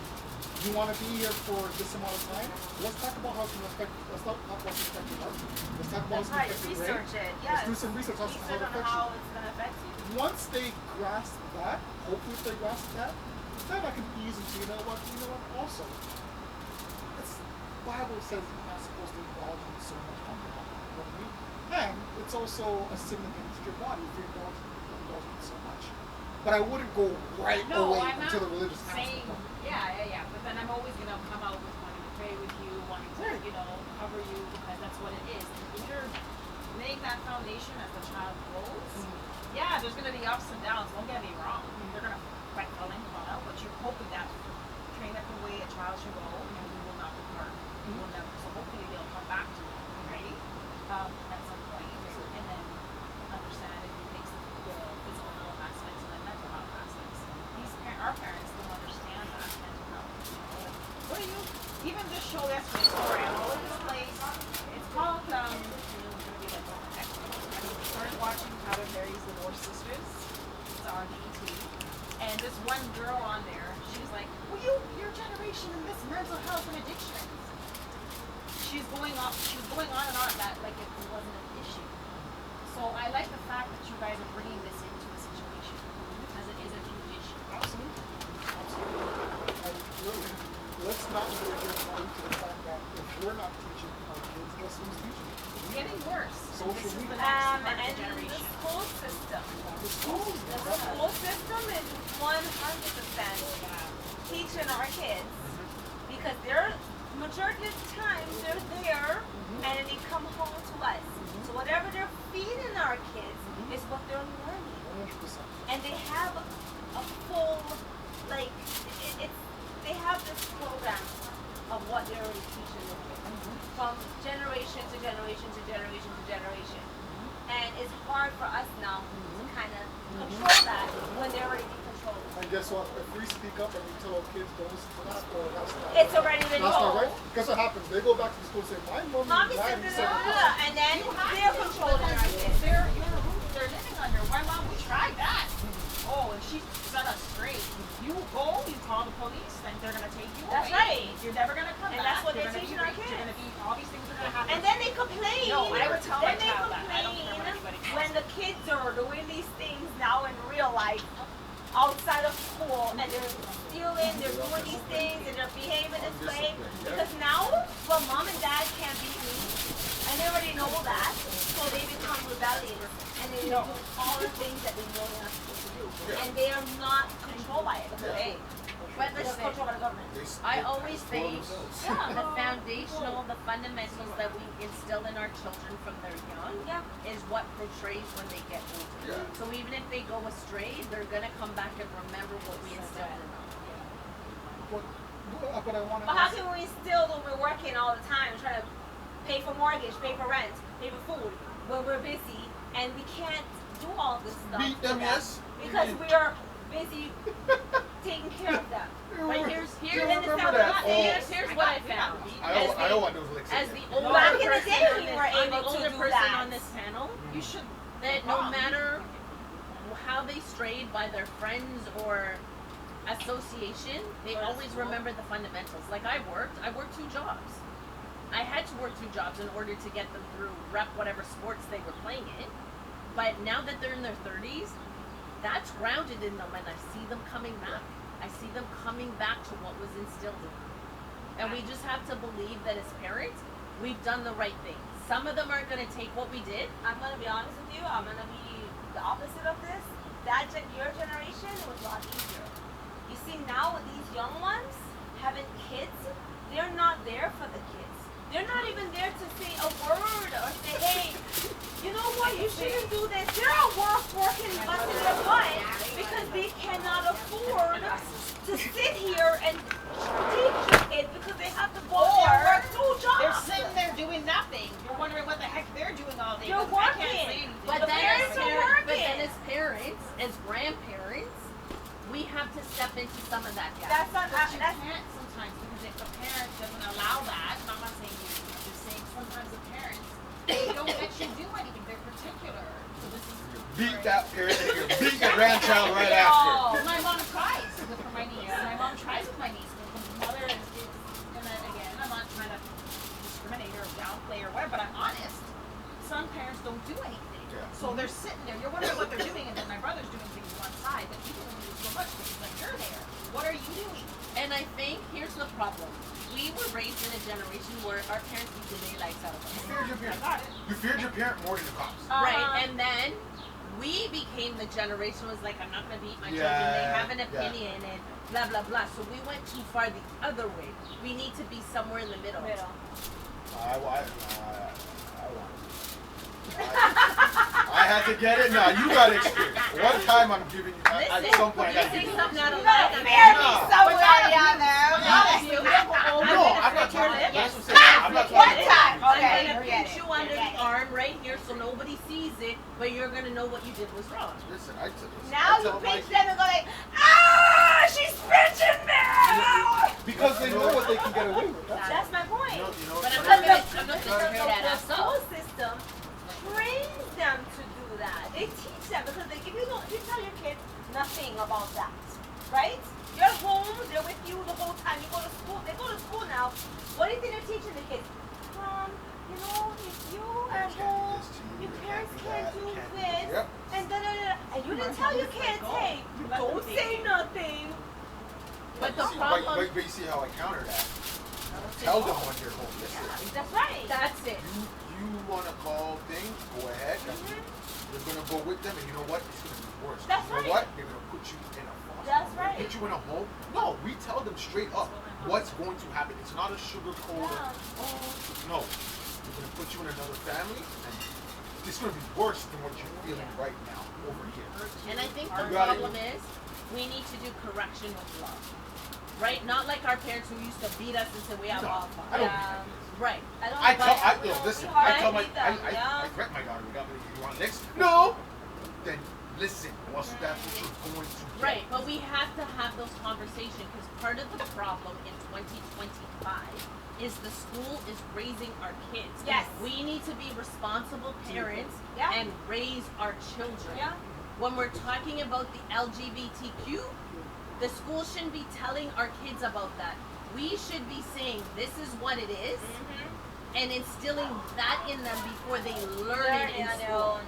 You want to be here for this amount of time? Let's talk about how it's going to affect. Let's not talk about how it's affect your heart. Let's talk about how it's going to affect your brain. Research it. Yes. Let's do some research on how it affects how you. it's gonna affect you. Once they grasp that, hopefully if they grasp that, then I can ease into, you know what, also, it's, Bible says you're not supposed to indulge in so much alcohol, you know what I mean? And it's also a sin against your body if you're indulging in so much. But I wouldn't go right away into the religious aspect. Yeah. But then I'm always gonna come out with wanting to pray with you, wanting to, cover you because that's what it is. And if you're laying that foundation as the child grows, yeah, there's gonna be ups and downs. Don't get me wrong. They're gonna fall in, fall out, but you're hoping that train up the way a child should go, and we will not depart. We will never. So hopefully they'll come back to it, right? At some point, and then understand and mix the physical health aspects and the mental health aspects. Our parents don't understand that mental health. What are you? Even this show yesterday, sorry, I'm all over the place. It's called started watching How to Marry Divorced Sisters. It's on BET. And this one girl on there, she's like, well, your generation and this mental health and addictions. She was going on and on that like it wasn't an issue. So I like the fact that you guys are bringing this into a situation because it is a huge issue. Absolutely. And really, let's not really give money to the fact that if we're not teaching our kids, guess who's teaching? It's getting worse. Social This is media. the next part of the And the generation. school system. The schools, The school system is 100% teaching our kids because they're majority of the time they're there and then they come home to us. So whatever they're feeding our kids is what they're learning. 100%. And they have a full they have this program of what they're already teaching them from generation to generation to generation to generation. And it's hard for us now to kind of control that when they're already in control. And guess what? If we speak up and we tell our kids don't listen to that, or that's not It's already been that's not told. right. Guess what happens? They go back to the school and say, my Mommy mommy said and daddy this, said this. and then they're controlling our kids. They're living under. My mom, we tried that. Oh, and she set us straight. You go, you call the police, then they're gonna take you That's away. right. You're never gonna come And back. that's what You're they're gonna be teaching our raped. kids. You're gonna be all these things are gonna happen. And then they complain. No, I would tell my Then they child that. I don't care what complain anybody tells when me. the kids are doing these things now in real life, outside of school, and they're stealing, they're doing these things, and they're behaving this way. Because now, well, mom and dad can't beat me, and they already know that, so they become rebellious, and they do all the things that they know they're not supposed to do, and they are not controlled by it. Hey, But they're listen, controlled by the government. I always say the foundational, the fundamentals that we instill in our children from their young is what portrays when they get older. Yeah. So even if they go astray, they're gonna come back and remember what we instilled in them. But I want to But how can we still when we're working all the time, trying to pay for mortgage, pay for rent, pay for food, when we're busy, and we can't do all this stuff? Beat them, yes. Because we are busy taking care of them. But here's remember that. here's what I found. I don't want those licks. As again. the older Back in the person day, on we this, were I'm the able to older do person that. on this panel, You should. that no matter how they strayed by their friends or association, they always remember the fundamentals. Like I worked 2 jobs. I had to work 2 jobs in order to get them through rep whatever sports they were playing in. But now that they're in their 30s, that's grounded in them, and I see them coming back. I see them coming back to what was instilled in them. And we just have to believe that as parents, we've done the right things. some of them aren't gonna take what we did. I'm gonna be honest with you. I'm gonna be the opposite of this. Your generation was a lot easier. You see, now with these young ones having kids, they're not there for the kids. They're not even there to say a word or say, hey, you know what, you shouldn't do this. They're at work working, busting their butt because they cannot afford to sit here and teach the kids because they have to go and work 2 jobs. They're sitting there doing nothing. You're wondering what the heck they're doing all day. You're because I can't working. say anything. But The then, parents are working. but then as parents, as grandparents, we have to step into some of that gap. That's not, But you that's, can't sometimes because if the parent doesn't allow that, and I'm not saying you, I'm just saying sometimes the parents, they don't let you do anything. They're particular. So this is Beat that parent and you beat your grandchild right after. my mom tries with for my niece. My mom tries with my niece. But the mother is, and then again, I'm not trying to discriminate or downplay or whatever, but I'm honest. Some parents don't do anything. Yeah. So they're sitting there. You're wondering what they're doing, and then my brother's doing things one side, but he doesn't do so much because like you're there. What are you doing? And I think here's the problem. We were raised in a generation where our parents beat the daylights out of us. You feared your I parent. got it. You feared your parent more than the cops. Right, and then we became the generation was like, I'm not gonna beat my children. They Yeah, have an yeah. opinion and blah blah blah. So we went too far the other way. We need to be somewhere in the middle. I want. I had to get it. Now you got to experience. One time I'm giving you. At Listen, some point, you I say give you. something out of You gotta line. marry me No. somewhere down there. No, I'm not talking. Yes. That's what I'm saying. I'm not One talking. time. I'm Okay, gonna forget pinch it. you under Forget the it. arm right here so nobody sees it, but you're gonna know what you did was wrong. Listen, Now you pinch them and go like, ah, she's pinching me. Because they know what they can get away with. That's my point. You know. But I'm what? not gonna tear that The ass school up. system trains them to do that. They teach them because if you don't, you tell your kids nothing about that, right? You're home, they're with you the whole time. You go to school, they go to school now. What do you think they're teaching the kids? You know, if you at home, your parents can't do this, Yep. and da da da. And you didn't tell your kids, hey, don't say nothing. But the See, problem, but you see how I counter that. Tell them when you're home. Listen. That's right. that's it. You want to call things? Go ahead. You're gonna go with them, and you know what? It's gonna be worse. That's you know right. what? They're gonna put you in a foster That's home. right. Put you in a home. No, we tell them straight up what's going to happen. It's not a sugar coat. No, we're gonna put you in another family, and it's gonna be worse than what you're feeling right now over here. And I think the You gotta- problem is we need to do correction with love. Right? Not like our parents who used to beat us and say we have No, all I don't fun. beat my kids. Right. I tell, we listen, hard I tell to my, beat them, I threat my daughter. You want licks? No. Then listen. Well, that's what you're going to get. Right, but we have to have those conversations because part of the problem in 2025 is the school is raising our kids. Yes. We need to be responsible parents Yeah. and raise our children. Yeah. When we're talking about the LGBTQ, the school shouldn't be telling our kids about that. We should be saying this is what it is and instilling that in them before they learn it in school.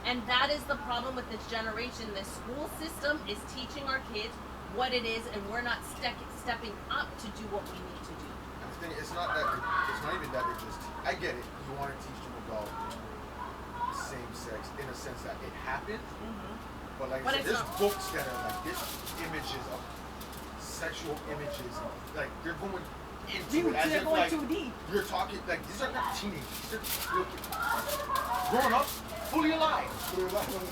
And that is the problem with this generation. The school system is teaching our kids what it is, and we're not stepping up to do what we need to do. And the thing, it's not that. It's not even that they're just. I get it. You want to teach them about same sex in a sense that it happened, but like But I said, it's there's not. books that are like this images of sexual images, like they're going into it as if like deep. you're talking like these are not teenagers. These are little kids. Grown up, fully alive.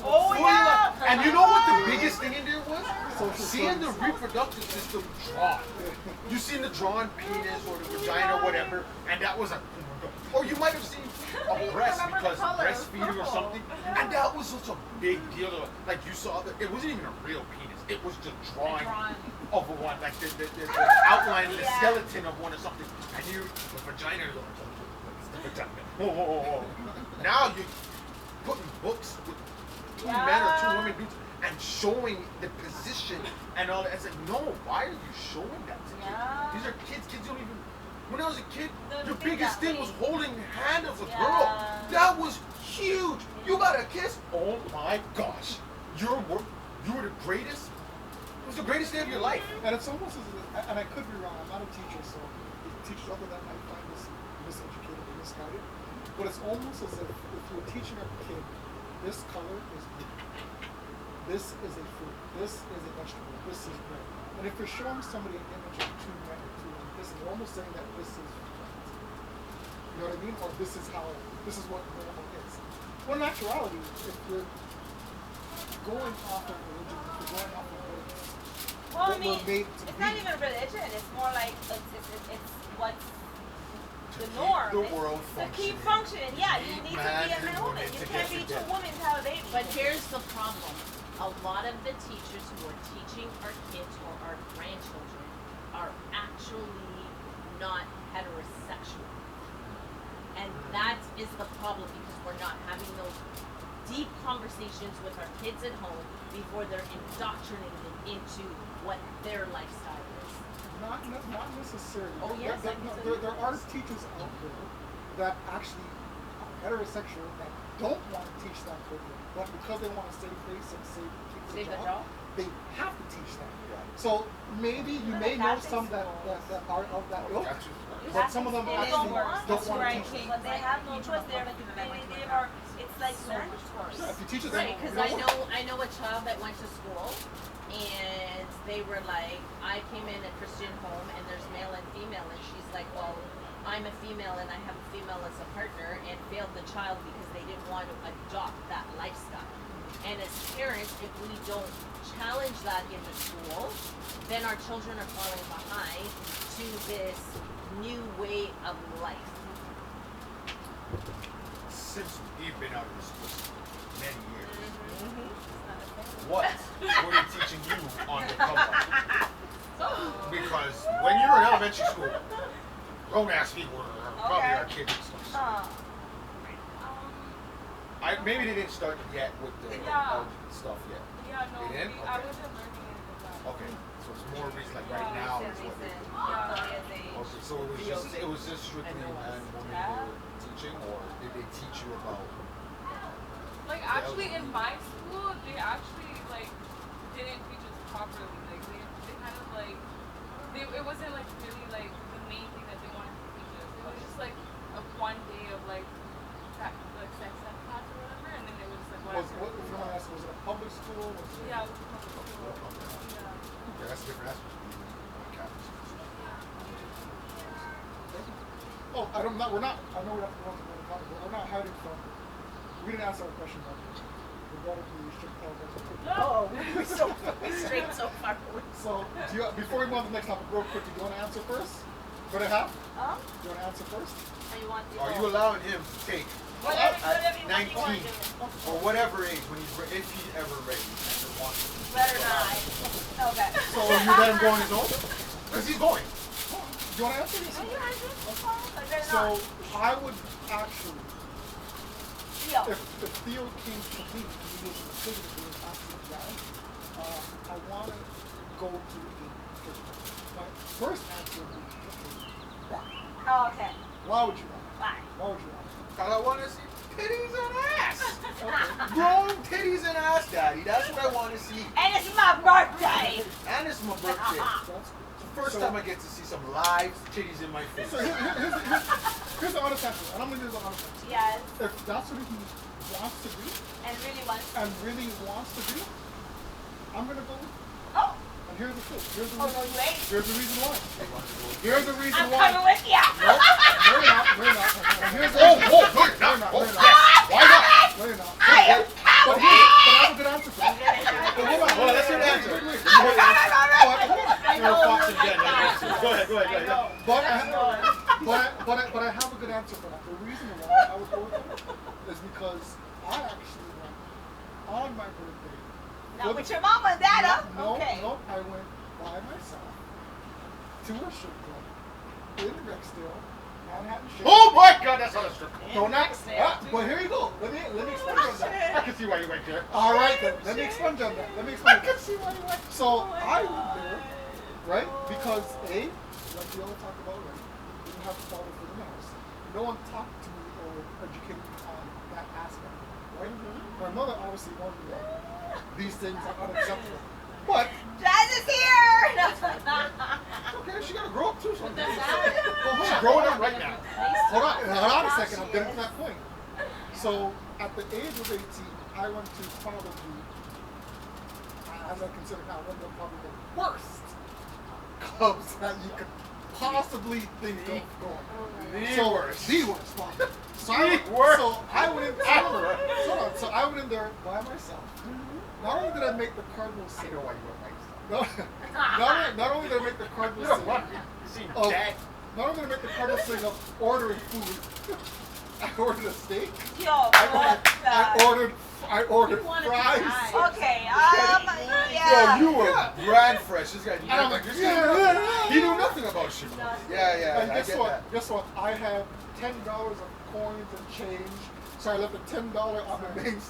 Oh, Fully yeah. alive. And you know what the biggest thing in there was? Social Seeing the studies. reproductive system drawn. You seen the drawn penis or the vagina or whatever, and that was a. Or you might have seen a breast remember because the color, breastfeeding or purple. something, and that was such a big deal. Like you saw that it wasn't even a real penis; it was just drawing of a one, like the outline, the Yeah. skeleton of one or something, and you the vagina. It's the vagina. Whoa. Now you're putting books with two men or two women dudes and showing the position and all that. I said, no, why are you showing that to kids? Yeah. These are kids. Kids don't even. When I was a kid, Don't your think biggest that thing way. was holding the hand of a Yeah. girl. That was huge. You got a kiss? Oh my gosh. You were the greatest. It was the greatest day of your life. And it's almost as if, and I could be wrong, I'm not a teacher, so teachers other than might find this miseducated or misguided. But it's almost as if you're teaching a kid, this color is blue. This is a fruit. This is a vegetable. This is bread. And if you're showing somebody an image of two men or two women, this is almost saying that this is right. You know what I mean? Or this is what normal is. Well, in actuality, if you're going off of religion, if you're going off of Well, I what mean, we're made to it's be. not even religion. It's more like it's what's the norm. The It's world to keep functioning. Yeah, you need to be man a and woman. woman You can't be two together. women to have a baby. But here's the problem. A lot of the teachers who are teaching our kids or our grandchildren are actually not heterosexual. And that is the problem because we're not having those deep conversations with our kids at home before they're indoctrinated into what their lifestyle is. Not necessarily. Oh, yes, I can tell you. There are teachers out there that actually are heterosexual that don't want to teach that curriculum, but because they want to save face and save Save the the job, job? they have to teach that. So maybe you may know some that are of that ilk, but some of them They actually don't want don't to, want to right? teach it. But they have no choice. They are. It's like mandatory. Yeah, if you teach it, Right, because I know a child that went to school, and they were like, I came in a Christian home, and there's male and female, and she's like, well, I'm a female, and I have a female as a partner, and failed the child because they didn't want to adopt that lifestyle. And as parents, if we don't challenge that in the school, then our children are falling behind to this new way of life. Since we've been out of this business many years, Mm-hmm. what were they teaching you on the come up? Because when you were in elementary school, grown-ass people were probably our kids and stuff. Maybe they didn't start yet with the algebra stuff yet. Yeah, no, They didn't? I Okay. wasn't learning any of that. Okay, so it's more reason like right now is what they do. Okay, so it was just strictly man and woman they were teaching, or did they teach you about? Like actually in my school, they actually like didn't teach us properly. Like they kind of like it wasn't like really like the main thing that they wanted to teach us. It was just like a one day of like sex ed class or whatever, and then it was like whatever. If you want to ask, was it a public school? Was it Yeah, it was a public school. Yeah. Okay, that's a different aspect. Catholic schools. Oh, I know we're not going to talk about. We're not hiding from. We didn't answer our question about regarding the strict television. Oh, we strayed so far away. So, before we move on to the next topic, real quick, do you want to answer first? Go to half? Huh? Do you want to answer first? And you want to Are you allowing him to take whatever at you 19 want to do. or whatever age when if he's ever ready and wants to? Better not. Okay. So, you let him go on his own? Because he's going. Do you want to answer this? Are you answering? Like, better So, not. I would actually, Theo. if Theo came to me and he was in the city and he was asking that, I want to go to the my first answer would be why? Oh, okay. Why would you want it? Bye. Why would you want it? Because I want to see titties and ass. Okay. Grown titties and ass, daddy. That's what I want to see. And it's my birthday. And it's my birthday. That's cool. It's the first time I get to see some live titties in my face. So here's the honest answer, and I'm going to do the honest answer. Yes. If that's what he wants to do, And really wants. I'm going to go with it. Oh. And here's the truth. Here's the Oh, reason. no, you ain't. Here's the reason why. Here's the reason I'm why. coming with you. Nope, no, you're not. No, you're not. And here's the Oh, reason. whoa, no, you're not. No, Oh, you're not. yes. Why not? No, you're not. I am But coming. I have a good answer for that. But hold on. Well, let's hear the answer. Wait. I'm coming. You're a fox again. Go ahead, go ahead. But I have a good answer for that. The reason why I would go with it is because I actually went on my birthday. Not with your mama and dad, huh? No, Okay. no, I went by myself to a strip club in Rexdale, Manhattan. Oh my God, that's not a strip club. Don't act. But here you go. Let me explain on that. I can see why you went there. All right, then. Let me explain on that. So I went there, right? Because A, like we all talked about, right? We didn't have father for the house. No one talked to me or educated me on that aspect, right? My mother obviously warned me that these things are unacceptable. But Jazz is here. Okay, she gotta grow up too. So That's she's growing up right now. They hold on a second. I'm getting to that point. So at the age of 18, I went to probably, as I consider now, one of the probably the worst clubs that you could possibly think of going. The worst. The worst. Well, so I went in there by myself. Not only did I make the Cardinals I sing, know why you went by yourself. not only did I make the Cardinals sing, Oh, not only did I make the Cardinals sing of ordering food, I ordered a steak. Yo, I ordered You wanted to fries. die. Okay, Yo, yeah. you were brand fresh. This guy, I'm like, yeah. he knew nothing about shit. Yeah, And I guess get what? that. Guess what? I had $10 of coins and change, so I left the $10 on the mains,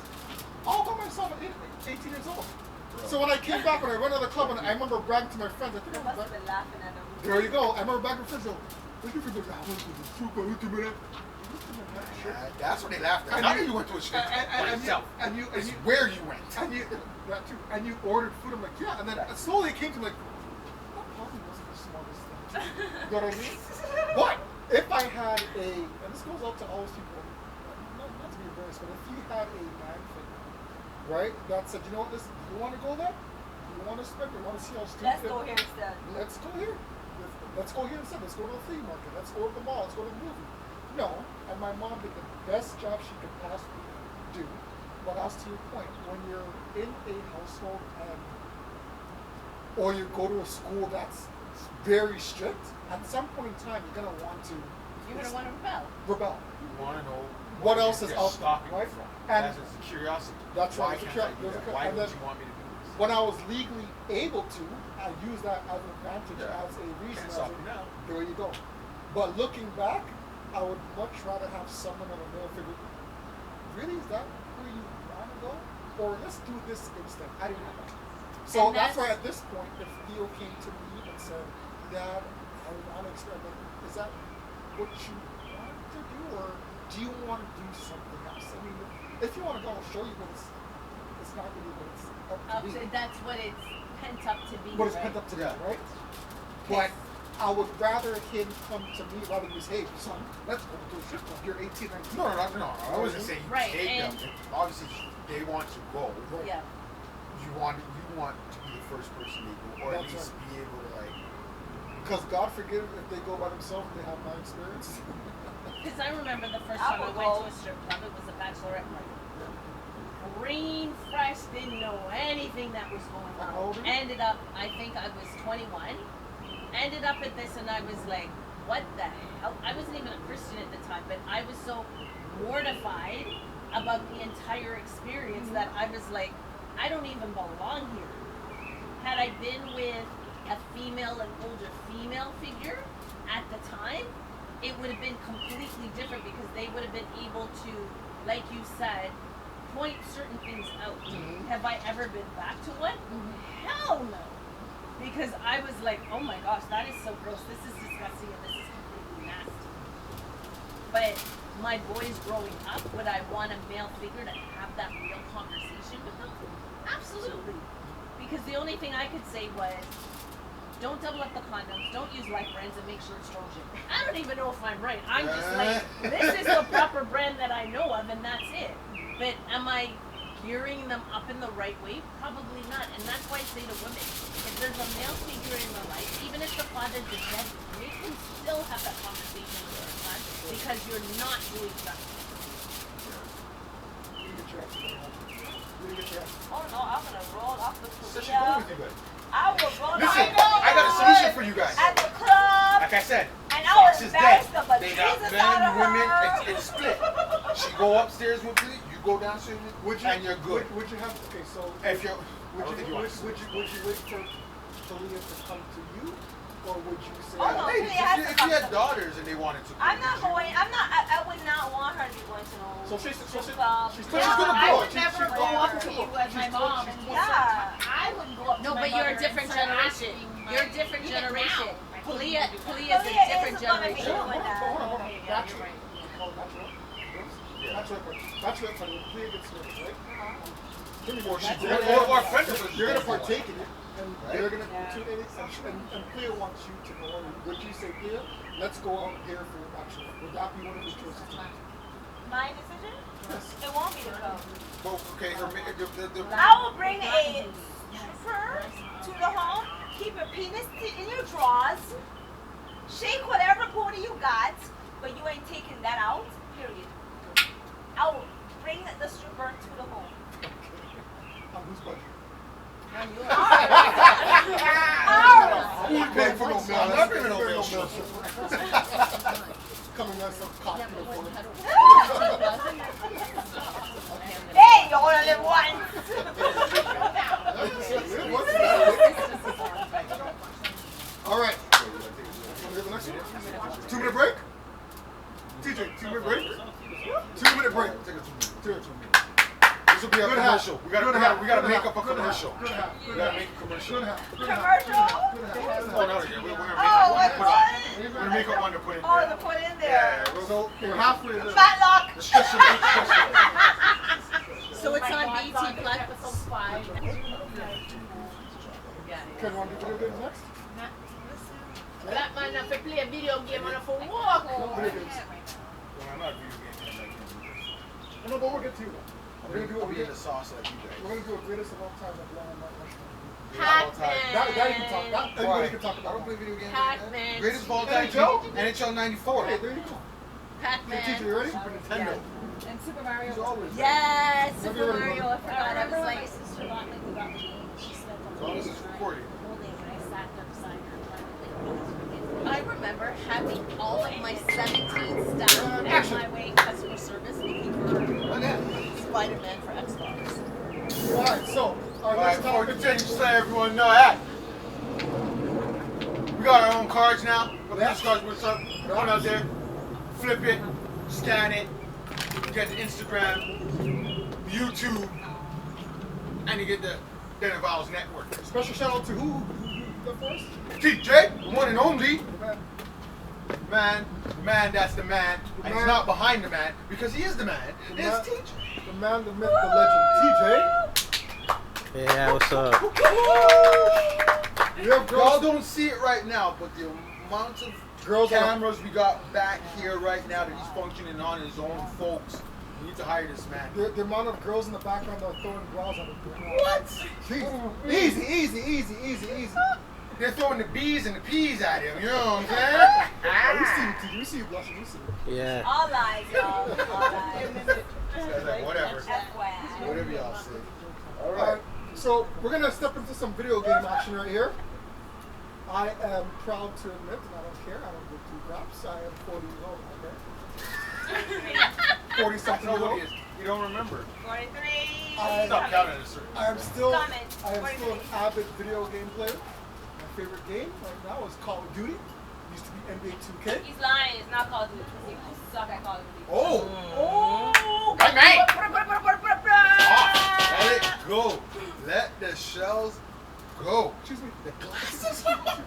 all by myself at 18 years old. So when I came back, when I went to the club, and I remember bragging to my friends, I think I Must was have been laughing at them. there you go. I remember back in Frisco. Thank you for the That's when they laughed at. How did you went to a strip by yourself? and you It's where you went. and you that too. And you ordered food. I'm like, yeah. And then slowly it came to me like, that probably wasn't the smartest thing. You know what I mean? But if I had and this goes out to all those people, not to be embarrassed, but if you had a man figure, right, that said, you know what, listen, you want to go there? You want to spend? You want to see how stupid? Let's go here instead. Let's go here. Let's go here instead. Let's go to the flea market. Let's go to the mall. Let's go to the movie. No, and my mom did the best job she could possibly do. But as to your point, when you're in a household or you go to a school that's very strict, at some point in time you're gonna want to You're gonna want to rebel. rebel. You want to know What else is you're out stopping there, right? you from. And That's a curiosity. that's Why right. can't I do that? Why And would then you want me to do this? when I was legally able to, I used that as an advantage, Yeah. as a reason. Can't stop you now. There you go. But looking back, I would much rather have someone on a male figure. Really, is that where you want to go? Or let's do this instead. I didn't know. So And that's that's- why at this point, if Theo came to me and said, Dad, I want to experiment, is that what you want to do? Or do you want to do something else? I mean, if you want to go, I'll show you, but it's not really what it's up to be. That's what it's pent up to be. What is right? pent up to be, Yeah. right? But I would rather him come to me rather than say, hey, son, let's go to a strip club. You're 18, 19. No. I wasn't saying you Right, take them. and- Obviously, they want to go. Right. Yeah. You want to be the first person they go, or at That's least right. be able to like. Because God forgive if they go by themselves and they have my experience. Because I remember the first I time I would went go. to a strip club, it was a bachelorette party. Green, fresh, didn't know anything that was going How old on. are you? Ended up, I think I was 21. Ended up at this and I was like, what the hell? I wasn't even a Christian at the time, but I was so mortified about the entire experience that I was like, I don't even belong here. Had I been with a female, an older female figure at the time, it would have been completely different because they would have been able to, like you said, point certain things out. Have I ever been back to one? Hell no. Because I was like, oh my gosh, that is so gross. This is disgusting and this is completely nasty. But my boys growing up, would I want a male figure to have that real conversation with them? Absolutely. Because the only thing I could say was, don't double up the condoms, don't use life brands, and make sure it's Trojan. I don't even know if I'm right. I'm just like, this is the proper brand that I know of, and that's it. But am I gearing them up in the right way? Probably not. And that's why I say to women, if there's a male figure in their life, even if the father's dead, you can still have that conversation with your son because you're not doing justice. You get your ass together. You get your ass. Oh no, I'm gonna roll off the So she Korea. go with you guys. I will roll Listen, off I got a solution for you guys. at the club, Like I said, and I was Fox is dead. embarrassed of a They got Jesus men, out of women, her. it's split. She go upstairs with me, you go downstairs with me, and you're good. Would you have, okay, so If you're, I would don't think you you want to. wait for Talia to come to you? Or would you say, Oh, no. Ladies, Talia has to if come you had to- daughters and they wanted to come, I'm not would you? going. I would not want her to be going to no. So she's strip club. she's Yeah, gonna I go. would She's never going go up to to go. you as my mom and Yeah. I wouldn't go up No, to my but you're a mother different and start generation. asking, You're a different even generation. now, I Kalia couldn't do that. is a Kalia different is gonna be generation. doing that. Hold on. Okay, yeah, Bachelor. you're right. You call it bachelor? Girls? Yeah. Bachelorette party, when Clea gets married, right? Or she You're or a friend of hers. you're gonna partake in it, and Right. they're gonna tune in, and Clea wants you to know. Would you say, Clea, let's go out here for your bachelorette? Would that be one of his choices? My decision? Yes. It won't be the club. Well, okay, I will bring a stripper to the home, keep your penis in your drawers, shake whatever booty you got, but you ain't taking that out, period. I will bring the stripper to the home. On whose budget? Who's paying for no meal? I'm not bringing no There's meal. Coming as some cocktail for it. Hey, you only live once! All right. Want to hear the next one? 2 minute break? TJ, 2 minute break? 2 minute break. This will be a commercial. We gotta make up a commercial. Good half. We gotta make a commercial. Good half. Commercial? Oh no, yeah, we're gonna make up one to put in Oh, there. to put in there. Yeah, we'll So we're halfway there. Matlock! discussion. So it's on BT Plus 5. Can one do video games next? That man have to play a video game and have to walk. Video games. Well, I'm not a video game guy, I can't do this. No, but we'll get to that. We're gonna do I'll be in a the sauce like you guys. We're gonna do a greatest of all time of Long and Mount Rushmore. Pac-Man. That you can talk. That everybody can talk I about. don't play video games. Pac-Man. Greatest of all time. NHL? NHL 94. Hey, there you go. Pac-Man. Hey, teacher, you ready? Super Nintendo. And Super Mario. He's always ready. Yes, Have you Super ever Mario. I I forgot. I remember was when my like, sister got me the game. She slept on As long as it's recorded. the whole day when I sat there beside her trying to play I remember having all of my 17 staff at my way customer service looking for Spider-Man for Xbox. All right, so our Alright, next before we topic. continue, just let everyone know that we got our own cards now. Got Yeah. these cards with up. Going out there, flip it, scan it, you get the Instagram, YouTube, and you get the Denver Vowels Network. Special shout out to who the first? TJ, the one and only Man, man, that's the man, and he's man. not behind the man because he is the man. The It's man. TJ. the man, the myth, the legend, TJ. Yeah, what's up? We have Y'all girls. don't see it right now, but the amount of Girls are- cameras we got back here right now that he's functioning on his own, folks. We need to hire this man. The amount of girls in the background that are throwing bras at him. What? Easy. They're throwing the B's and the P's at him, you know what I'm saying? We see you, TJ. We see you blushing. We see you. Yeah. All lies, y'all. All lies. It's like, whatever. FYI. Whatever y'all say. Alright, so we're gonna step into some video game action right here. I am proud to admit, and I don't care, I don't give two craps. I am 40 years old, okay? 40 something years Nobody old. is. You don't remember. 43. Stop counting at a certain. I am still Comment. an avid video game player. My favorite game right now is Call of Duty. Used to be NBA 2K. He's lying. It's not Call of Duty. You suck at Call of Duty. Oh! Oh! Hey, mate! Let Let it go. Let the shells go. Excuse me. The glasses. What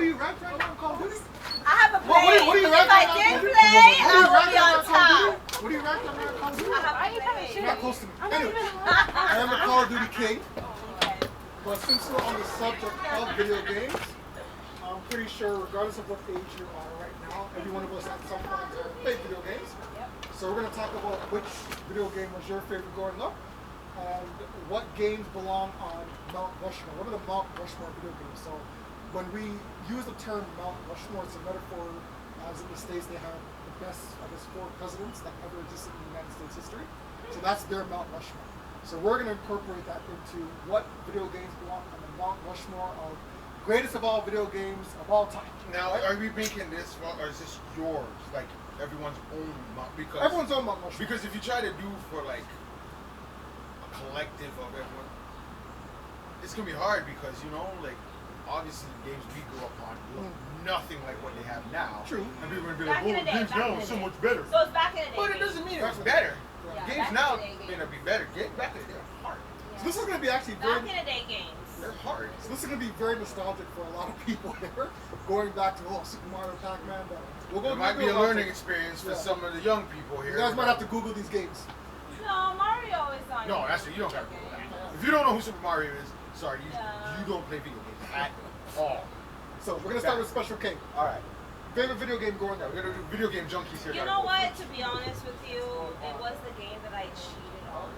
are you ranked right now in Call of Duty? I haven't What played. are you If ranked I right now? did What are you- play, what I are you will ranked be right on now in Call of top. Duty? What are you ranked right now in Call of Duty? I haven't played. You're not close to me. Anyway, I am a Call of Duty king. But since we're on the subject of video games, I'm pretty sure regardless of what age you are right now, every one of us at some point has played video games. So we're going to talk about which video game was your favorite growing up and what games belong on Mount Rushmore. What are the Mount Rushmore video games? So when we use the term Mount Rushmore, it's a metaphor as in the States they have the best, I guess, 4 presidents that ever existed in United States history. So that's their Mount Rushmore. So we're going to incorporate that into what video games belong on the Mount Rushmore of greatest of all video games of all time. Now, are we making this, or is this yours? Like everyone's own? Because Everyone's on Mount Rushmore. Because if you try to do for like a collective of everyone, it's gonna be hard because like obviously the games we grew up on look nothing like what they have now. True. And people are gonna be Back like, in the day, games back now in are the so day. much better. So it's back in the day. But it doesn't mean it's better. Yeah, Games back now in the day may not be better. Back in the day are hard. So this is going to be actually Back very... in the day games. They're hard. So this is going to be very nostalgic for a lot of people here, going back to Super Mario, Pac-Man. But we'll go. It might be a learning experience for Yeah. some of the young people here. You guys might have to Google these games. No, Mario is on. No, that's it. You don't have to Google that. If you don't know who Super Mario is, sorry, you don't play video games at all. So we're going to start with Special K. All right. Favorite video game growing up? We're gonna do video game junkies here. You know what? To be honest with you, it was the game that I cheated on.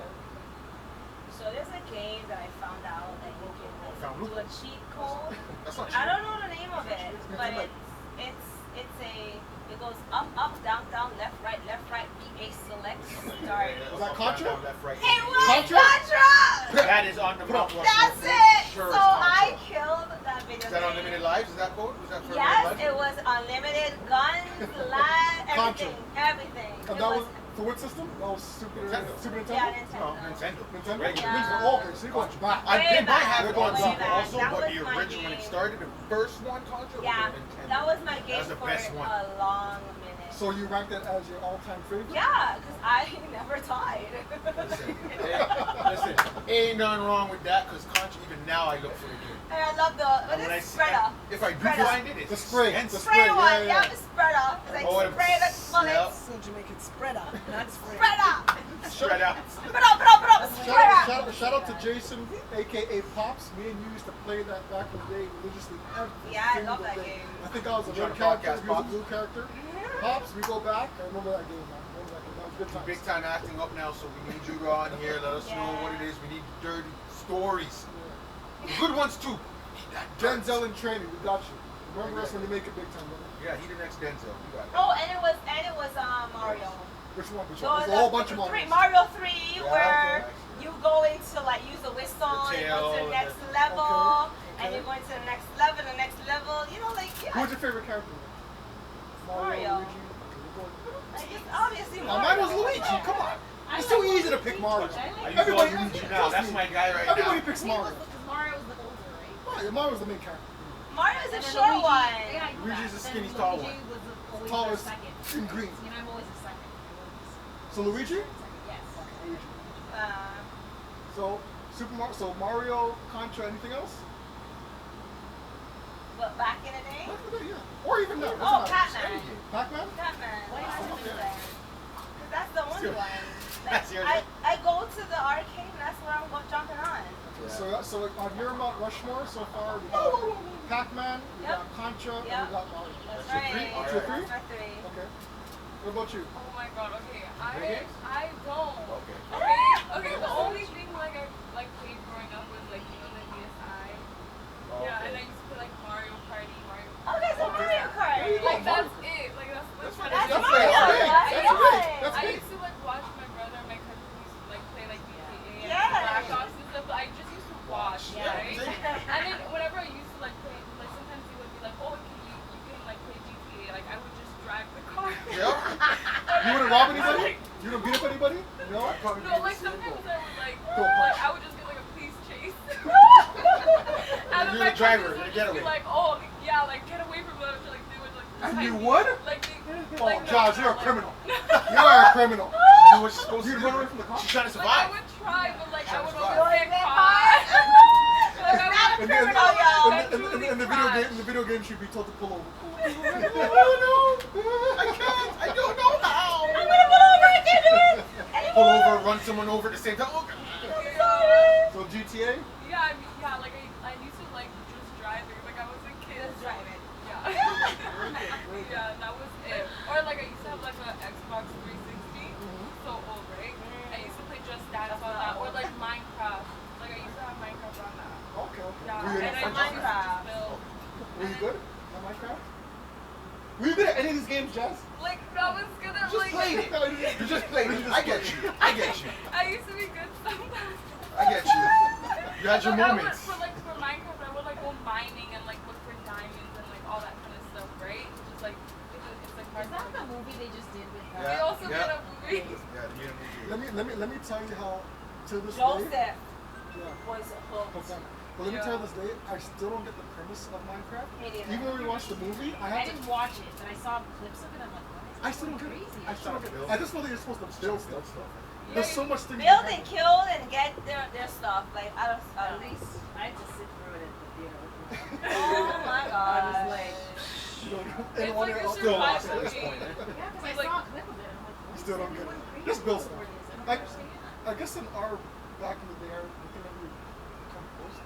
So there's a game that I found out that you can do a cheat code. That's not I cheating. don't know the name of it, but it goes up, up, down, down, left, right, BA select, start. Was that Contra? Down, left, right. It was Contra? Contra! That is on the Mount Rushmore. That's it! Sure So is Contra. I killed that video Is that game. Unlimited Lives? Is that code? Was that for Yes, Unlimited it Lives? was unlimited guns, Contra. everything. And It that was for what system? That was Super Nintendo. Super Nintendo? Yeah, Nintendo. No, Nintendo. Nintendo? Regular. Yeah. Oh, okay, so you're going back. I Way did might back, have it way on Super back. also, That but was the my original when it game. started, the first one Contra Yeah, was Nintendo. that was my game was the for best one. a long minute. So you ranked it as your all-time favorite? Yeah, because I never died. Listen, ain't nothing wrong with that because Contra, even now I look for the game. And I love the And when I see, spreader. if I do Spreader. find it, it's The spray. and The Spray one, yeah, yeah. the spreader. It's like Oh, and- spray the bullets. So Jamaican spread out, not spread. Spreader. spread out. Spreader. Shout out to Jason, aka Pops. Me and you used to play that back in the day religiously every Yeah, I single love that day. game. I think I was a You red on the character, podcast, he was a Pops? blue character. Pops, we go back. I remember that game, man. I remember that game. That was good times. Big time acting up now, so we need you on here. Let us know what it is. We need dirty stories. Good ones too. Denzel in training, we got you. Remember us when you make it big time, brother. Yeah, he the next Denzel. You got it. Oh, and it was Mario. Which one? Which So one? There's a whole bunch of three, Marios. Mario 3, Yeah, where okay. you go into like use the whistle, The you go to tail, the next the- level, Okay, and okay. you're going to the next level, you know, like yeah. Who's your favorite character? Mario. Luigi. Okay, we're going. Like, it's obviously Now, Mario. mine was Luigi. Come on. It's so easy to pick Mario. I use all Luigi now. That's my guy right Everybody now. picks Mario. Mario was the older, right? Mario was the main character. Mario's a And then short Luigi- one. Yeah, I know Luigi's that. a skinny, Then tall Luigi one. was always Tallest the second. in green. You know, I'm always the second. Always So Luigi? second, yes. Luigi. Uh, So So Mario, Contra, anything else? but back in the day? Yeah. Or even now. Oh, doesn't matter. Pac-Man. Pac-Man? Pac-Man. Why is it Okay. there? 'Cause that's the only Still- one. That's yours. I go to the arcade and that's where I'm jumping on. So on your Mount Rushmore so far, we got Pac-Man, we Yep. got Contra, and Yep. we got Mario. That's your right. three? That's your three? That's my three. Okay. What about you? Oh my god, okay. Video games? I don't. Okay. Okay, the only thing like I like played growing up was like the DSi. Yeah, and I used to play like Mario Party, Mario. Okay, so Mario Kart. There you go. Like that's it. Like that's That's what fine. That's That's Mario. big. That's That's right. big. That's I big. used to like watch my brother and my cousin used to like play like GTA and Yes. Black Ops and stuff, but I just used to watch, Yeah, right? same. And then whenever I used to like play, like sometimes he would be like, oh, you can like play GTA. Like I would just drive the car. Yep. You wouldn't rob anybody? You don't beat up anybody? No? No, like sometimes I would like I would just get like a police chase. And then You're my the driver, cousins would you're the just be getaway. like, oh yeah, like get away from them. Like they would like. And type you me. would? Like they. Oh, like, no, Josh, no, you're a like- criminal. You are a criminal. Do what she's supposed to You'd do. run away from the cops? She's trying to Like I survive. would try, but like I Trying to would survive. always get caught. Like I would. And then, criminal, y'all. in the video game, she'd be told to pull over. Oh no! I can't! I don't know how! I'm gonna pull over. I can't do it. Pull over, run someone over at the same time. Oh, God. So GTA? Yeah, I mean, yeah, like I used to like just driving, like I was a kid. Just drive it. Yeah. Yeah, that was it. Or like I used to have like an Xbox 360. So old, right? I used to play Just Dance on that, or like Minecraft. Like I used to have Minecraft on that. Okay. Yeah, Were you and I in just used to Minecraft. just build. Were you good at Minecraft? Were you good at any of these games, Jazz? Like that was good at You like. just played it. You just played it. I get you. I get you. I used to be good sometimes. I get you. You had your Like, moments. for Minecraft, I would like go mining and like look for diamonds and like all that kind of stuff, right? Just like it's like Is that the movie they just did with We Yeah. also did a movie. Yeah, Let me tell you how to this Joseph day. Yeah. was hooked. Okay. But let me tell you this day, I still don't get the premise of Minecraft. Me neither. Even when we watched the movie, I I had to. didn't watch it, but I saw clips of it. I'm like, what is I still don't get it. crazy? I still don't get it. I just know that you're supposed to build stuff. There's so much things. Build and kill and get their stuff. Like I don't. At least I just sit through it at the theater. Oh my I god. was like, It's like a Still lost survival at this game. point, eh? Yeah, because I Like- saw a clip of it. I'm like, You still don't get it. Just build stuff. Like, I guess in our back in the day, we can never come close.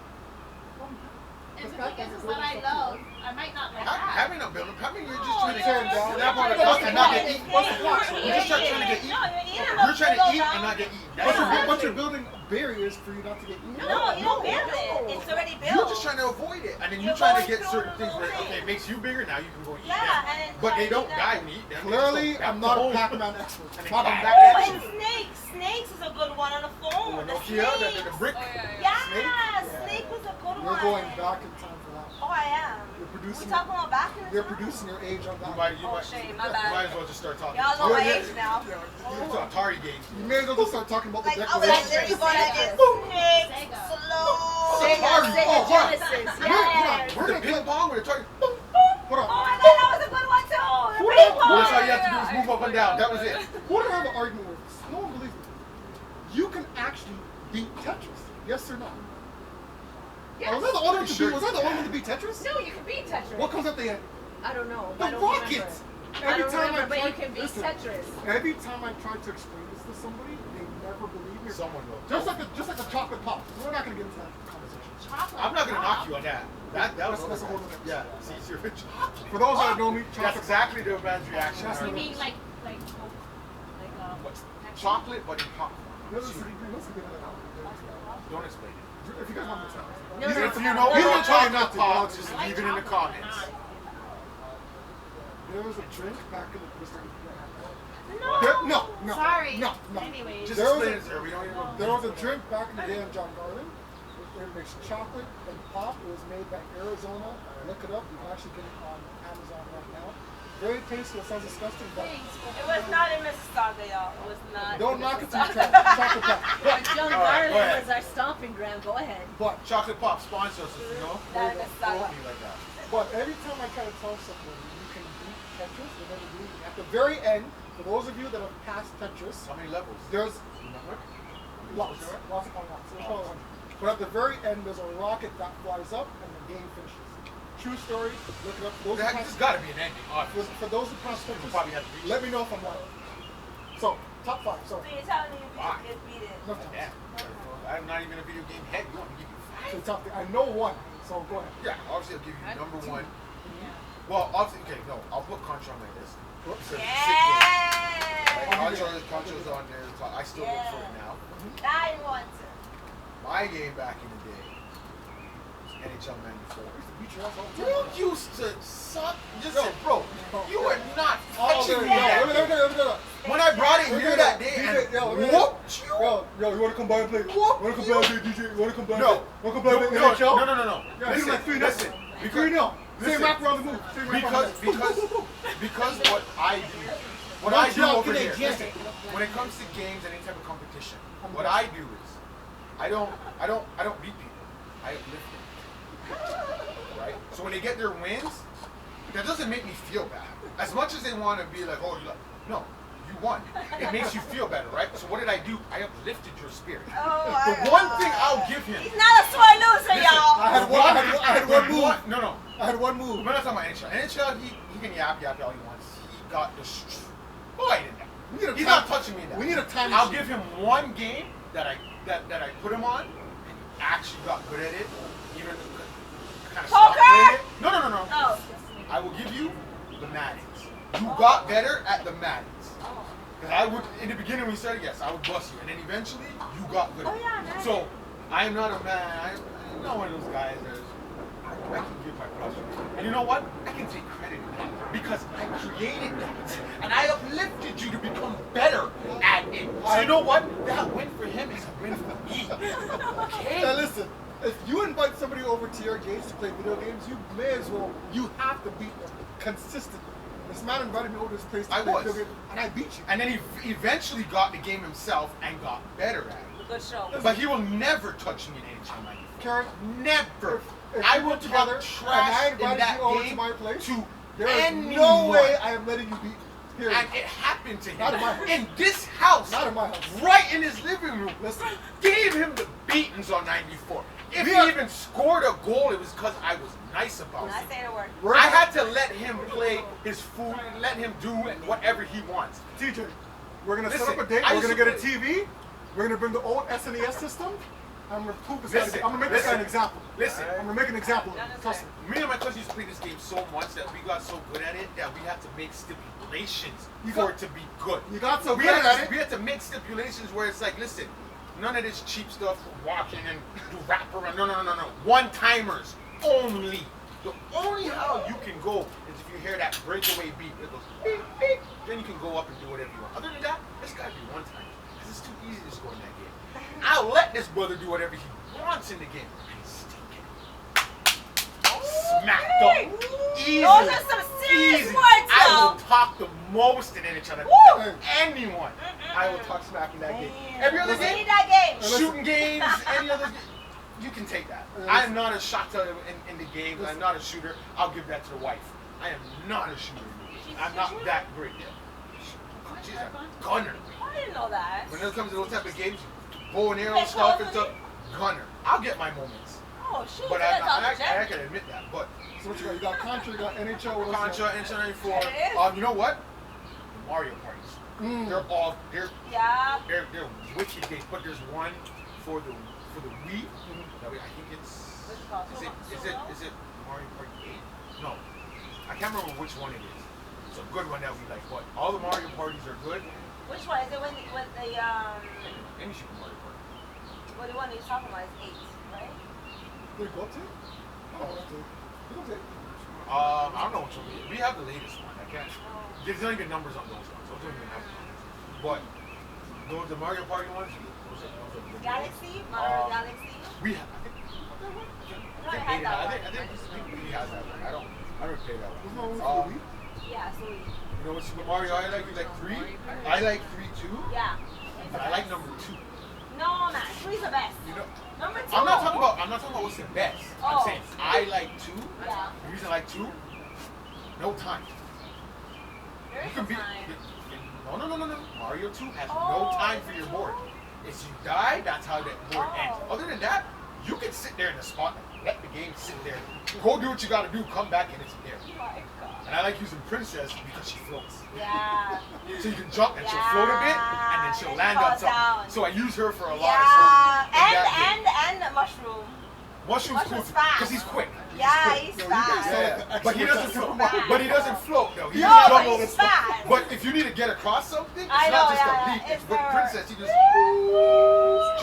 And the thing is that I love, I might not like that. Having a building, having you're just trying to Tear get it down. that part of the and not get eaten. What's the box? You're just trying to get eaten. No, you're eating. You're trying to eat and not get eaten. But you're building barriers for you not to get eaten. No, you don't build it. It's already built. You're just trying to avoid it, and then you're You're trying to going get through certain the things where thing. okay, it makes you bigger. Now you can go eat Yeah, them. and it's But they trying to don't do die that. when you eat them. Clearly, They just go I'm not a back Pac-Man expert. And they Talking die. back Oh, at and you. snakes. Snakes is a good one on the phone. The Nokia, snakes. the brick. Oh yeah, yeah. Yeah, Snake? snake was a good You're one. going back in time for that. Oh, I am. You're We producing. talking about back in the You're time? producing your age on You that. might, Oh, shame, my you bad. might as well just start talking. Y'all know my Yeah, age now. It's Atari games. You may as well just start talking about the Like, I was like, decorations. literally going like this. Snakes, Sega. slow. Sega, Atari. Sega Oh, what? Genesis. Hold on, Yes. we're The gonna ping get. pong with Atari. Boom. Oh Hold on. my god, that was a good one too. The What ping up? pong. That's all you have to do is move up and down. That was it. What do I have an argument with this? No one believes me. You can actually beat Tetris. Yes or no? Yes. Was I the only one to Sure beat? Was I the you only can. one to beat Tetris? No, you can beat Tetris. What comes at the end? I don't know. The I don't rockets. Remember. I don't remember, but you tried- can beat listen, Tetris. Every time I try to explain this to somebody, they never believe me. Someone will. Just like the chocolate pop. We're not gonna get into that conversation. Chocolate. I'm not gonna knock you on that. That was That's a whole other- yeah. See, it's your For those that know me, That's chocolate. exactly the man's reaction. That's You the- mean like What's chocolate, but in pop. Listen, get it out. Don't explain it. If you guys want to tell. No, If no, you no, know no, He's what gonna try chocolate not to, pop, but just I like leave it in the chocolate, comments. There was a drink back in the No. No. Sorry. No. Anyways. Just There was explain a- it, sir. We don't even. There was a drink back in the day on John Garden. It makes chocolate and pop. It was made by Arizona. Look it up. You can actually get it on Amazon right now. Very tasty. It sounds disgusting, but It was not in Mississauga, y'all. It was not. don't in knock it till you Mississauga. try it. Chocolate pop. But John All right, go Garland ahead. was our stomping ground. Go ahead. But Chocolate pop sponsor us, if you know. Not in Mississauga. Hold me like that. But every time I try to tell somebody you can beat Tetris, they never believe me. At the very end, for those of you that have passed Tetris, How many levels? there's Remember? lots upon lots. There's probably 100. But at the very end, there's a rocket that flies up and the game finishes. True story. Look it up. For those who There's passed, got to be an ending, obviously. for those who passed We'll Tetris, probably have to reach. let me know if I'm lying. So, top 5. So, So you're telling me you Five. beat it? enough time. Damn. I'm not even a video game head. You want me to give you five? So top 3. I know one. So go ahead. Yeah, obviously I'll give you number one. Well, obviously, okay, no, I'll put Contra on my list. Whoops. Because Yeah. Contra's on there. So I still look for it now. Now you want to. My game back in the day was NHL '94. Beat your ass all the You time. used to suck. Listen, bro, you are not Oh, touching there me we go. that Let me day. go. When I brought it here that day DJ, and yo, whooped you. Yo, you wanna come by and play? Whoop Wanna come by and play, DJ? You wanna come by and No. play? Wanna come by and play No, NHL? no. Yeah, he's like 3-0. Listen. 3-0. Same Listen. rap around the move. Same rap around the move. Because what I do, what I do over here, listen, when it comes to games and any type of competition, what I do is, I don't beat people, I uplift them, right? So when they get their wins, that doesn't make me feel bad. As much as they want to be like, oh, no, you won. It makes you feel better, right? So what did I do? I uplifted your spirit. The one thing I'll give him. He's not a sore loser, y'all. I had one move. No. I had one move. We're not talking about NHL. NHL, he can yap all he wants. He got destroyed in that. He's not touching me in that. We need a time I'll machine. give him one game that I put him on, and he actually got good at it. Even kind of stopped Poker? playing it. No. Oh. I will give you the Maddens. You got better at the Maddens. Because I would, in the beginning when you started, yes, I would bust you, and then eventually you got good at it. Oh, yeah, nice. So I am not a man. I'm not one of those guys that I can give my project. And you know what? I can take credit in that because I created that. And I uplifted you to become better at it. So you know what? That win for him is a win for me. Okay? Now listen, if you invite somebody over to your games to play video games, you may as well, you have to beat them consistently. This man invited me over to his place to I play was. video games, and I beat you. And then he eventually got the game himself and got better at it. Good show. But he will never touch me in NHL 94. Karen, Never. if I we will were together talk and I trash in invited that you over to game my place, to there is anyone. no way I am letting you beat me. Here. And it happened to Not in my him. house. In this house. Not in my house. Right in his living room. Listen. Gave him the beatings on 94. If We he are- even scored a goal, it was because I was nice about Not it. saying a word. We're I gonna- had to let him play his food and let him do whatever he wants. TJ, we're gonna set Listen, up a date. I We're used gonna to get a TV. We're gonna bring the old SNES system. I'm gonna prove this guy. Listen, I'm gonna make this guy an listen. example. Listen, I'm gonna make an example. Not Trust me. me and my cousin used to play this game so much that we got so good at it that we had to make stipulations You for got- it to be good. You got so we good had at to, it. we had to make stipulations where it's like, listen, none of this cheap stuff, walking and do rap around. No. One timers only. The only how you can go is if you hear that breakaway beat. It goes beep, beep. Then you can go up and do whatever you want. Other than that, it's gotta be one time. Because it's too easy to score in that game. I'll let this brother do whatever he wants in the game. And stinking. Smacked up. Easy. Those are some serious Easy. words, I though. will talk the most in NHL. Woo! Anyone. I will talk smack in that game. Every other We need game, that game. shooting games, any other game, you can take that. I am not a shot teller in the games. I'm not a shooter. I'll give that to the wife. I am not a shooter. I'm not that great yet. She's a gunner. I didn't know that. When it comes to those type of games, bow and arrow stuff and stuff, gunner. I'll get my moments. Oh shoot, But that's I can admit that. But So what you got? You got Contra, you got NHL. What else Contra, NHL 94. There it is. You know what? The Mario parties. Mm. Yeah. They're wicked games. But there's one for the Wii. That way, I think it's. What's it called? Is it Mario Party 8? No, I can't remember which one it is. It's a good one that we like. But all the Mario parties are good. Which one is it? When the Any Super Mario Party. what the one he's talking about is 8, right? They go to? Oh, that's it. They go to. I don't know which one we have. We have the latest one. I can't. There's not even numbers on those ones. Those don't even have numbers. But those the Mario Party ones. Those are good. Galaxy, Mario Galaxy. We have. I think he has that one. I don't play that There's one. no one for the Wii? Yeah, so You know what Super Mario I like? You like 3? I like 3 too. yeah. But I like number 2. No man, 3's the best. You know, Number 2. I'm not talking about what's the best. I'm Oh. saying I like 2. Yeah. The reason I like 2, no time. There You is can a be time. no. Mario 2 has Oh, no time for your board. If you die, that's how that board ends. Oh. Other than that, you can sit there in the spot and let the game sit there. Go do what you gotta do, come back and it's there. Oh my god. And I like using Princess because she floats. Yeah. So you can jump and she'll float a bit and then she'll and land fall on something. down. So I use her for a lot Yeah. of stuff. in that game. And mushroom. Mushroom's cool Mushroom's fast. because he's quick. Yeah, he's Yo, you guys fast. sound like the But he doesn't experts float. on Super Mario. But he doesn't float though. He No, just but jump over he's stuff. fast. But if you need to get across something, it's I not know, just yeah, a leap. it's With for- Princess, you just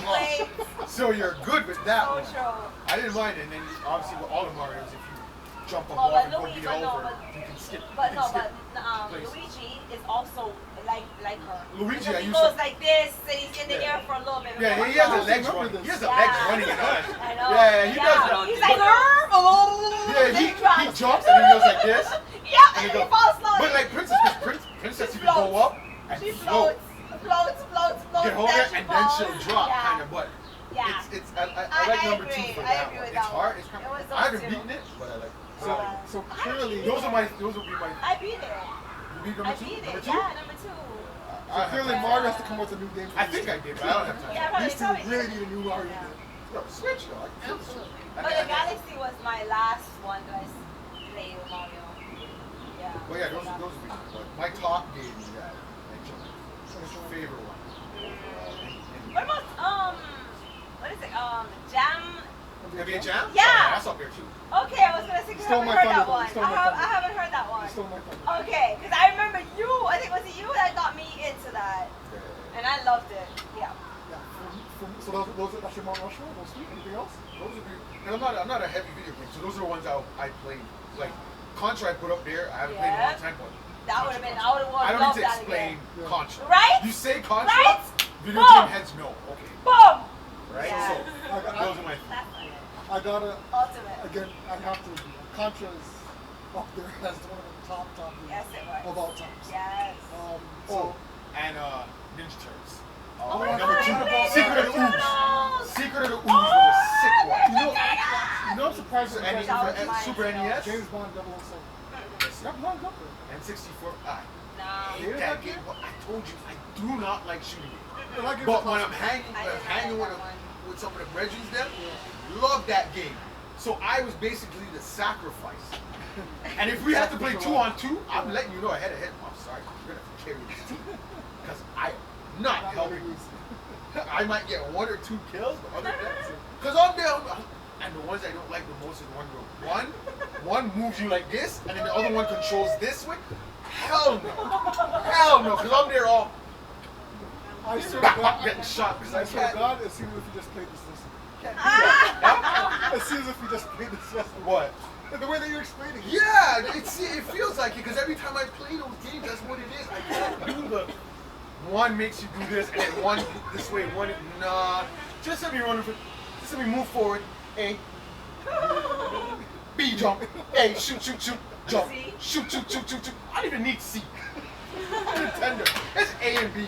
Wait. so you're good with that So one. true. I didn't mind it. And then obviously with all the Marios, if you jump Well, above but and go Luigi- be but no, over, but- you can skip. But you no, can but skip places. Luigi is also like her. Luigi, Because I he used goes to- like this, and he's in the Yeah. air for a little bit. Yeah, he has I the legs remember running. this. He has the Yeah. legs running in us. I know. Yeah, he does that. He's like, oh, Yeah, he then jumps and he goes like this. Yeah, And and he he goes. falls slowly. But like Princess, you can go floats. up and She float. floats. Get hold then it she and then falls. she'll drop, Yeah. kind of. But Yeah. I like number 2 agree. for I that agree one. with It's that hard. one. It's kind It was of, those I haven't two. beaten it, but I like. So I clearly, beat Those it. will be my. I beat it. You beat I number 2. beat Number it. 2. Yeah, number 2. so clearly Mario has to come up with a new game. For I these think two. I did, but I don't have time. Yeah, probably. These two really need a new Mario Yeah. game. Yo, Switch though. I can Absolutely. But the Galaxy was my last one that I played with Mario. Yeah. Well, yeah, those would be. But my top game is that. Favorite one. What about what is it? Jam. NBA Jam? Yeah. Oh, that's up there too. Okay, I was gonna say 'cause I Stole haven't my heard that thunder, one. stole my I thunder. haven't heard that one. You stole my thunder. Okay, because I remember you. I think was it you that got me into that, and I loved it. Yeah. Yeah. So that's your Mount Rushmore. Those three. Anything else? Those would be. And I'm not a heavy video game, so those are the ones I played. Like Contra, I put up there. I haven't played in a long time, but That would have been. I would have I don't loved need to that explain again. Yeah. Contra. Right? You say Contra, Right? video Boom. game heads know. Okay, Boom. right? Yeah. So I those are my. That's it. I gotta Ultimate. again. I have to. Contra is up there as one of the top games Yes, it was. of all times. Yes. Oh, and Ninja Turtles. Oh my number God, 2, I played Secret of the Ninja Ooze. Turtles. Secret of the Ooze was a sick one. You know, I'm surprised So, that and That was mine Super too. NES. James Bond 007. Yes, N64. Yep, no, it's up there. N64. I Nah. hate that game. Well, I told you, I do not like shooting games. I like it But because- when I'm hanging, I when didn't I'm hanging like with, that one. with some of the brethrens, them, love that game. So I was basically the sacrifice. And if we have to play 2-on-2, I'm letting you know ahead of head. I'm sorry, you're gonna have to carry this team because I am not helping you. I might get 1 or 2 kills, but other than that, because I'm down. And the ones I don't like the most is the one where one moves you like this, and then the other one controls this way. Hell no, hell no, because I'm there all I swear to God, getting shot because I I swear to can't. God, it seems as if you just played this Can't do that. It seems as if you just played this yesterday. What? The way that you're explaining it. Yeah, it feels like it because every time I play those games, that's what it is. I can't do the one makes you do this and then one this way, one nah. Just let me run for. Just let me move forward. A. B jump. A shoot shoot shoot jump. C. Shoot shoot shoot shoot shoot. I don't even need C. Nintendo. It's A and B.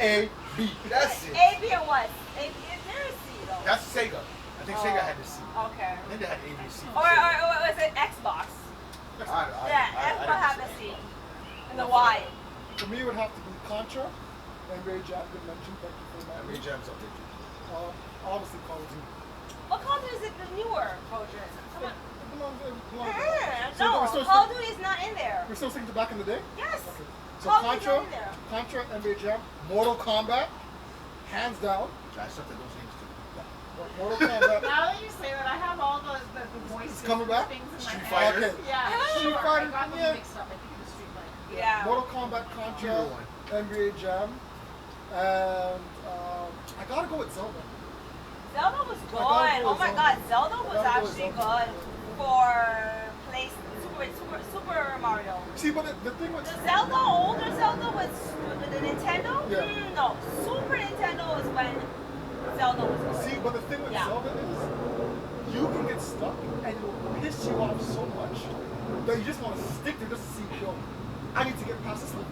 A B. That's it. A, B, and what? A, B, there is C though. That's Sega. I think Sega had the C. Okay. I think they had A B C. Or was it Xbox? Yeah, Xbox had the C. And the Y. For me, it would have to be Contra, NBA Jam did mention. Thank you for that. NBA Jam's up there too. Obviously, Call of Duty. What Call of Duty is it? The newer version? It belongs No, So Call of Duty is not in there. we're still sticking to back in the day? Yes. Okay. So Call of Duty's Contra, not in there. Contra, NBA Jam, Mortal Kombat, hands down. I sucked at those games too. Mortal Kombat. Now that you say that, I have all the voices. It's coming back? Things in Street my Fighter? head. Okay. Yeah. Street Sure. Fighter, I got them yeah. mixed up. I think it was Street Fighter. Yeah. Mortal Kombat, Contra, Either one. NBA Jam, and I gotta go with Zelda. Zelda was good. gotta go Oh with my Zelda. God, Zelda was I gotta go with actually Zelda. good for Super Mario. See, but the thing with The Zelda, older Zelda was the Nintendo. Yeah. No, Super Nintendo was when Zelda was good. See, but the thing with Yeah. Zelda is you can get stuck and it will piss you off so much that you just want to stick there just to see, yo, I need to get past this level.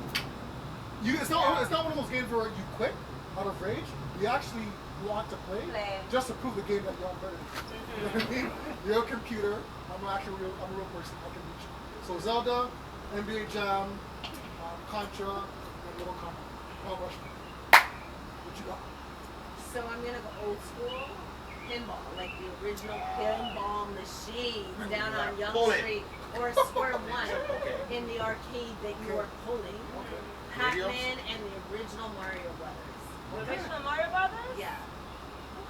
It's not one of those games where you quit out of rage. You actually want to play just to prove the game that you're better. You know what I mean? You're a computer. I'm a real person. I can beat you. So Zelda, NBA Jam, Contra, and Mortal Kombat. Mount Rushmore. What you got? So I'm gonna go old school pinball, like the original pinball machine down on Young Pull it. Street or Square One Okay. in the arcade that you were pulling. Radios? Pac-Man and the original Mario Brothers. The original Mario Brothers? Yeah.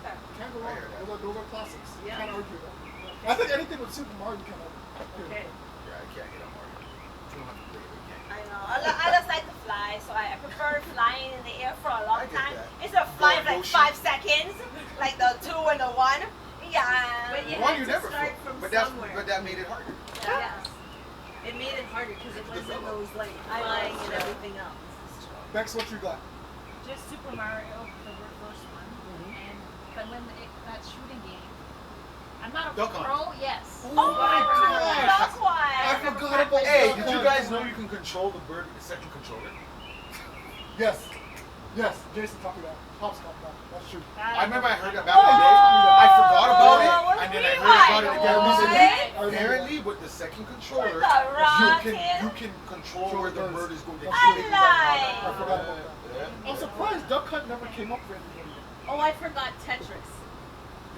Okay. Can't go wrong. Those are classics. Yeah. Can't argue that. I think anything with Super Mario you can argue. Okay. Yeah, I can't get on Mario. You don't have to play it again. I know. I just like to fly, so I prefer flying in the air for a long I get time. that. Instead of flying Go in like the ocean. 5 seconds, like the 2 and the 1. Yeah. But you One had you to never start flew, from but somewhere. that made it harder. Yes. It made it harder because it wasn't those like flying and everything else. Bex, what you got? Just Super Mario, the first one. And but when that shooting game, I'm not a Duck Hunt. pro. Yes. Oh my gosh! That's I why. forgot about Hey, Duck did you Hunt. guys know you can control the bird with the second controller? Yes. Yes. Jason taught me that. Pops taught me that. That's true. I remember I heard that back in the day. I forgot about it, and then I heard about it again recently. What? I remember Apparently, with the second controller, With the you can control where the bird is going. I I forgot about that. I'm surprised Duck Hunt never came up for anybody. Oh, I forgot Tetris.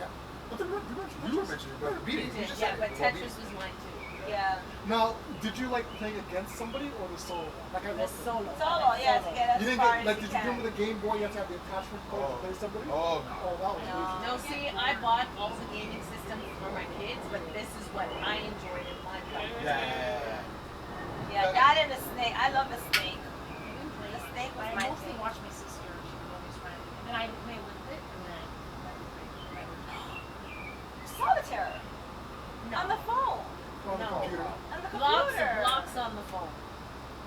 Yeah. But then you mentioned You were Tetris. mentioning it, but beat it. You just Yeah, said but it. Well, beat Tetris it. was mine too. Yeah. Now, did you like playing against somebody or the solo? Like I The love solo. Solo, yes, get as You didn't far get as like you did you can. remember the Game Boy? You have to have the attachment code to play somebody. Oh, no. Oh, that was easy. No, see, I bought all the gaming systems for my kids, but this is what I enjoyed in my life. Yeah. Yeah, that and the snake. I love the snake. The snake was I my mostly thing. watch my sister. She would always run, and then I play with it, and then I would Solitaire. No. On the phone. On the No. computer. On the Blocks, computer. blocks on the phone.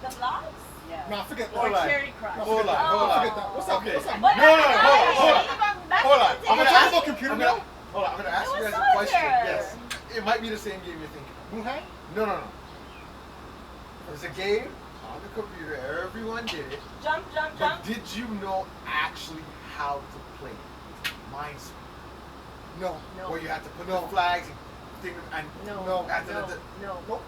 The blocks? Yeah. Nah, forget Or that. Cherry Crush. Hold on, Oh. hold on. Forget that. What's up? Okay. What's up? But No, no, no, back in hold on, the hold day, on. even back Hold in on. the I'm day, gonna talking ask about computer I'm now? gonna, hold on. I'm gonna ask It you was guys a question. solitaire. Yes. It might be the same game you're thinking. Wuhan? No, no, no. There's a game on the computer. Everyone did it. Jump, jump, But jump. did you know actually how to play it? Minesweeper. No. No. Where you had to put No. the flags and thing and No. No. after No. the No. Nope.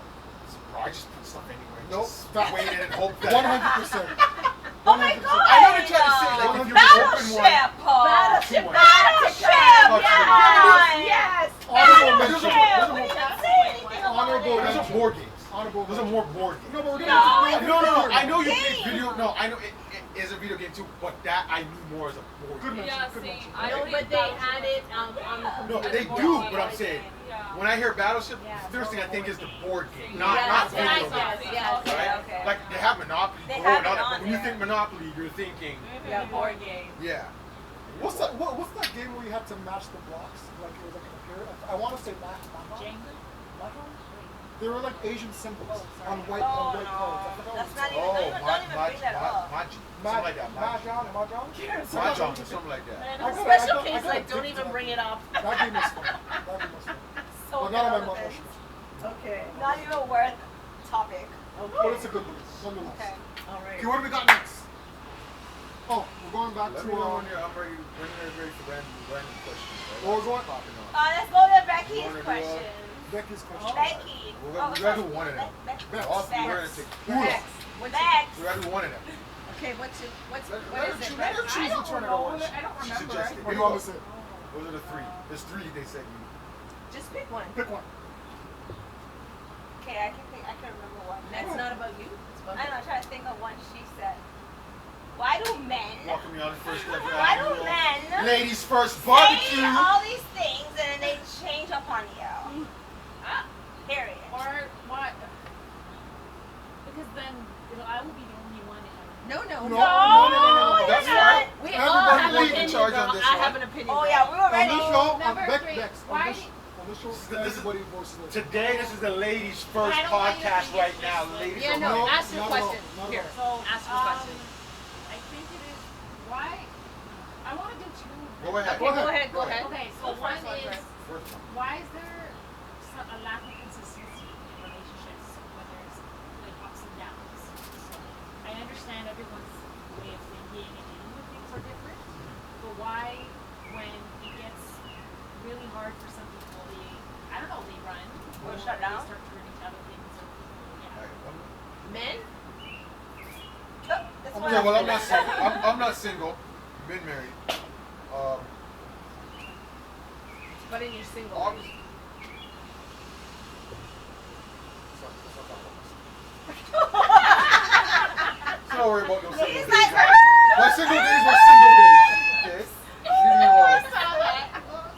Bro, I just put stuff anywhere. Nope. Just wait and hope that. 100%. Oh my god! I know they're trying to say like if you open one. Battleship, Paul. Battleship, Battleship, yes. Honorable Battleship. mention. We didn't say anything about Honorable it. Those are board games. Honorable Those are more board games. No, but we're No, gonna it's No. I know you Game. play video. No, I know it is a video game too. But that I knew more as a board Good game. mention. Yeah, Good see, mention. I No, think but they Battleship had was it the on the No, computer. they do. But I'm saying Yeah. when I hear Battleship, Yeah, the first thing I think is the board game, Yeah, not that's what I video thought. game. Yes, Right? Okay. Like they have Monopoly, They Go have and all it that, on but when you there. think Monopoly, you're thinking, Yeah, board game. yeah. What's that game where you had to match the blocks? Like it was like a period. I want to say Mahjong. Jenga? Mahjong? They were like Asian symbols on white Oh cards. I forgot what that's it's not called. even. Don't even bring that up. Something like that. Mahjong. Mahjong, something like that. I got- Special I case, got like, don't addicted even to bring it up. That game was fun. So But not on my irrelevant. mother. Okay. Not even worth topic. But it's a good one. Nonetheless. Okay. All right. Okay, what do we got next? Oh, we're going back Let to me know when I'm ready for random questions. Right? Well, we're going- popping up. Let's go to Becky's You wanna do, question. Becky's question. Becky. We're gonna do one of them. Bex. All three we're gonna Bex. take. Bex. What's Bex. We gotta do one of them. Okay, what is it? Let her Bex? choose I which don't one know. wants. I don't She remember. suggested. What do you want me to say? Those are the three. There's three they said you. Just pick one. Pick one. Okay, I can remember one. That's not about you. It's about I don't know, I'm trying to think of one she said. Why do men Welcome me on the first ever Why do annual men Ladies First say Barbecue. all these things and then they change up on you? Period. Or what? Because then I will be the only one. No. No, That's you're not. right. We Everybody all have an lead in opinion, charge girl. on this I one. have an opinion. Oh girl. yeah, we On already. this show, Number Beck, three. Bex. Why- On this show, This is- everybody voices it. Today, this is the Ladies First I don't want you to podcast think right it's now. just Ladies Yeah, First. no. No, Ask your not at all, question. not at Here. So, Ask your question. I think it is why. I want to do two. Go ahead. Okay, go ahead. Go ahead. Okay, so Go one first, one is first. First one. why is there a lack of consistency in relationships when there's like ups and downs? So I understand everyone's way of thinking and dealing with things are different, but why, when it gets really hard for some people, I don't know, they run Or or shut they down? start turning to other things or yeah. Alright, one. Men? That's what Yeah, well, I'm saying. not single. I'm not single. Been married. But in your single. Obviously. Let's not worry about those single He's days. like, My single days were single days. Okay? Leave me alone.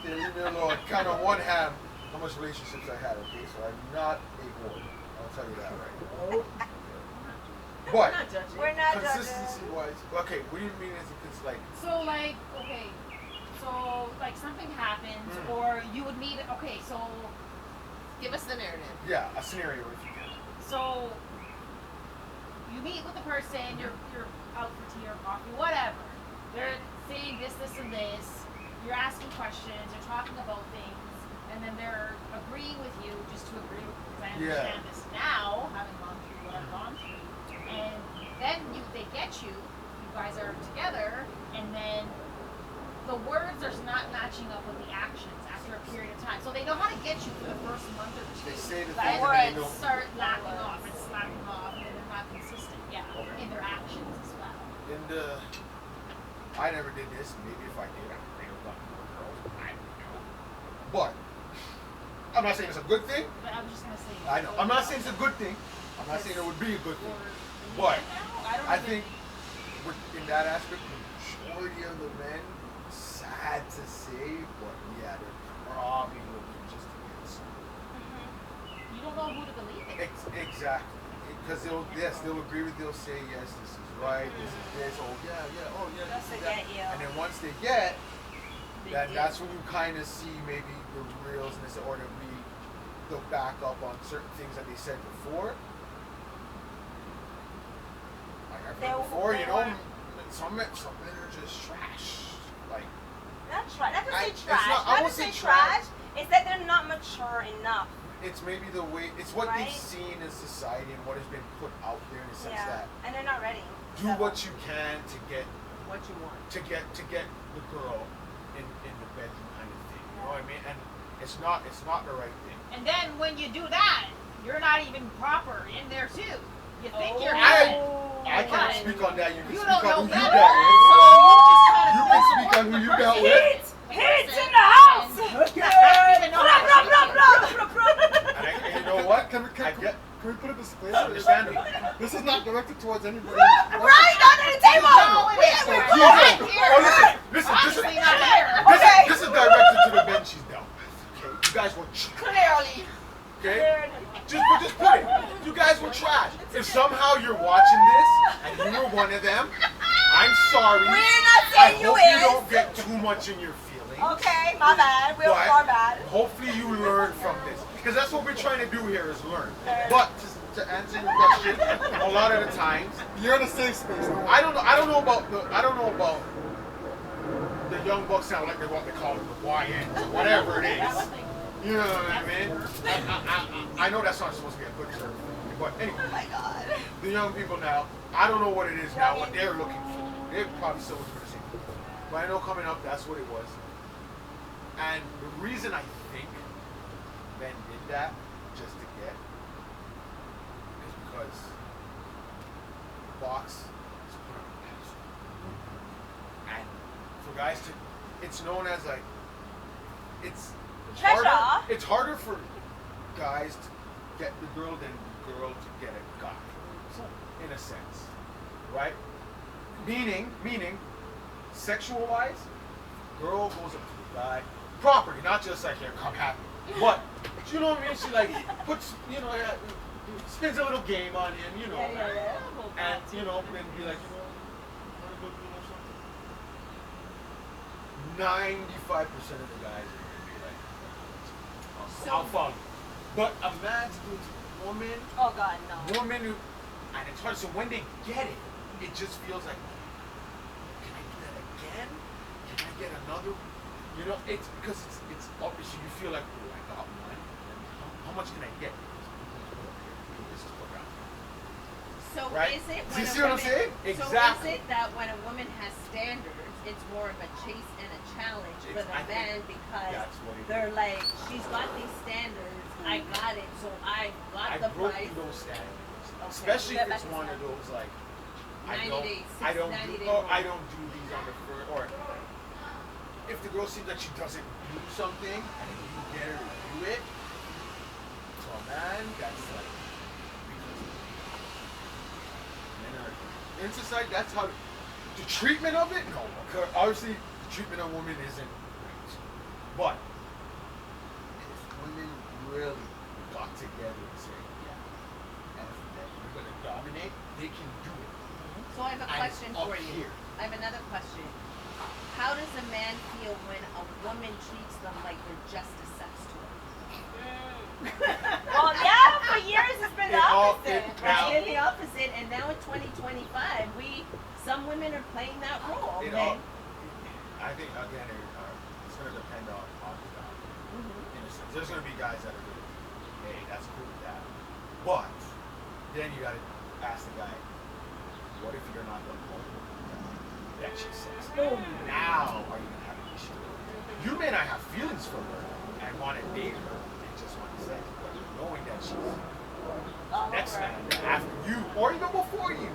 Okay, leave me alone. Count on one hand how much relationships I had, okay? So I'm not a whore. I'll tell you that right now. We're But not judging. We're not consistency judging. wise, okay, what do you mean it's like So like, okay, so like something happens or you would meet, okay, so Give us the narrative. yeah, a scenario if you can. So you meet with the person, you're out for tea or coffee, whatever. They're saying this, and this. You're asking questions, you're talking about things, and then they're agreeing with you just to agree with you. Because I understand this now, having gone through what I've gone through. And then they get you, you guys are together, and then the words are not matching up with the actions after a period of time. So they know how to get you for the first month or two. They say the But things words that they don't. start lacking off and slacking off, and they're not consistent. Yeah, in their actions as well. And I never did this. Maybe if I did, I would think about more girls. I don't know. But I'm not saying it's a good thing. But I was just gonna say. I know. I'm not saying it's a good thing. I'm not saying it would be a good thing. But I think in that aspect, the majority of the men, sad to say, but yeah, they're probably looking just to get some. You don't know who to believe in. Exactly. Because they'll agree with, they'll say, yes, this is right, this is this, oh yeah, oh yeah, Just this to is that. get you. And then once they get, They did. that's when you kind of see maybe the realness or they'll back up on certain things that they said before. Like I've heard before, you know, some men are just trash. Like, Not trash. Not to say it's trash. not- I Not won't to say say trash. It's that they're not mature enough. it's maybe the way, it's what Right? they've seen in society and what has been put out there in the sense Yeah. that And they're not ready. do what you can to get What you want. to get the girl in the bedroom kind of thing. You know what I mean? And it's not the right thing. And then when you do that, you're not even proper in there too. You think you're I good. can't speak on that. You can You speak don't on who know you that. dealt with. So you just kind of You can speak on who you dealt with. Hits in the house. Okay. And you know what? I get. Can we put a disclaimer? Understandable. This is not directed towards anybody. Right under the table. We're going here. Oh, listen. Obviously not here. This is directed to the men she's dealt with. Okay, you guys were Clearly. okay. Just put it. You guys were trash. If somehow you're watching this and you were one of them, I'm sorry. We're not I saying you hope you is. don't get too much in your feelings. Okay, my bad. We're But far bad. hopefully you learn from this, because that's what we're trying to do here is learn. But to answer your question, a lot of the times You're in a safe space. I don't know about the young bucks now, like what they call it, the YNs or whatever it is. You know what I mean? I know that's not supposed to be a good term, but anyway. Oh my god. The young people now, I don't know what it is now, what they're looking for. They're probably still looking for the same thing. But I know coming up, that's what it was. And the reason I think men did that, just to get, is because the box is put on a pedestal. And for guys to, it's known as like, it's harder for guys to get the girl than the girl to get a guy, in a sense, right? Meaning, sexual wise, girl goes up to the guy, properly, not just like here, come happy, but you know what I mean? She like puts, spins a little game on him, and then be like, wanna go do a little something? 95% of the guys are gonna be like, I'll follow you. But a man's doing to a woman, Oh god, no. and it's hard. So when they get it, it just feels like, can I do that again? Can I get another? It's because it's obviously you feel like, oh, I got one. How much can I get? This is what I'm. So Right? is it Do when you a see what I'm woman- saying? So Exactly. is it that when a woman has standards, it's more of a chase and a challenge for the I think men because that's what it they're is. like, she's got these standards, I got it, so I got I the broke price. through those standards, especially if it's one of those like, 90 days, I don't 90 do, days or rule. I don't do these on the first, or if the girl seems like she doesn't do something and you get her to do it, so man, that's like, men are in society. That's how the treatment of it. No, because obviously the treatment of women isn't great, but if women really got together and say, yeah, F that, we're gonna dominate, they can do it. So I have a And question it's up for you. here. I have another question. How does a man feel when a woman treats them like they're just a sex toy? Well, yeah, for years it's been the opposite. Now- It's been the opposite, and now in 2025, some women are playing that role. It all, I think again, it's going to depend on the guy. In a sense, there's going to be guys that are going to be, hey, that's cool with that. But then you got to ask the guy, what if you're not the one that she says? Now are you going to have an issue? You may not have feelings for her and want to date her and just want to sex, but knowing that she's the next man after you or even before you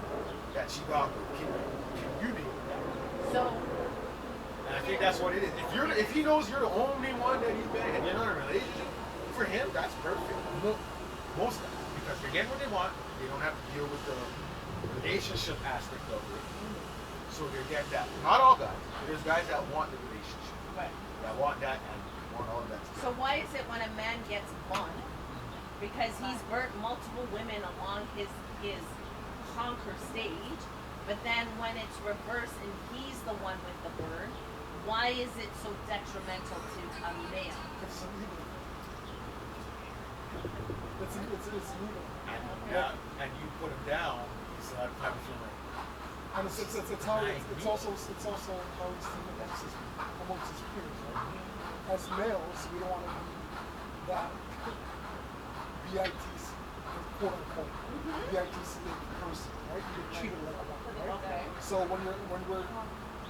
that she got with, can you deal with that? So, And I think that's what it is. If he knows you're the only one that he's been and you're not in a relationship, for him that's perfect. Most guys, because they're getting what they want, they don't have to deal with the relationship aspect of it. So they get that. Not all guys. There's guys that want the relationship. right. That want that and want all of that So stuff. why is it when a man gets one, because he's burnt multiple women along his conquer stage, but then when it's reversed and he's the one with the burn, why is it so detrimental to a male? It's illegal. It's illegal. And you put him down, he's a lot of times feeling like, And it's how it's also how it's seen amongst his peers, right? As males, we don't want to be that BITC, quote unquote, BITC person, right? You're treated like one, right? Okay. So when we're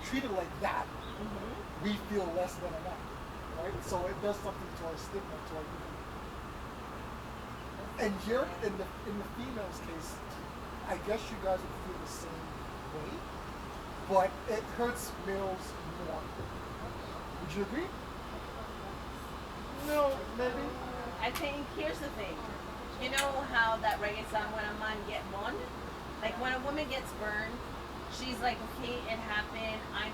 treated like that, we feel less than a man, right? So it does something to our stigma, to our ego. And here, in the female's case, I guess you guys would feel the same way, but it hurts males more. Would you agree? No, maybe. I think here's the thing. You know how that reggae song when a man get burned? Like when a woman gets burned, she's like, okay, it happened. I'm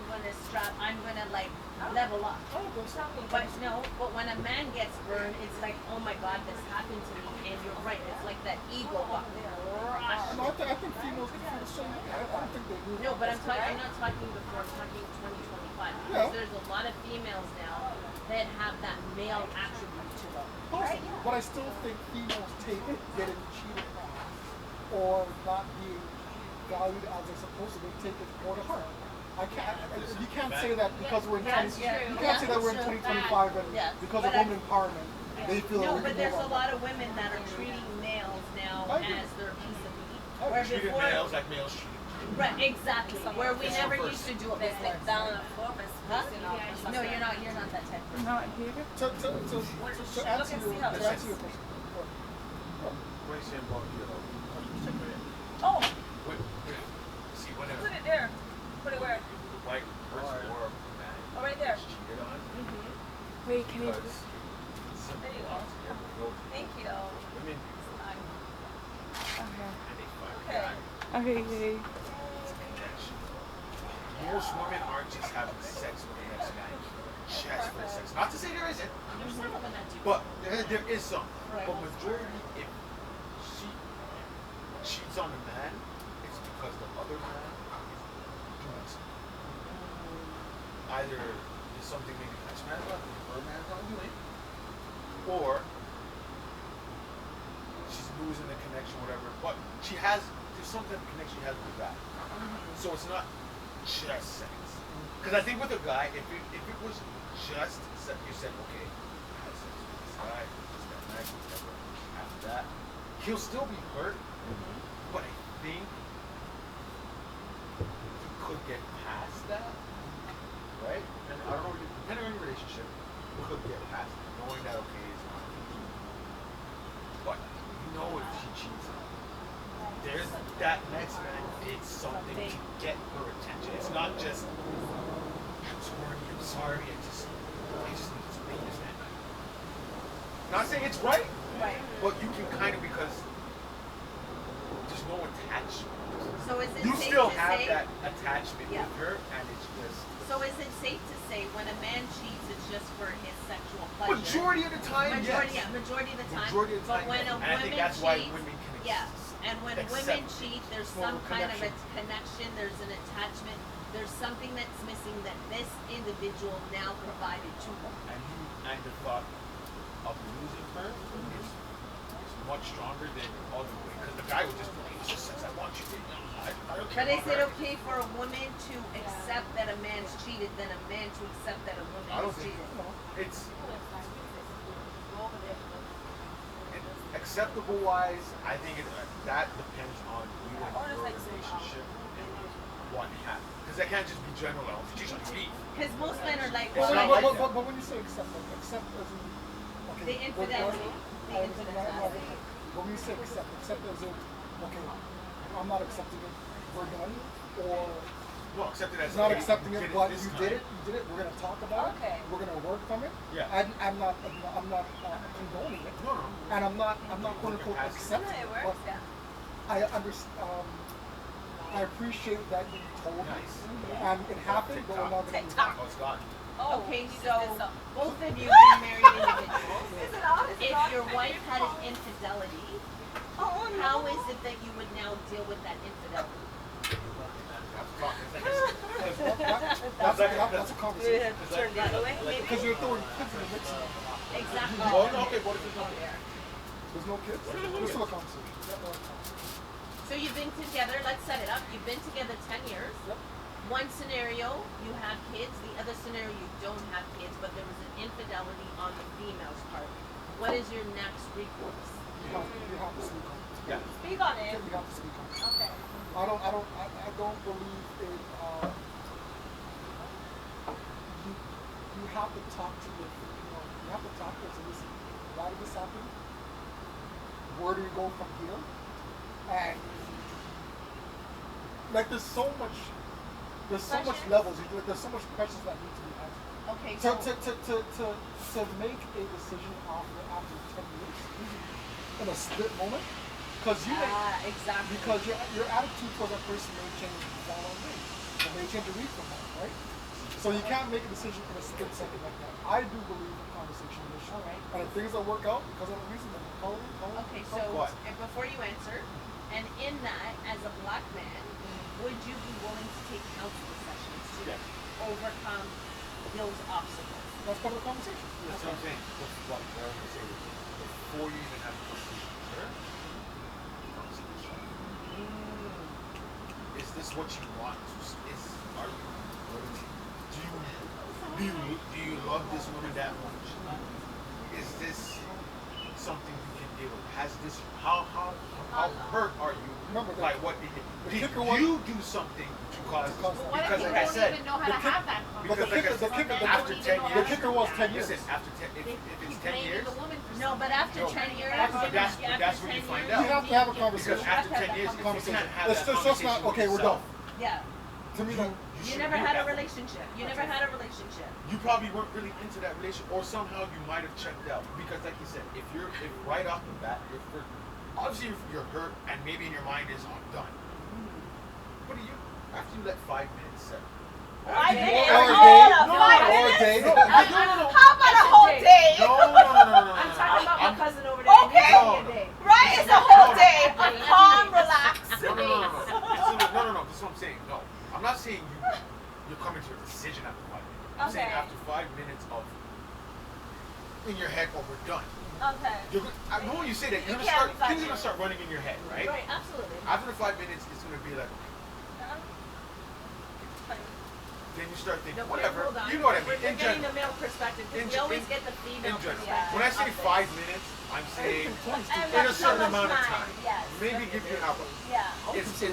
gonna like level up. Oh, that's not But no, but when a man gets burned, it's like, oh my God, this happened to me. And you're right, it's like that ego up there. No, I think females can feel the same way. I don't think they do. No, but I'm not talking before. I'm talking 2025. Because Yeah. there's a lot of females now that have that male attribute to them. Possibly. But I still think females take getting cheated on or not being valued as they're supposed to. They take it more to heart. You can't say that because we're in That's 20, true. you can't say that we're in That's true. 2025 and Yes. because But of women empowerment, they feel No, we but can there's move a on. lot of women that are treating males now I agree. as their piece of meat. I Where Treated before, males like males treated. right, exactly. Where we It's never reversed. used to do it They this stick way. down on the floor, but Huh? you know, No, you're not that type of person. Not here. To answer your question. What do you say about Oh, see whenever put it there. Put it where? the white person or a man Oh, right there. is cheated on Wait, can you? because it's simple. There you go. Everyone knows Thank you. women Okay. and they find Okay. that Okay, yay. it's a connection. Most women aren't just having sex with the next man just for sex. Not to say there isn't, There's some women that do. but there is some. Right. But majority, if she cheats on the man, it's because the other man is doing something. Either there's something maybe next man her man's not doing, or she's losing the connection, whatever. But there's some type of connection she has with that. So it's not just sex. Because I think with a guy, if it was just sex, you said, okay, I had sex with this guy, that night, whatever. After that, he'll still be hurt, but I think he could get past that, right? And I don't know, depending on your relationship, you could get past it, knowing that okay, it's not. But you know if she cheats, there's that next man did something to get her attention. It's not just I'm sorry, I just need to make this man. Not saying it's right, but you can kind of because there's no attachment. So is it You safe still to have say? that attachment Yeah. with her, and it's just So is it safe to say when a man cheats, it's just for his sexual pleasure? majority of the time, Majority, yes. yeah, majority of the time. Majority of the time, But when yes. a And I think woman that's cheats, why women can yeah, and when accept women it. cheat, there's Well, some kind of a connection. connection. There's an attachment. There's something that's missing that this individual now provided to her. And the thought of losing her is much stronger than the other way. Because the guy would just be, it's just sex, I want you to, I don't care But is about it her. okay for a woman to accept that a man's cheated than a man to accept that a woman I don't is think cheated? it's acceptable wise. I think that depends on you and your relationship and what happened. Because that can't just be general. Oh, if you cheat on me. Because most men are like, It's well, not like, like that. But when you say accept as in, okay, the infidelity. The I understand. infidelity. When you say accept as in, okay, I'm not accepting it, we're done, or No, accept it as not hey, accepting you it, did but this you time. did it, we're gonna talk about Okay. it, we're gonna work from it. Yeah. I'm not condoning it, No, no. and I'm not quote unquote accepting It it, works, but yeah. I understand. I appreciate that you told me, Nice. and it happened, but we're not gonna move on. Oh, it's gone. Oh, Okay, you just so did something. both of you being married individuals, Is it on? Is it if on? your wife had an infidelity, Oh, no. how is it that you would now deal with that infidelity? That's a conversation. Turn the other way, maybe? Because you're throwing kids in the mix now. Exactly. Oh, no, okay, what if there's no There's no kids. There's still a conversation. So you've been together, let's set it up, you've been together 10 years. Yep. One scenario, you have kids. The other scenario, you don't have kids, but there was an infidelity on the female's part. What is your next recourse? You have to speak on it. Yeah. Speak on it. You have to speak on it. Okay. I don't believe in, you have to talk to your, you have to talk to them. Listen, why did this happen? where do you go from here? And like there's so much levels. There's so much questions that need to be answered. Okay, So so to make a decision after 10 years in a split moment, because exactly. because your attitude towards that person may change the following day, or may change a week from now, right? So you can't make a decision in a split second like that. I do believe in conversation leadership. All right. And if things don't work out because of a reason, then call it. Okay, so and before you answer, and in that, as a black man, would you be willing to take counseling sessions to overcome those obstacles? That's part of the conversation. That's what I'm saying. What I'm saying is, before you even have a conversation with her, is this what you want? Are you? Do you love this woman that much? Is this something you can deal with? Has this how hurt are you by what they did? Did you do something to cause this? What if Because you like I don't said, even know how to have that because like I said, after 10 years, the kicker was 10 years. listen, after 10, if it's 10 years, No, but after 10 years, that's when you find You out. have to have a Because conversation. after 10 years, if you can't have It's that just not conversation with okay. We're done. yourself, yeah, To me, that you shouldn't never do had a that. relationship. You never had a relationship. You probably weren't really into that relationship, or somehow you might have checked out. Because, like you said, if right off the bat, obviously you're hurt, and maybe in your mind is, I'm done. What do you, after you let 5 minutes set? or a day. How about a whole day? No. I'm talking about my cousin over there. Okay. And you day. Right? It's a whole day. Calm, relax. No. That's what I'm saying. No, I'm not saying you're coming to a decision after 5 minutes. I'm saying Okay. after 5 minutes of in your head, oh, we're done. Okay. I know when you say that, It can't be 5 things are gonna minutes. start running in your head, right? Right, absolutely. After the 5 minutes, it's gonna be like, then you start thinking, No, whatever. hold on. You know what I mean? We're In getting the general. male perspective In because we always gen- get the In female general. perspective. When I say of it. 5 minutes, I'm saying And in a that's certain how much amount of time. Yes. Maybe give you an hour. Yeah. It's you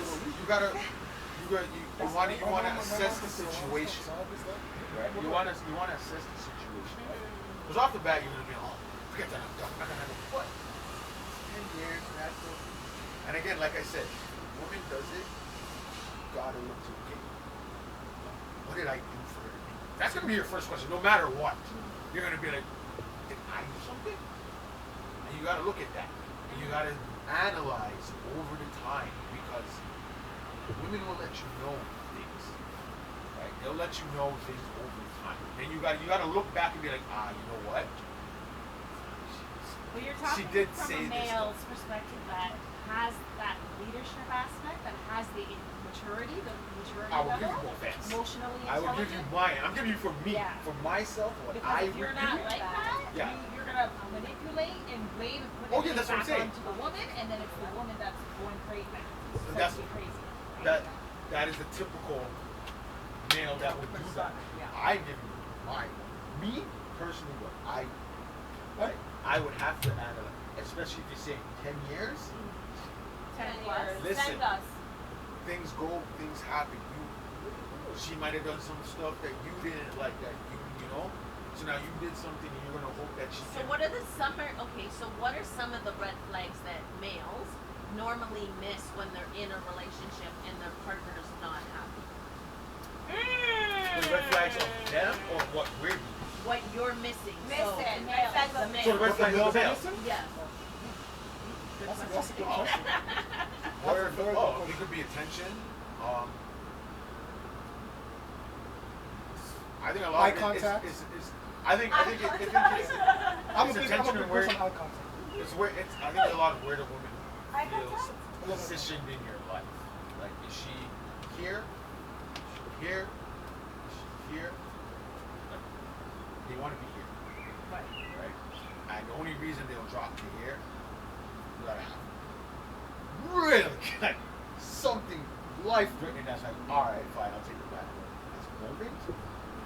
want to assess the situation, right? You want to assess the situation, right? Because off the bat you're gonna be, oh, forget that, I'm done. I'm not gonna have it. What? 10 years, that's it. And again, like I said, woman does it, gotta look to okay. What did I do for her to be? That's gonna be your first question, no matter what. You're gonna be like, did I do something? And you gotta look at that. And you gotta analyze over the time because women will let you know things. Right? They'll let you know things over the time. And you gotta look back and be like, you know what? Well, you're She talking did from say a this male's perspective that has that leadership aspect, that has the maturity I will give level, you both ends. emotionally I will give you intelligent. mine. I'm giving you for me, Yeah. for myself, what Because I if would you're do. not like that, Yeah. you're gonna manipulate and blame and put Oh, yeah, everything that's what I'm back saying. onto the woman, and then it's the woman that's going crazy. And That's that's- crazy. Right? That is the typical male that would do that. Yeah. I give you mine. Me personally, what I would have to analyze, especially if you're saying 10 years. 10 years. Listen. Send us. Things go, things happen. She might have done some stuff that you didn't like that you know. So now you did something and you're gonna hope that she So can. what are what are some of the red flags that males normally miss when they're in a relationship and their partner's not happy? The red flags of them or what we're doing? What you're missing. Missing. So, Red flags the of male. So the red flags of the male. Yes. That's a good question. It could be attention. I think a lot Eye of it contact. is I think it's I'm a it's big attention and where person on eye contact. it's where it's I think a lot of where the woman Eye feels contact? positioned in your life. Like is she here? Is she here? Is she here? Like, they want to be here. Right? And the only reason they'll drop you here, you gotta have really like something life threatening that's like, alright, fine, I'll take it back. That's a moment.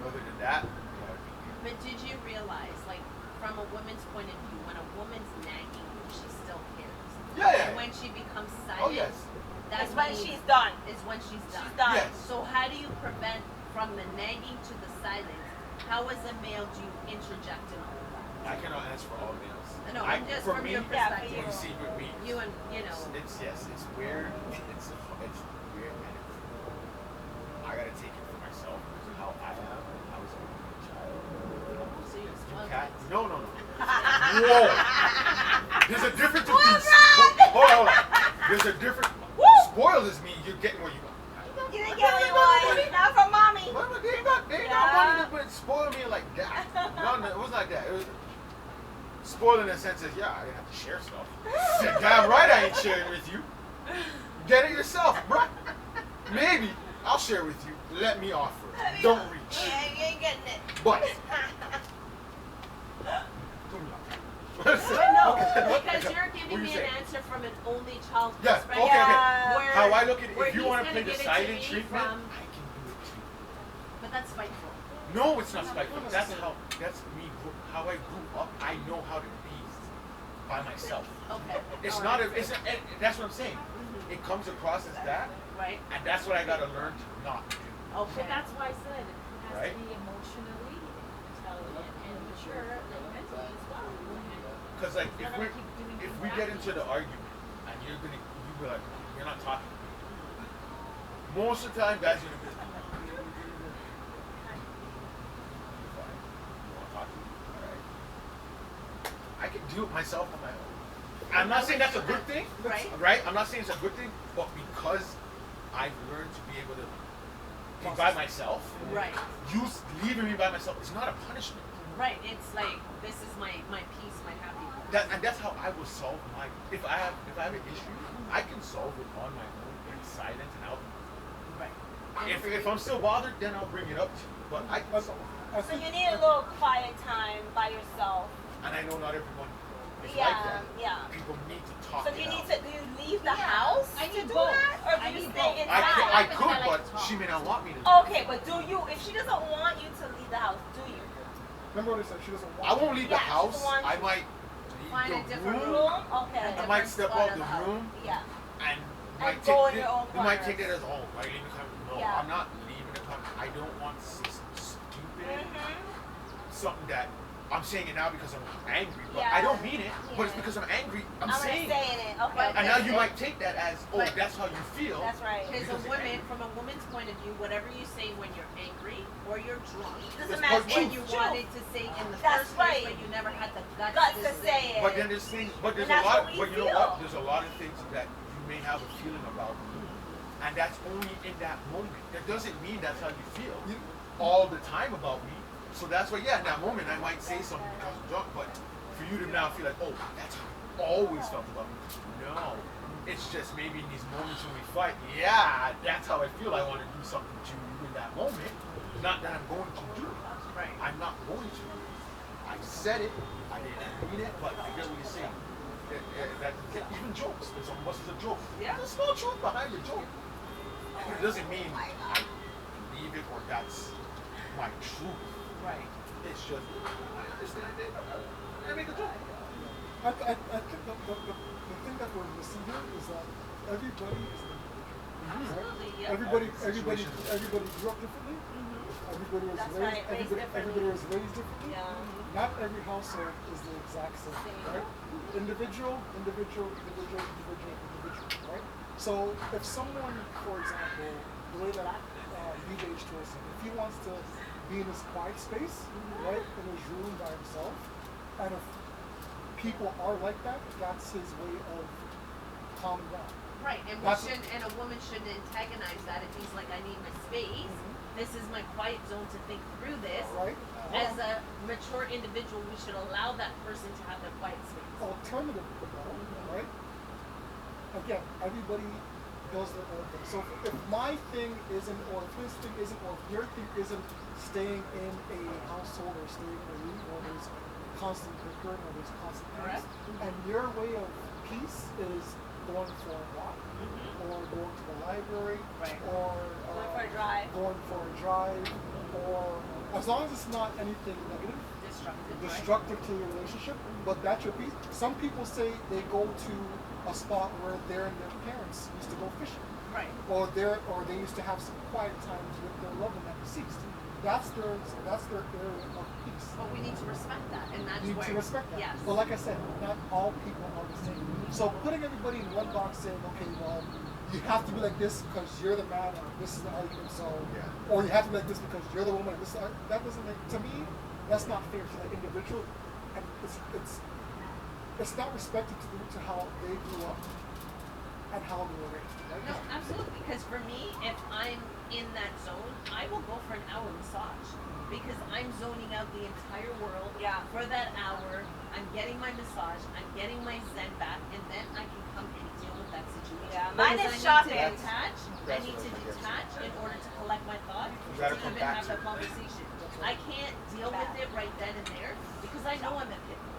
Other than that, you gotta be here. But did you realize, like, from a woman's point of view, when a woman's nagging, she still cares. Yeah. And when she becomes silent, Oh yes. That's when she's done. is when she's done. She's done. Yes. So how do you prevent from the nagging to the silence? How as a male do you interject in all of that? I cannot answer for all males. No, I'm just for from me, your perspective. for the secret me. You and It's yes, it's weird. It's weird, and I gotta take it for myself because of how I am. I was a child. So you're You spoiled. can't. No. Whoa. There's a difference between. Hold on. There's a difference. Spoiled is me. You're getting what you want. You didn't get what you want. Not from mommy. Mama, they ain't not wanting to put spoil me like that. No, it wasn't like that. It was spoiled in the sense that I didn't have to share stuff. Damn right I ain't sharing with you. Get it yourself, bruh. Maybe I'll share with you. Let me offer. Don't reach. Yeah, you ain't getting it. But No, because Okay. you're What giving you me say? an answer from an only child Yes, perspective. okay. Where, How I look at it, where if you he's want to gonna play the give it to silent me treatment, from- I can do it too. But that's spiteful. No, it's not spiteful. That's me. How I grew up. I know how to be by myself. Okay. It's All not right. and that's what I'm saying. It comes across as that, Right. and that's what I gotta learn to not do. Okay. But that's why I said it has Right. to be emotionally intelligent and mature mentally as well. Because like You're gonna keep doing if things we get into backwards. the argument and you be like, you're not talking to me. Most of the time, guys, you want to talk to me, all right? I can do it myself on my own. I'm not saying that's a good thing, Right. I'm not saying it's a good thing, but because I've learned to be able to be by myself, Right. you leaving me by myself is not a punishment. Right. It's like this is my peace, my happy place. And that's how I will solve my. If I have an issue, I can solve it on my own in silence and out. Right. If I'm still bothered, then I'll bring it up to you. But I can solve it. So you need a little quiet time by yourself. And I know not everyone is like Yeah, that. yeah. People need to talk. So it do out. you leave the house I to need do both. that? Or do I you need stay both. inside? I But could, I like but to talk. she may not want me to. Okay, but do you, if she doesn't want you to leave the house, do you? Remember what I said? She doesn't want I won't leave the Yeah, she house. wants I you. might Find a leave the different room. Room? Okay. I might step spot out of the the house. room Yeah. and And might go take in your own they might corner. take it as I leave the country. No, Yeah. I'm not leaving the country. I don't want stupid Mm-hmm. something that I'm saying it now because I'm angry, but Yeah. I don't mean it. But it's Yeah. because I'm angry. I'm I'm saying saying it. it. Okay. And now you might take that as, But- that's how you feel. That's right. Because Because a you're woman, angry. from a woman's point of view, whatever you say when you're angry or you're drunk, Doesn't It's matter. part what two. you It's wanted to say in the That's first place, right. but you never had the guts, Guts to say it. But then there's things, but there's And a that's lot, what we but you know feel. what? There's a lot of things that you may have a feeling about, and that's only in that moment. That doesn't mean that's how you feel all the time about me. So that's why, in that moment I might say something because I'm drunk, but for you to now feel like, oh, that's how I always felt about me. No, it's just maybe in these moments when we fight, that's how I feel. I want to do something to you in that moment. Not that I'm going to do it. Right. I'm not going to. I said it. I didn't mean it, but I get what you're saying. Even jokes. There's almost a joke. Yeah. There's a small truth behind the joke. It doesn't mean I believe it or that's my truth. Right. It's just I understand it. I make a joke. I think the thing that we're missing here is that everybody is individual. Absolutely, yeah. Everybody Situation. grew up differently. Everybody was That's raised. right, raised Everybody differently. was raised differently. Yeah. Not every household is the exact same, right? Individual, right? So if someone, for example, the way that DJ's choice, if he wants to be in his quiet space, right, in his room by himself, and if people are like that, that's his way of calming down. Right, and a woman shouldn't antagonize that if he's like, I need my space. This is my quiet zone to think through this. Right? As a mature individual, we should allow that person to have their quiet space. Alternative, right? Again, everybody does their own thing. So if my thing isn't, or if his thing isn't, or if your thing isn't staying in a household or staying in a room where there's constant bickering or there's constant Correct. things, and your way of peace is going for a walk, or going to the library, Right. or Going for a drive. going for a drive, or as long as it's not anything negative, destructive to your relationship, but that's your peace. Some people say they go to a spot where their parents used to go fishing, Right. or they used to have some quiet times with their loved one that deceased. That's their area of peace. But we need to respect that, and that's You need where. to respect that. Yes. But like I said, not all people are the same. So putting everybody in one box saying, okay, well, you have to be like this because you're the man, or this is the argument, so, or you have to be like this because you're the woman. This that doesn't make, to me, that's not fair to the individual, and it's not respected to how they grew up and how they were raised. Right? No, absolutely. Because for me, if I'm in that zone, I will go for an hour massage because I'm zoning out the entire world. Yeah. For that hour, I'm getting my massage, I'm getting my zen back, and then I can come and deal with that situation. Yeah, mine Because is I shopping. need to detach. I That's need what to it is. detach in order to collect my thoughts You to gotta come even back have to the it. conversation. I can't deal with it right then and there because I know I'm a pit bull.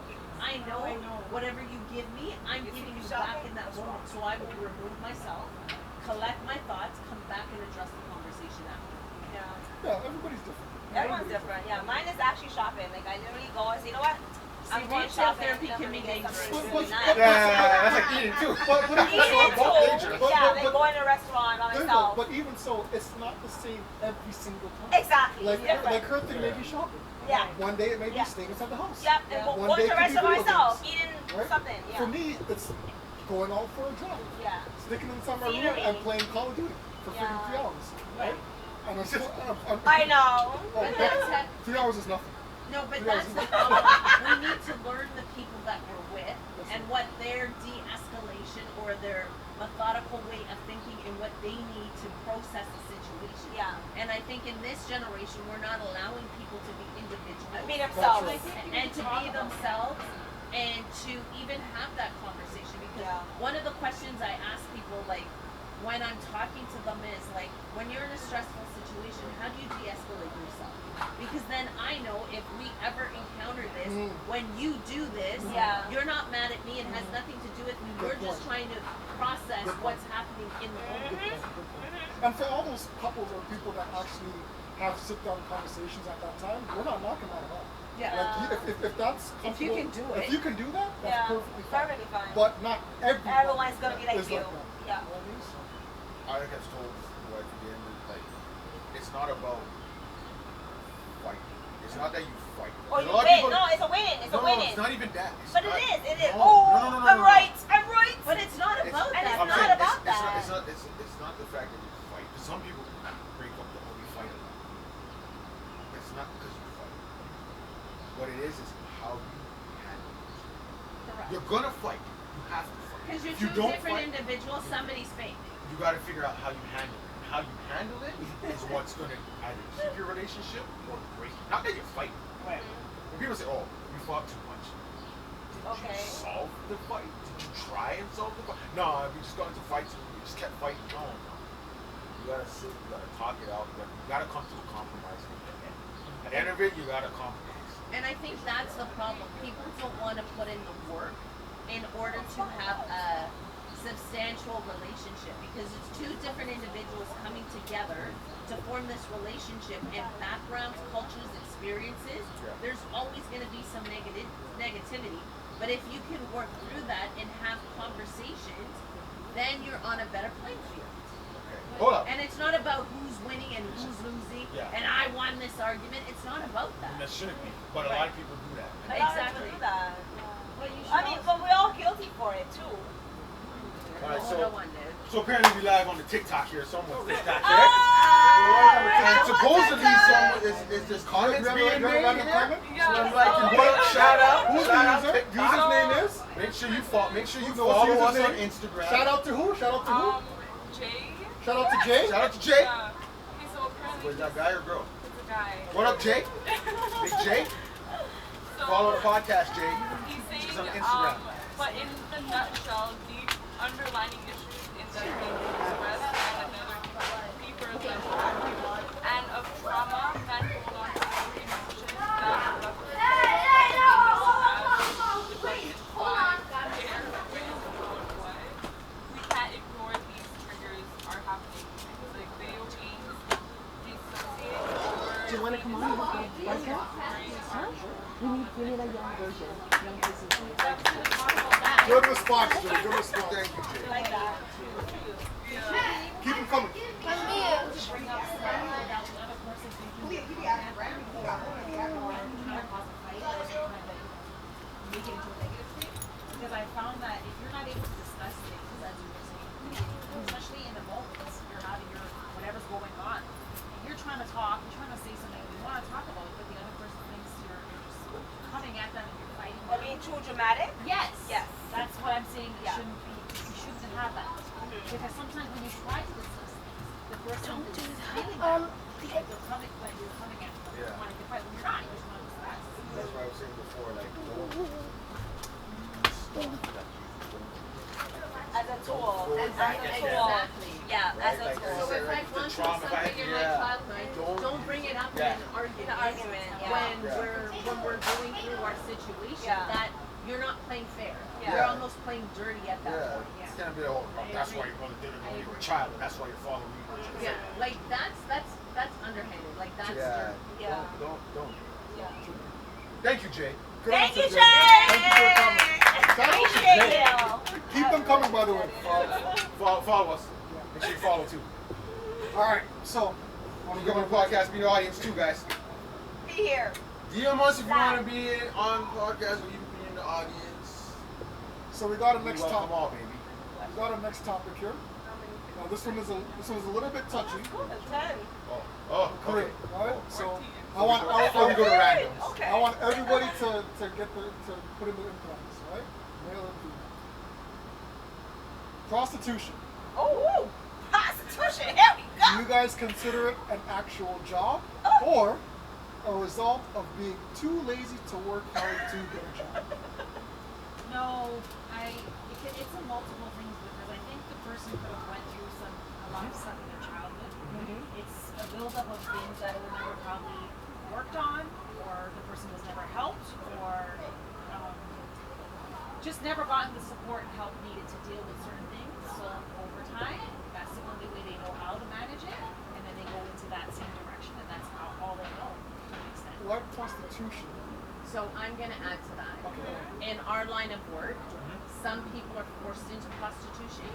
I know whatever you give me, I'm giving you back in that moment. So I will remove myself, collect my thoughts, come back and address the conversation after. Yeah. Yeah, everybody's different. Everyone's different. Yeah, mine is actually shopping. Like I literally go and say, you know what? I'm going retail shopping. therapy I'm can gonna be get dangerous. something But- really but- nice. Yeah, that's like eating too. But Eating both too. dangerous. Yeah, like going to a restaurant by there you myself. go. But even so, it's not the same every single time. Exactly. Like, It's different. like her thing may be shopping. Yeah. One day it may be Yeah. staying inside the house. Yep, and Yeah. One going day to a it could be restaurant video myself, games, eating right? something. Yeah. For me, it's going out for a drive, Yeah. sticking inside my room Scenery. and playing Call of Duty for Yeah. freaking 3 hours, right? And it's just, I know. Oh, that, 3 hours is nothing. No, but Yeah. that's the problem. We need to learn the people that we're with and what their de-escalation or their methodical way of thinking and what they need to process the situation. Yeah. And I think in this generation, we're not allowing people to be individuals. Be themselves. And to be themselves and to even have that conversation. Because Yeah. one of the questions I ask people, like, when I'm talking to them is, like, when you're in a stressful situation, how do you de-escalate yourself? Because then I know if we ever encounter this, when you do this, Yeah. you're not mad at me. It has nothing to do with me. You're just trying to process what's happening in the moment. Mm-hmm. And for all those couples or people that actually have sit-down conversations at that time, we're not knocking that at all. Yeah. Like, if that's If you can do if it. you can do that, that's Yeah. perfectly fine. Perfectly fine. But not Everyone's gonna be like is you. Like that. Yeah. You know what I mean? So, I think I've told my wife again, like, it's not about fighting. It's not that you fight. Or A you lot of win. people- No, it's a winning. It's no, a winning. it's not even that. It's But not, it is. It is. No, Oh, no, no, no, I'm no. right. I'm right. But it's not It's- about and that. it's I'm not saying about it's that. it's not the fact that you fight. 'Cause some people break up the whole fight a lot. It's not because you fight. What it is how you handle it. Correct. You're gonna fight. You have to fight. Because you're If you two don't different fight, individuals, somebody's fake. you got to figure out how you handle it. And how you handle it is what's going to either keep your relationship or break it. Not that you're fighting. Right. When people say, "Oh, you fought too much," did Okay. you solve the fight? Did you try and solve the fight? No, we just got into fights and we just kept fighting. No, no. You gotta sit. You gotta talk it out. You gotta come to a compromise. At the end of it, you gotta compromise. And I think that's the problem. People don't want to put in the work in order to have a substantial relationship because it's two different individuals coming together to form this relationship and backgrounds, cultures, experiences. There's always going to be some negativity. But if you can work through that and have conversations, then you're on a better playing field. Okay. Hold up. And it's not about who's winning and who's losing Yeah. and I won this argument. It's not about And that that. shouldn't be. But a lot of people do that. A lot of Exactly. people do that. But you I mean, but we're all guilty for it too. All right, no one did. So apparently we live on the TikTok here. Someone's TikTok Ah! here. And supposedly someone is this comments you being have a made random here. comment? Yeah. So I'm like, what up, shout out. Who's the Shout out user? TikTok. User's name is? Make sure you follow. Make sure you Who's the- what's the follow us user's on name? Instagram. Shout out to who? Shout out to who? Jay. Shout out to Jay? Shout out to Jay. Yeah. Okay, so apparently Was that guy or girl? he's a guy. What up, Jay? Big Jay. So Follow the podcast, Jay. he's saying, She's on Instagram. but in the nutshell, the underlining issues in the being expressed and another deeper level and of trauma that hold on to our emotions that left us we can't ignore these triggers are happening because like video games dissociate or Do you want to come on with the podcast? Huh? We need a young version. Young person. Good response, Jay. Good response. Thank you, Jay. Like that. Keep them coming. Bring up another person thinking that being too dramatic? Yes. Yes. That's what I'm saying. Yeah. You shouldn't have that. Because sometimes when you try to discuss things, the person is feeling like you're coming at them. Yeah. Wanting to fight when you're not. You just want to discuss. That's what I was saying before, like, don't stuff that you don't. As a tool. As a Exactly. tool. Yeah, Right? as a Like, tool. So if I've The gone through trauma something in my yeah. childhood, don't bring it up Yeah. in an argument. Yeah. When Yeah. we're going through our situation, Yeah. that you're not playing fair. Yeah. You're almost playing dirty at that Yeah. point. It's gonna be the whole, that's why your mother did it when you were a child, and that's why you're following me. Yeah, like that's underhanded. Like that's Yeah. dirty. Yeah. Don't. Yeah. Thank you, Jay. Good Thank answer, you, Jay. Jay. Thank you for your comment. Shout out to Appreciate Jay. you. Keep them coming, by the way. Follow us. Make sure you follow too. All right, so Want to go on the podcast, be the audience too, guys. Be here. DM us if you want to be on podcast or even be in the audience. So we got a We next welcome topic. all, baby. We got a next topic here. Now this one is a little bit touchy. 10. Oh, Career, okay. right? So I Before we go to randoms. Okay. I want everybody to put in their implants, right? Male and female. Prostitution. Oh, prostitution. Here we Do you go. guys consider it an actual job or a result of being too lazy to work hard to get a job? No, it's a multiple things because I think the person could have went through a lot of stuff in their childhood. It's a buildup of things that were never probably worked on, or the person was never helped, or just never gotten the support and help needed to deal with certain things. So over time, that's the only way they know how to manage it, and then they go into that same direction, and that's all they know to an extent. Like prostitution. So I'm gonna add to that. Okay. In our line of work, some people are forced into prostitution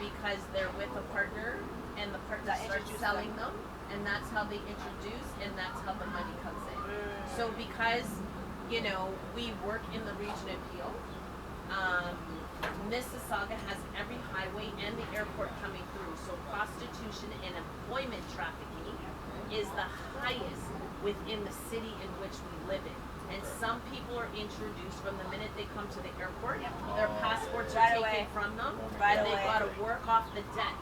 because they're with a partner and the partner That starts introduce selling them, and that's how they introduce, and that's how the money comes in. So because we work in the region of Peel, Mississauga has every highway and the airport coming through. So prostitution and employment trafficking is the highest within the city in which we live in. And some people are introduced from the minute they come to the airport. Their passports are Right taken away. from them, Right and they've away. got to work off the debt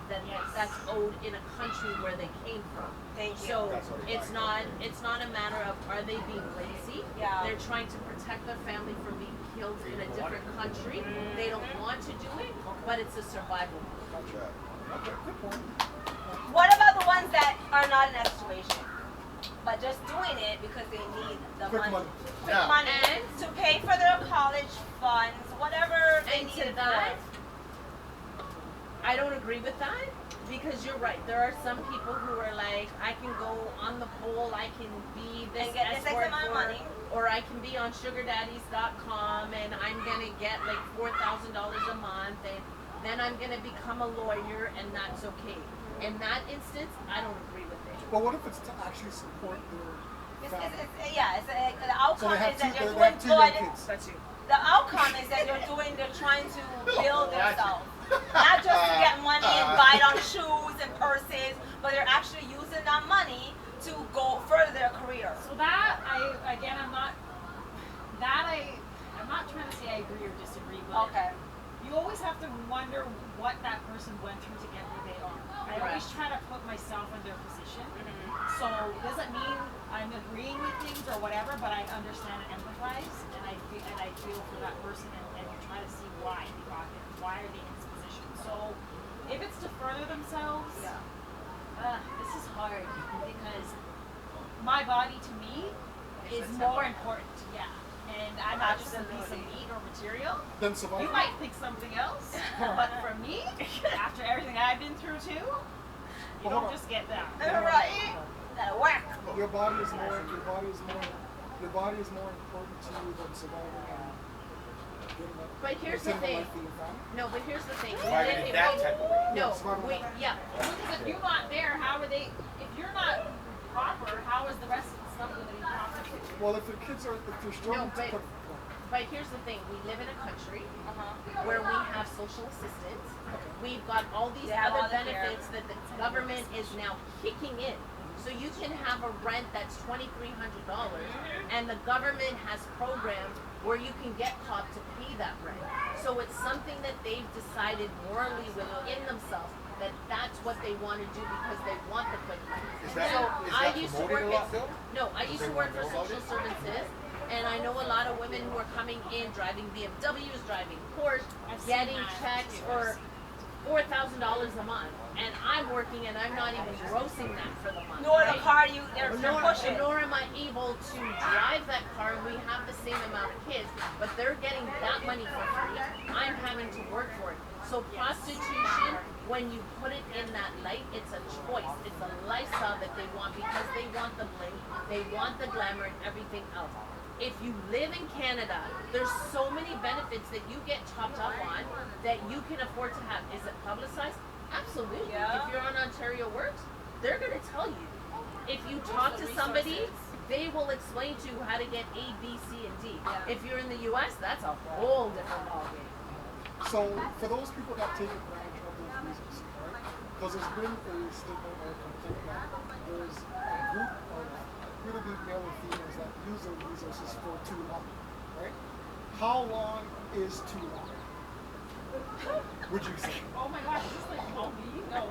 that's owed in a country where they came from. Thank you. So That's what it's not a matter of are they being lazy. Yeah. They're trying to protect their family from being killed in a different country. They don't want to do it, but it's a survival mode. Okay, good point. What about the ones that are not in that situation, but just doing it because they need the Quick money? money. Quick Yeah. money And- to pay for their college funds, whatever they And need to it that, for. I don't agree with that because you're right. There are some people who are like, I can go on the pole, I can be this And get this X escort amount of for- money. or I can be on sugardaddies.com and I'm gonna get like $4,000 a month, and then I'm gonna become a lawyer, and that's okay. In that instance, I don't agree with it. But what if it's to actually support their family? The outcome have is that two- you're they doing have two young good. kids. That's you. The outcome is that they're trying to build themselves. Not just to get money and buy on shoes and purses, but they're actually using that money to go further their career. So I'm not trying to say I agree or disagree, but Okay. you always have to wonder what that person went through to get where they are. I always try to put myself in their position. So it doesn't mean I'm agreeing with things or whatever, but I understand and empathize, and I feel for that person, and try to see why they got there. Why are they in this position? So if it's to further themselves, this is hard because my body to me is more important. Yeah. And I'm not just a piece of meat or material. Then survival. You might think something else, but for me, after everything I've been through too, you Hold don't on. just get that. Right? That'll work. Your body is more important to you than surviving and getting up. But here's the living a thing. life for your family. No, but here's the thing. Surviving in that type of way. No, survival. Because if you're not there, how are they? If you're not proper, how is the rest of the stuff going to be proper? Well, if you're struggling but- to put, But here's the thing. We live in a country where we have social assistance. We've got all these They have other all the care. benefits that the government is now kicking in. So you can have a rent that's $2,300, and the government has programs where you can get caught to pay that rent. So it's something that they've decided morally within themselves that that's what they want to do because they want the quick money. Is that, So is I that used to promoted work a lot, at though? no, I used to Does work for everyone know social about it? services, and I know a lot of women who are coming in driving BMWs, driving Porsche, I've seen getting that checks too. for $4,000 a month, and I'm working and I'm not even grossing that for the month. Nor the right? car they're pushing. Nor am I able to drive that car, and we have the same amount of kids, but they're getting that money for free. I'm having to work for it. So prostitution, when you put it in that light, it's a choice. It's a lifestyle that they want because they want the bling, they want the glamour and everything else. If you live in Canada, there's so many benefits that you get topped up on that you can afford to have. Is it publicized? Absolutely. Yeah. If you're on Ontario Works, they're going to tell you. If you talk to somebody, they will explain to you how to get A, B, C, and D. Yeah. If you're in the U.S., that's a whole different ballgame. So for those people that take advantage of those visas, right? Because there's been a stigma in America thinking that there's a group of really big male and females that use their visas for too long, right? How long is too long? Would you say? Oh my gosh, is this like all me? No.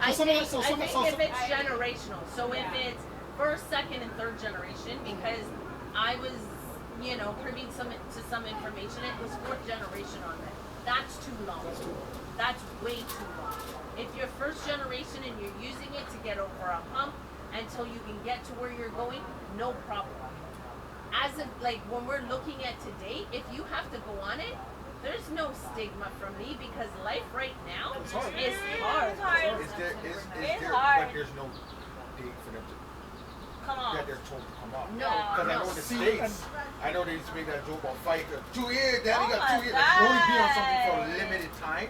I So think, so I think so- if it's generational, so if it's first, second, and third generation, because I was, privy to some information, it was fourth generation on that. That's too long. That's too long. That's way too long. If you're first generation and you're using it to get over a hump until you can get to where you're going, no problem. As of when we're looking at today, if you have to go on it, there's no stigma from me because life right now It's hard. is hard. It's hard. Is there, It's but hard. there's no date for them to, Come on. that they're told to come out? No, Because I no. know in the See, States, I know they used to make that joke about fight. 2 years, daddy Oh got my 2 years. Like, you only be on something for a God. limited time.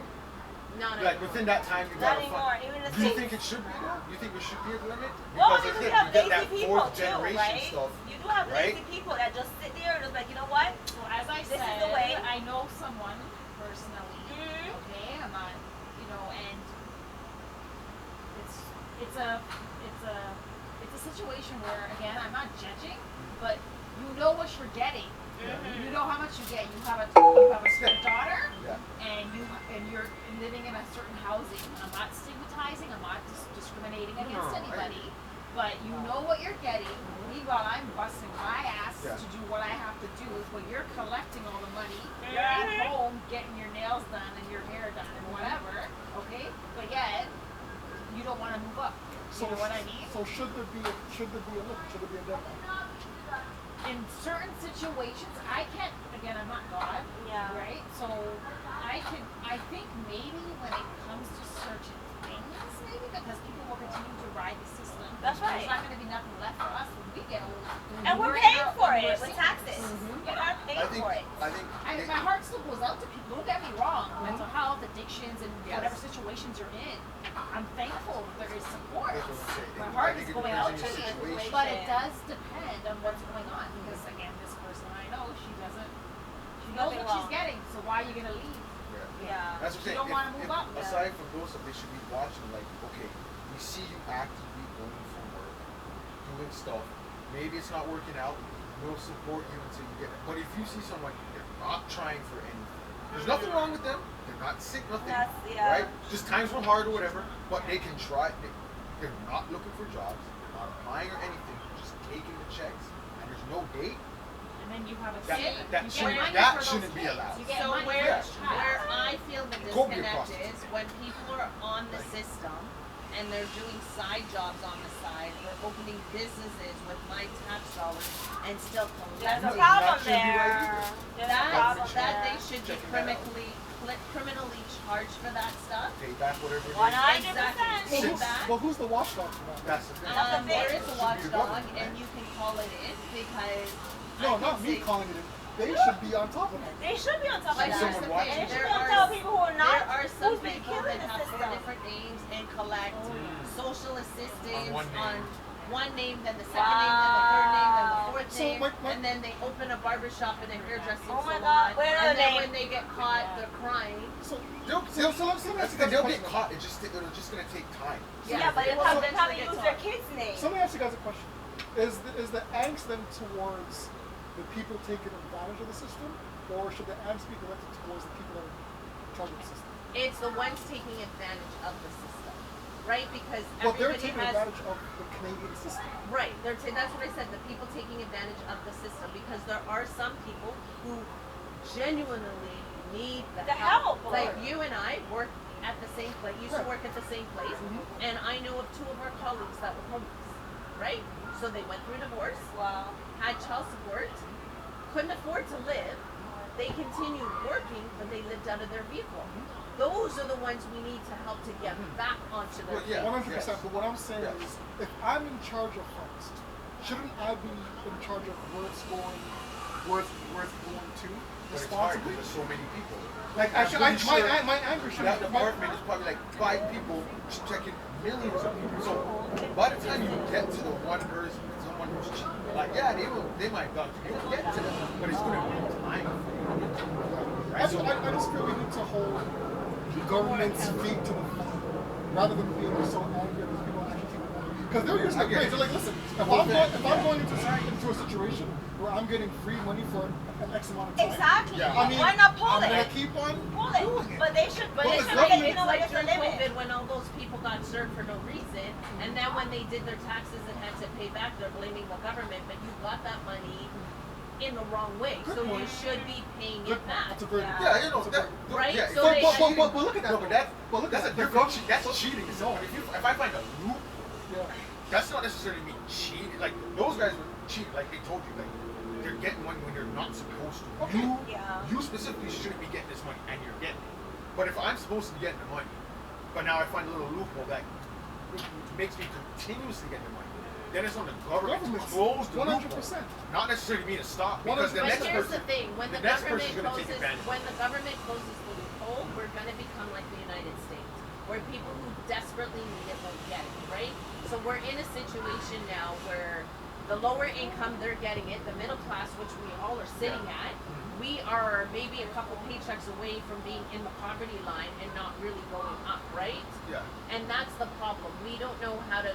Not Like within that time, you Not gotta anymore. fight. Even in the Do you States. think it should be though? Do you think there should be a limit? Well, Because because you again, have you get lazy that people fourth too, generation right? stuff. You do have right? lazy people that just sit there and just like, you know what? So as I This is said, the way. I know someone personally. Mhm. Okay, I'm not, and it's a situation where again I'm not judging, but you know what you're getting. Mhm. You know how much you get. You have a daughter, Yeah. and you're living in a certain housing. I'm not stigmatizing. I'm not discriminating against No, anybody. But you know what you're getting. Meanwhile, I'm busting my ass Yeah. to do what I have to do. But you're collecting all the money. You're at home getting your nails done and your hair done and whatever. Okay, but yet you don't want to move up. You know what I mean? So should there be a limit? Should there be a deadline? In certain situations, I can't. Again, I'm not God. Yeah. Right. So I think maybe when it comes to certain things, maybe because people will continue to ride the system. That's right. There's not going to be nothing left for us when we get old. And we're We're paying out for and it we're with sick. taxes. We're not paying for it. I think. My heart still goes out to people. Don't get me wrong. Mental health, addictions, and Yes. whatever situations you're in. I'm thankful that there is support. That's what I'm saying. My I heart think is it going depends out on to your you, situation. but it does depend on what's going on. Because again, this person I know, she knows Nothing what wrong. she's getting. So why are you gonna leave? Yeah. That's what I'm You saying. don't wanna move up. Aside from those stuff, they should be watching. Like, okay, we see you actively going for work, doing stuff. Maybe it's not working out. We'll support you until you get it. But if you see someone they're not trying for anything, there's nothing wrong with them. They're not sick, nothing. Yeah. Right? Just times were hard or whatever. But they can try. They're not looking for jobs. They're not applying or anything. Just taking the checks, and there's no date. And then you have a That- kid. that you shouldn't- get money that for those shouldn't be kids. allowed. You get So money where for each child. where I feel the Go be a disconnect prostitute. is when people are on the system and they're doing side jobs on the side or opening businesses with my tax dollars and still There's a collecting. problem That shouldn't be right there. either. There's a problem That there. they should be Checking that out. criminally charged for that stuff. Pay back whatever it is. 100%. Pay Six. back. Well, who's the watchdog for that? That's the thing. That's the thing. There is a Should be watchdog, government, and right? you can call it in because No, I can not me say- calling it in. They should be on top of that. They should be on top of Like that. here's someone the watching thing, They it. should there be on top of are people who are not. there are some who's been people killing that the have four system. different names and collect social assistance On one name. on one name, then the second name, then the third name, then the fourth So name. my and then they open a barbershop and a hairdressing Oh my salon, God, where are and then they? when they get caught, they're crying. So They'll get caught. It's just gonna take time. Yeah, but They it's will how they eventually use get their caught. kids' name. So let me ask you guys a question: Is the angst then towards the people taking advantage of the system, or should the angst be directed towards the people that are in charge of the system? It's the ones taking advantage of the system, right? Because Well, they're everybody taking has advantage of the Canadian system. right. That's what I said. The people taking advantage of the system because there are some people who genuinely need the help. Like you and I work at the same place. Used to work at the same place, and I know of two of our colleagues that were homeless, right? So they went through divorce, Wow. had child support, couldn't afford to live. They continued working, but they lived out of their vehicle. Those are the ones we need to help to get back onto their Well, yeah. 100%. But what I'm saying Yes. is, if I'm in charge of funds, shouldn't I be in charge of where it's going, where it's going to, But it's hard responsibly? because there's so many people. Like, I'm pretty sure my anger should that be department is probably like 5 people checking millions of people. So by the time you get to the one person, someone who's cheap, like they might go to get to them, but it's gonna be time. Right? So I just feel we need to hold government's feet to the fire rather than being so angry at these people actually taking money. Because they're using the grades. They're like, listen, if I'm going into a situation where I'm getting free money for an X amount of time, Exactly. Yeah. I mean, Why not pull I'm it? gonna keep on Pull it. doing it. But they should. But Well, it's the like, government- it's like there's a during limit. COVID when all those people got served for no reason, and then when they did their taxes and had to pay back, they're blaming the government, but you got that money in the wrong way, Good so you point. should be paying Good it point. back. That's a very good yeah, you know, That's a that, very- Right? Yeah, So but, they but, should- but, but look at that. No, But look that's at a that. different. That's cheating. So if I find a loop, Yeah. that's not necessarily me cheating. Like those guys were cheating. Like they told you, like they're getting money when they're not supposed to. Okay. Yeah. You specifically shouldn't be getting this money, and you're getting it. But if I'm supposed to be getting the money, but now I find a little loophole that makes me continuously get the money, then it's on the government to close the 100%. loophole. Not necessarily me to stop, because the But next here's person, the thing: when the the next government person's gonna take closes, advantage. when the government closes the loophole, we're going to become like the United States, where people who desperately need it won't get it, right? So we're in a situation now where the lower income they're getting it, the middle class, which we all are sitting at, we are maybe a couple paychecks away from being in the poverty line and not really going up, right? Yeah. And that's the problem. We don't know how to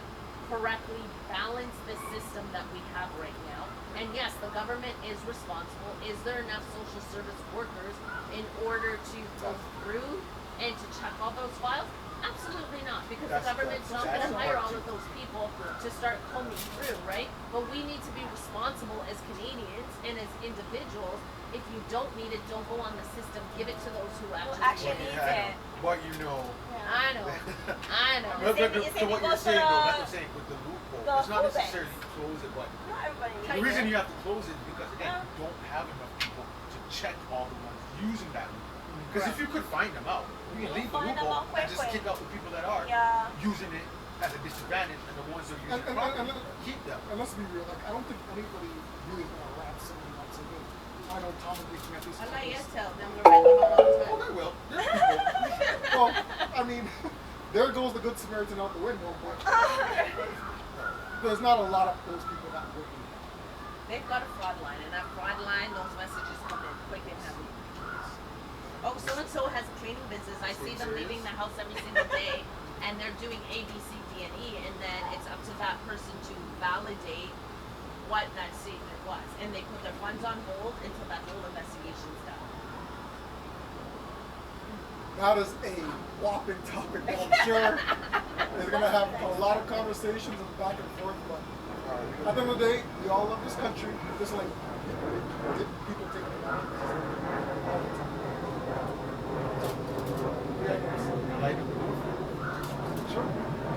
correctly balance the system that we have right now. And yes, the government is responsible. Is there enough social service workers in order to go through and to check all those files? Absolutely not, because the government's not going to hire all of those people to start combing through, right? But we need to be responsible as Canadians and as individuals. If you don't need it, don't go on the system. Give it to those who actually need actually it. needs it. But you know. I know. I know. But Is to it what you're because saying, though, the- that's what I'm saying with the loophole. the It's not fullbacks. necessarily close it, but Not everybody the needs reason it. you have to close it is because again, you don't have enough people to check all the ones using that loophole. Because if you could find them out, you can leave the Find them loophole out and just quick. kick out the people that are Yeah. using it as a disadvantage, and the ones that are using it And- properly, and- keep them. And let's be real, like, I don't think anybody really is gonna rap someone out so good. I know Tom is looking at this. I like yes, tell them we're ready all the Oh, time. they will. There's people. Well, I mean, there goes the good Samaritan out the window, but there's not a lot of those people that working. They've got a fraud line, and that fraud line, those messages come in quick and heavy. Oh, so and so has a cleaning business. I see them leaving the house every single day, and they're doing A, B, C, D, and E, and then it's up to that person to validate what that statement was, and they put their funds on hold until that whole investigation's done. That is a whopping topic that I'm sure is gonna have a lot of conversations and back and forth, but at the end of the day, we all love this country, just like people take it out. Like, Sure.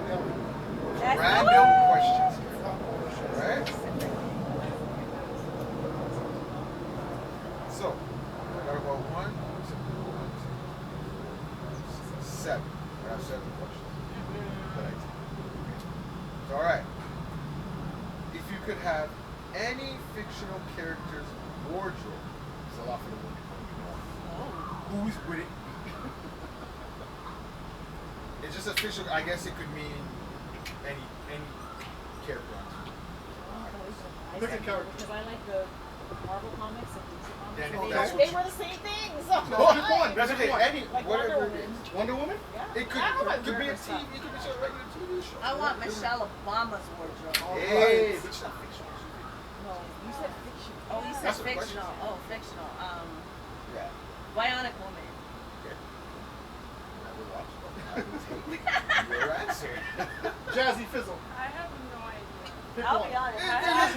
Yeah. Let's random do it. questions. Right? So, I got about 1, 2, 7. I have 7 questions. That I take. So, alright. If you could have any fictional character's wardrobe, it's a lot for the women. Who's would it be? It's just official. I guess it could mean any character on TV. I Pick a said character. because I like the Marvel comics and DC comics. Then Okay. that's what They you- were the same things. No, pick one. That's Pick okay. one. Any Like whatever Wonder it Woman. is. Wonder Woman? Yeah. It could, I like it could be a weird stuff. TV. It could be a regular TV show. I want Michelle Obama's wardrobe. All Hey, right. but it's not fictional. No, you said fiction. Oh, you said That's what the question fictional. is. Oh, fictional. Yeah. Bionic Woman. Never watched it. Your answer. Jazzy Fizzle. I have no idea. Pick I'll one. be honest.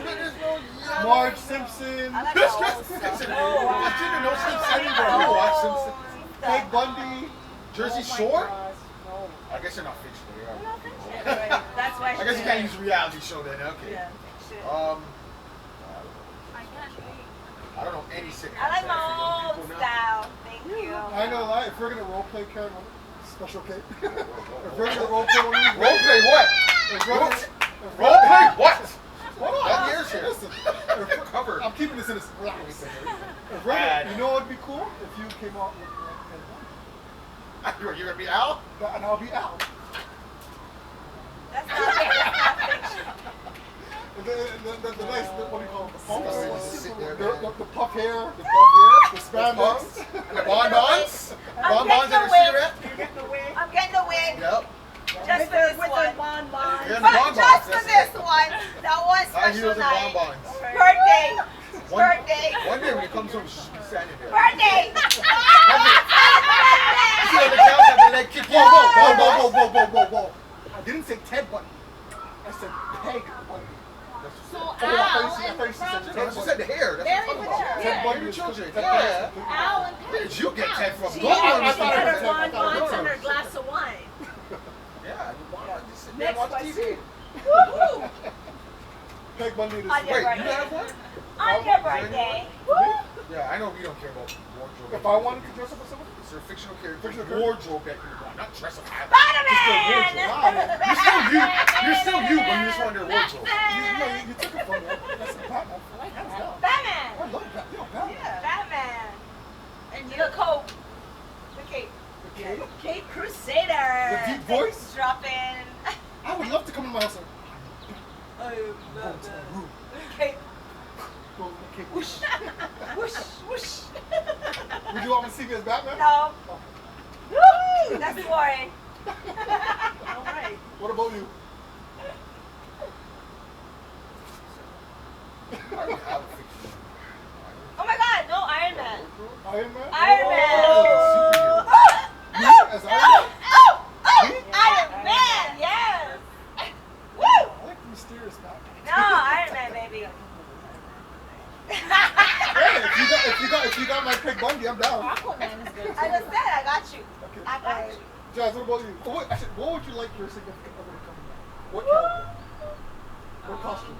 There's no young. Marge Simpson. I like This the guy old stuff. Simpson. Oh, wow. You didn't know Simpson anymore. You watch Simpson. Peg Bundy. Jersey Oh my Shore? gosh, no. I guess they're not fictional. They are. Not fiction. Right. That's why. I guess you can't use reality show then. Okay. Yeah. Shit. I can't think. I don't know any sitcoms. I like that my are for young old people now. style. Thank you. I know that. If we're gonna role play Karen, special K. If we're gonna role play one of these, Role play what? if we're gonna- if we're Role gonna- play what? Hold on. What year's here? Listen. We're covered. I'm keeping this innocent. Relax. If we're Bad. gonna, you know what would be cool if you came out with Peg Bundy. You're gonna be Al? And I'll be Al. That's not fiction. The nice, what do you call it? The pumps? Just sit there, man. The puff hair. The puff, The spandex. and the bonbons? I'm Bonbons getting and a the wig. cigarette? I'm getting the wig. Yep. Just for this one. bonbons. Yeah, the But bonbons. just for that's this it. one. That one High heels special and night. bonbons. Birthday. One- Birthday. One day when it comes home, she should be standing there. Birthday. You see how the cows have the leg kick you? Whoa. I didn't say Ted Bundy. I said Peg Bundy. So Oh, Al I and thought you said No, Ted she Bundy. said the hair. That's Very what I'm talking about. mature. Ted Bundy Your is children. Ted Yeah. Bundy. Al and Where did you get Ted from? She Go had on. I thought it her was Ted. bonbons and her glass of wine. Yeah, you want to just sit there and Next watch question. TV. Woo! Peg Bundy is On your Wait, you birthday. have one? On your birthday. Yeah, I know we don't care about wardrobe. If I wanted to dress up as somebody, Is there a fictional character? Fictional character? Wardrobe that you want, not dress up as. Spider-Man! You're still you. You're still you, but you just want their wardrobe. you took it from me. That's a Batman. Hands down. Batman! I love Batman. Yo, Batman. Batman! And The you coat. The cape. The cape. Cape Crusader. The deep voice. Dropping. I would love to come in my house and Oh, go to the room. cape. Go to the cape. Whoosh. Whoosh. Whoosh. Would you want me to see me as Batman? No. Woo! That's boring. All right. What about you? I don't have a fictional. Oh my god, no, Iron Man. Iron Man? Iron Man. Superhero. Me as Iron Man? Iron Man, yes. Woo! I like the mysterious Batman. No, Iron Man, baby. Hey, if you got my Peg Bundy, I'm down. Aquaman is good too. I just said I got you. Okay. I got you. Jazz, what about you? What would you like your significant other to come back? What character? What costume?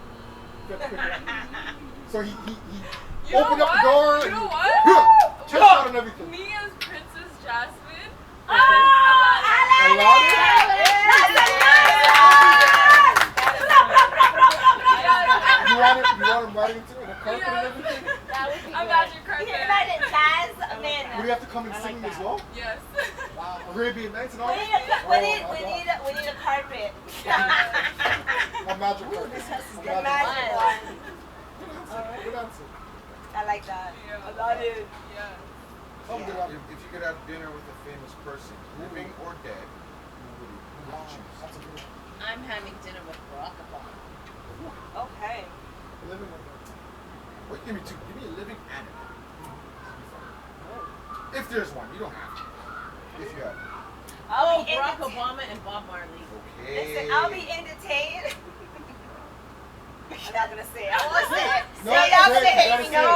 You have to pick one. So he You know opened up the what? door You and know he what? chest out and everything. Me as Princess Jasmine. Oh, I like Aladdin? it. That's a nice one. You want him riding into in a carpet and everything? That would be A good. magic You carpet. can imagine Would he Jasmine. have to come and I sing like as that. well? Yes. Wow. Arabian Nights and all We that? need a carpet. A magic carpet. The magic one. Good answer. I like that. Yeah. I love it. Yeah. I'm good at it. If you could have dinner with a famous person, living or dead, who would you choose? That's a good one. I'm having dinner with Barack Obama. Okay. Living like that. Wait, give me two. Give me a living and a dead. This would be fun. If there's one, you don't have to. If you have. Oh, Barack Obama and Bob Marley. Okay. Listen, I'll be entertained. I'm not gonna say it. I won't say it. No, Say it, I'll say say it. it. You No.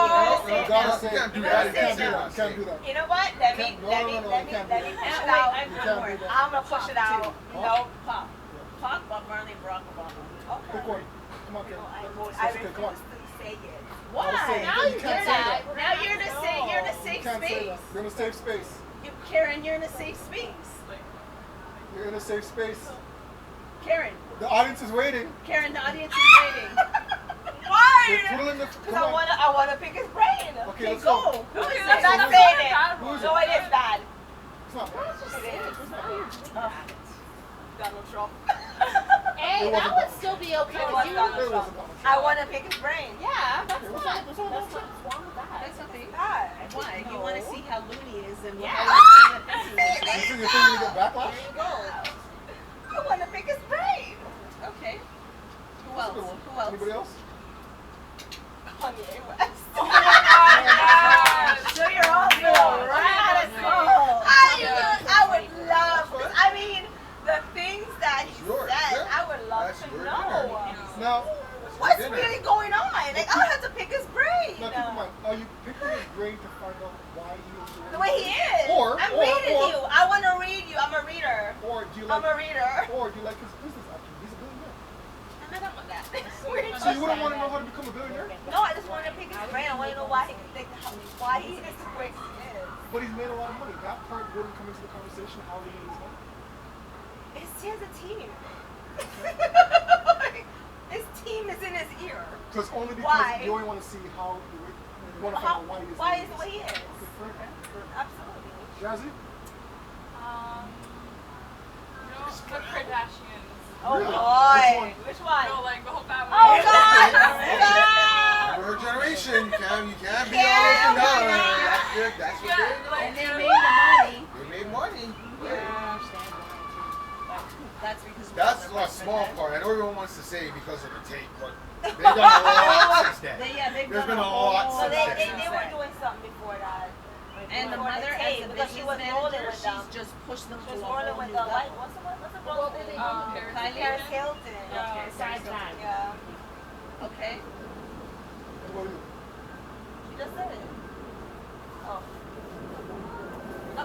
gotta say it. You can't do You that. can't do You that. You can't do that. You know what? Let me No, you push can't it do Wait, out. I have You one can't more. do that. I'm gonna push it out. No. Pop. Pop, Bob Marley, and Barack Obama. Pick one. Come on, Karen. I Okay, come on. refuse to say it. Why? Now you can't say that. Now you're in a safe. You're in a You safe can't say space. that. You're in a safe space. Karen, you're in a safe space. You're in a safe space. Karen, The audience is waiting. Karen, the audience is waiting. They're Why? twiddling the. Because Come on. I wanna pick his brain. Okay, Okay, let's go. go. Who is Okay, I'm that? not that's saying not a bad it. one. No, it is bad. It's not bad. Oh. Donald Trump. Hey, It that wasn't would that still be okay It with was you. Donald It Trump. wasn't that much. I want to pick his brain. Yeah, that's What's not. wrong with that? What's wrong with that? That's okay. God. Why? You want to see how loony he is and Yeah. how he's paying attention. You think you're gonna get backlash? There you go. I want to pick his brain. Okay. Who That's a else? good one. Who else? Anybody else? Kanye West. Oh my god. So you're all for the rat. I would love. I mean, the things that he Yours, said, yeah. I would love That's to your know. Now, What's dinner. really going on? Like, I'll have to pick his brain. now keep in mind, are you picking his brain to find out why he is The way he is. I'm Or- reading you. I want to read you. I'm a reader. Or do you I'm like a reader. or do you like his business acumen? He's a billionaire. And I don't want that. So you wouldn't want to know how to become a billionaire? No, I just want to pick his brain. I want to know why he why he is the way he is. But he's made a lot of money. That part wouldn't come into the conversation how he made his money. He has a team. His team is in his ear. So it's only because Why? you only want to see how you want to How, find out why he is. why is the way he is? Okay, fair enough. Absolutely. Jazzy? You know, the Kardashians. Oh Really? boy. Which one? Which one? No, like the whole family. Oh God! Her generation, you can't be all up and down. That's what Yeah, they like, And they made the money. They made money. Yeah, I understand why, too. That's because That's a small part. I know everyone wants to say because of the tape, but they've done a lot since then. There's been a lot So since they then. were doing something before that. And the Before mother, tape, as a because she business was rolling manager, with them. she's just pushed them She to was a whole rolling new with the level. like, what's the girl's What did they name? do? Kylie? Paris Hilton. Okay, Sideline. Yeah. Okay. What do you? She just said it. Oh.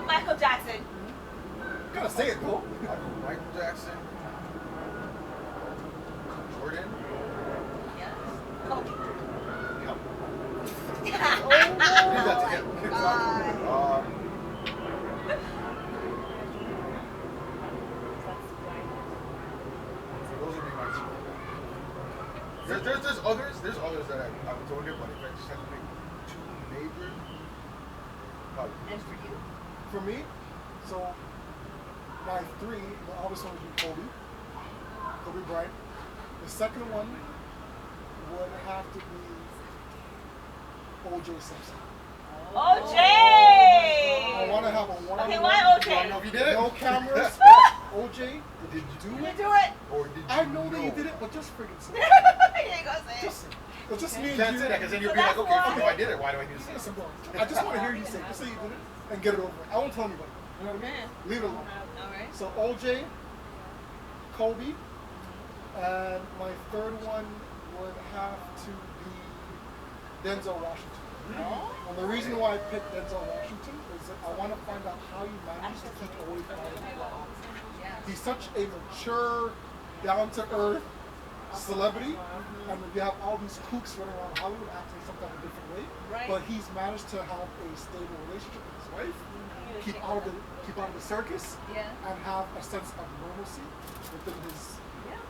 Michael Jackson. You gotta say it, though. Michael Jackson. Jordan. Yes. Kobe. Leave that to him. Those would be my two. There's others that I would throw in there, but if I just have to pick two major, probably. And for you? For me, so my three, the obvious one would be Kobe Bryant. The second one would have to be O.J. Simpson. OJ! I want to have a one-on-one. Okay, why I don't OJ? know if you did it. No cameras. OJ, did you do Did you it? do it? Or did you I know that you did it, but just friggin' say it. You ain't gonna say it. It's just me You and can't you. say that because then you'll So be like, that's okay, fuck why- if I did it, why do I need to say Listen, it? bro, I just want to hear you say it. Just say you did it and get it over. I won't tell anybody. Okay. Leave it alone. All right. So OJ, Kobe, and my third one would have to be Denzel Washington. And the reason why I picked Denzel Washington is that I want to find out how he manages to keep away from all the drama. He's such a mature, down-to-earth celebrity, and you have all these kooks running around Hollywood acting some type of different way. Right. But he's managed to have a stable relationship with his wife, keep out of the circus, Yeah. and have a sense of normalcy within his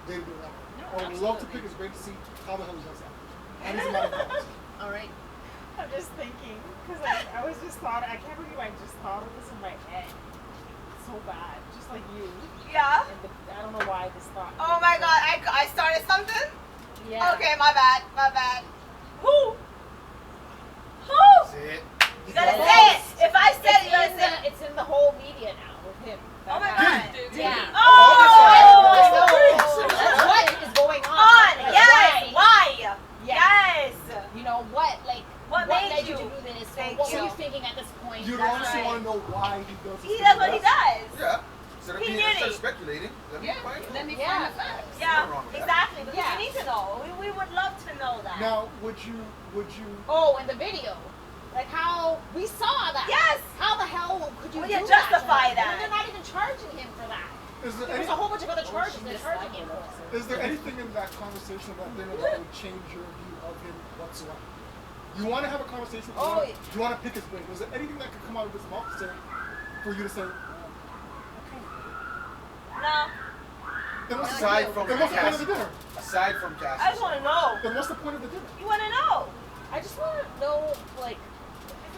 day-to-day life. No, I would love to absolutely. pick his brain to see how the hell he does that. And he's a man of God. All right. I'm just thinking, because I was just I can't believe I just thought of this in my head. It's so bad, just like you. Yeah. And I don't know why this thought. Oh my God, I started something? Yeah. Okay, my bad. Who? Say it. You gotta say it. If I said it, you gotta say it. It's in the whole media now with him. Oh my That God. Dude, Yeah. Oh! That's what is going on. On. Like, Yes. Why? Yeah. Yes. You know what? Like, What led made you to you? do this? Or Thank what were you. you thinking at this point? You'd That's honestly right. want to know why he does He this. does what he does. Yeah. Instead of He being did instead it. of speculating, let me find out. Let me Yeah. find the facts. Yeah, Nothing wrong with that. exactly. Because Yeah. we need to know. We would love to know that. Now, would you? Oh, and the video. Like how we saw that. Yes. How the hell could you Will do you justify that? that? And they're not even charging him for that. Is there There's a whole bunch of other charges they're charging him for. Is there anything in that conversation that dinner that would change your view of him whatsoever? You want to have a conversation. Oh, you want to pick his brain. Is there anything that could come out of his mouth to say, for you to say, okay? No. Then what's Aside from then what's the point of the Cassie. dinner? Aside from I Cassie. just want to know. Then what's the point of the dinner? You want to know. I just want to know, like,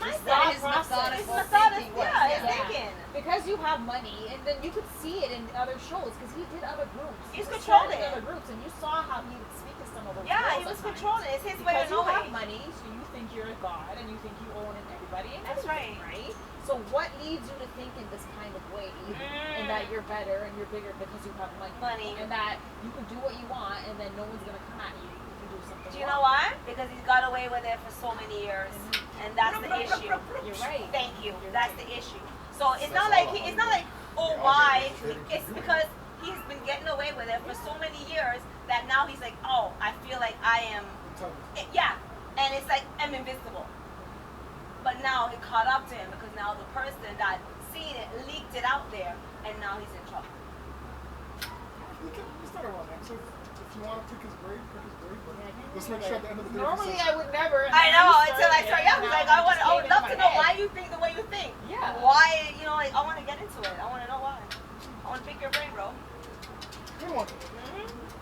It's His my methodical It's thinking. methodical. Yeah, Yeah. it's thinking. because you have money, and then you could see it in other shows, because he did other groups. He's He controlling started it. other groups, and you saw how he would speak to some of all those Yeah, girls he was at times. controlling. It's his way Because to you know have it. money, so you think you're a god and you think you own everybody and That's everything, right? So what leads you to think in this kind of way, and that you're better and you're bigger because you have money, and that you can do what you want and then no one's gonna come at you if you do something Do you wrong. know why? Because he's got away with it for so many years, and that's the issue. You're right. Thank you. That's the issue. So it's not like it's not like, oh, why? It's because he's been getting away with it for so many years that now he's like, oh, I feel like I am, yeah, and it's like I'm invincible. But now it caught up to him because now the person that seen it leaked it out there, and now he's in trouble. It's not a wrong answer. If you want to pick his brain, pick his brain. But let's make sure at the end of the day. Normally I would never. I know until I start. Yeah, now like it I would just came love into to my know head. why you think the way you think. Yeah. Why, you know, like I want to get into it. I want to know why. I want to pick your brain, bro. Good one.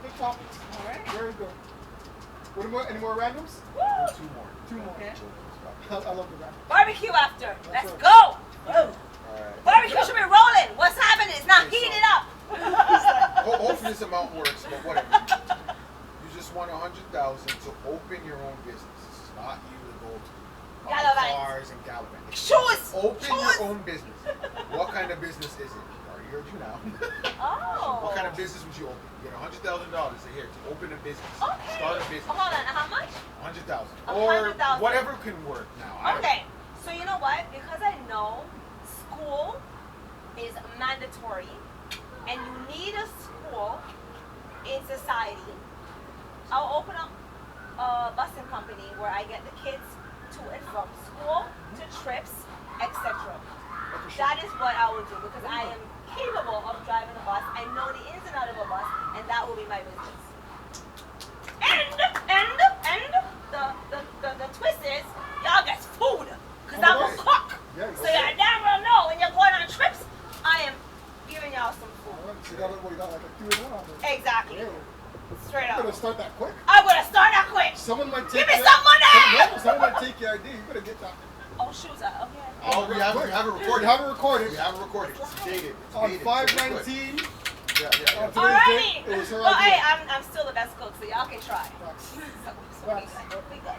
Good topics. All right. Very good. Any more randoms? Woo! Two more. Two more. Okay. I love the random. Barbecue after. That's Let's right. go. Boom. Alright. Barbecue should be rolling. What's happening? It's not Okay, so- heated up. Hopefully this amount works, but whatever. You just want 100,000 to open your own business. This is not you to go to buy Gallivant. cars and gallivant. It's Shoes. Open Shoes. your own business. What kind of business is it? I already heard you now. Oh. What kind of business would you open? You get $100,000 a year to open a business. Okay. Start a business. Hold on. How much? 100,000. 100,000. Or whatever can work now. I don't Okay. So you know what? Because I know school is mandatory, and you need a school in society, I'll open up a busing company where I get the kids to and from school, to trips, etc. That is what I will do because I am capable of driving a bus. I know the ins and outs of a bus, and that will be my business. And the twist is y'all get food because I will cook. Yeah, So you never know when you're going on trips. I am giving y'all some food. Alright, so you got like a 3-in-1 on there. Exactly. Yeah. Straight You up. better start that quick. I'm gonna start that quick. Someone might take Give me your- some money. Someone might take your ID. You better get that. Oh, shoes are okay. Oh, we have it recorded. We have it recorded. We have it recorded. It's dated. It's On dated. 5/19. Yeah. On today's Alrighty. date, it was her Well, hey, idea. I'm still the best cook, so y'all can try. Facts. So Facts. we good.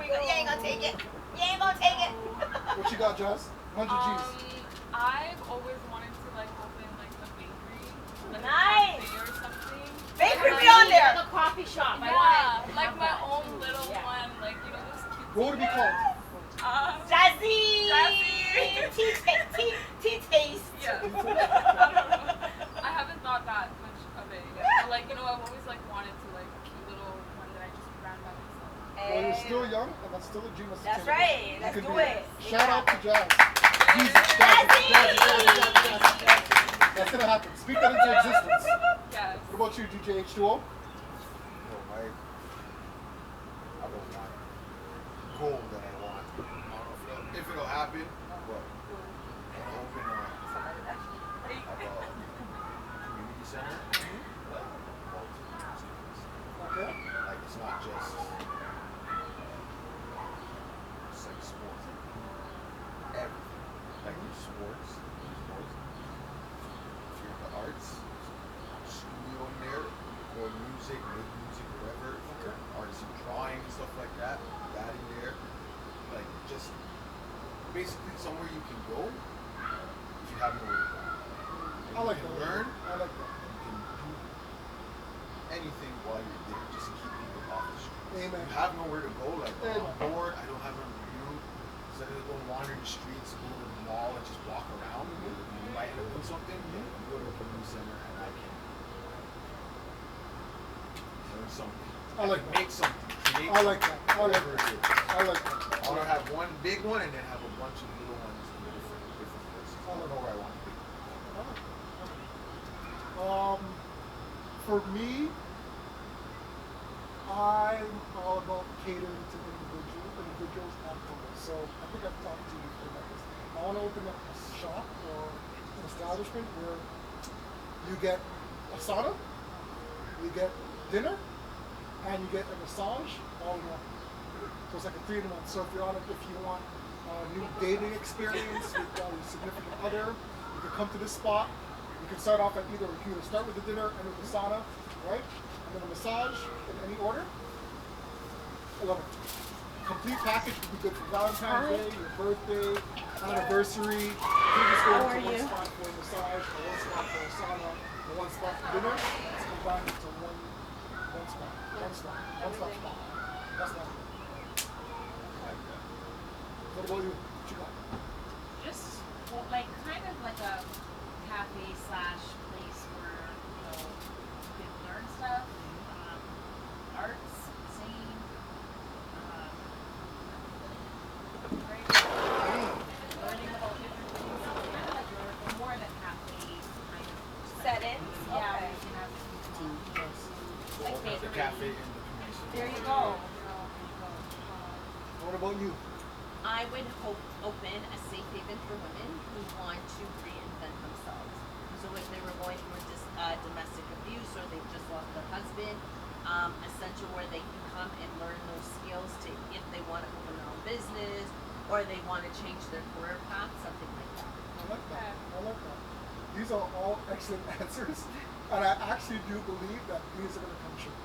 You ain't gonna take it. You ain't gonna take it. What you got, Jazz? 100 G's. I've always wanted to like open like a bakery, like Nice. a cafe or something. Bakery be on there. Like a coffee shop. I Yeah, want like my own little Yeah. one, like you know those cute. What would it be called? Jazzy. Jazzy. Tea taste. Yeah. I don't know. I haven't thought that much of it yet. But, like, you know, I've always like wanted to like a cute little one that I just ran by myself. Well, you're still young, and that's still a dream. That's attainable. right. You Let's can do do it. Shout out to Jazz. Jesus, Jazzy. That's gonna happen. Speak that into existence. Yes. What about you, DJ H2o? Oh, my. I don't want goal that I want. I don't know if it'll happen, but I want to open a community center. Okay. Like it's not just it's like sports. Everything. Like there's sports. If you're in the arts, studio in there, record music, make music, whatever. If you're artists in drawing and stuff like that, that in there. Like just basically somewhere you can go if you have nowhere to go. And I like you can that. learn. I like that. You can do anything while you're there, just to keep people off the street. Amen. You have nowhere to go, like Amen. I'm bored, I don't have a review. Instead of going wander the streets, go to the mall and just walk around. You might end up doing something. You go to a community center and I can learn something. I like that. Make something. Create I like that. something, I like whatever that. it is. I like that. I want to have one big one and then have a bunch of little ones in different places. I don't know where I want to be. For me, I'm all about catering to individuals and couples. So I think I've talked to you about this. I want to open up a shop or an establishment where you get a sauna, you get dinner, and you get a massage all in one. So it's like a 3-in-1. So if you want a new dating experience with your significant other, you can come to this spot. You can start off at you can either start with the dinner and with the sauna, right? And then a massage in any order. I love it. Complete package would be good for Valentine's Day, your birthday, anniversary. You can just go into one spot for a massage, or one spot for a sauna, or one spot for dinner. It's combined into one spot. One-stop spot. That's not good. What about you? What you got? Just well, like kind of like a cafe slash place where you can learn stuff, arts, singing, learning about different things. Kind of like more of a cafe kind of Settings. Yeah, Okay. we can have Like like the bakery. cafe in the community. There you go. What about you? I would open a safe haven for women who want to reinvent themselves. So if they were going through domestic abuse or they've just lost their husband, a center where they can come and learn those skills to if they want to open their own business or they want to change their career path, something like that. I like that. I like that. These are all excellent answers, and I actually do believe that these are going to come true.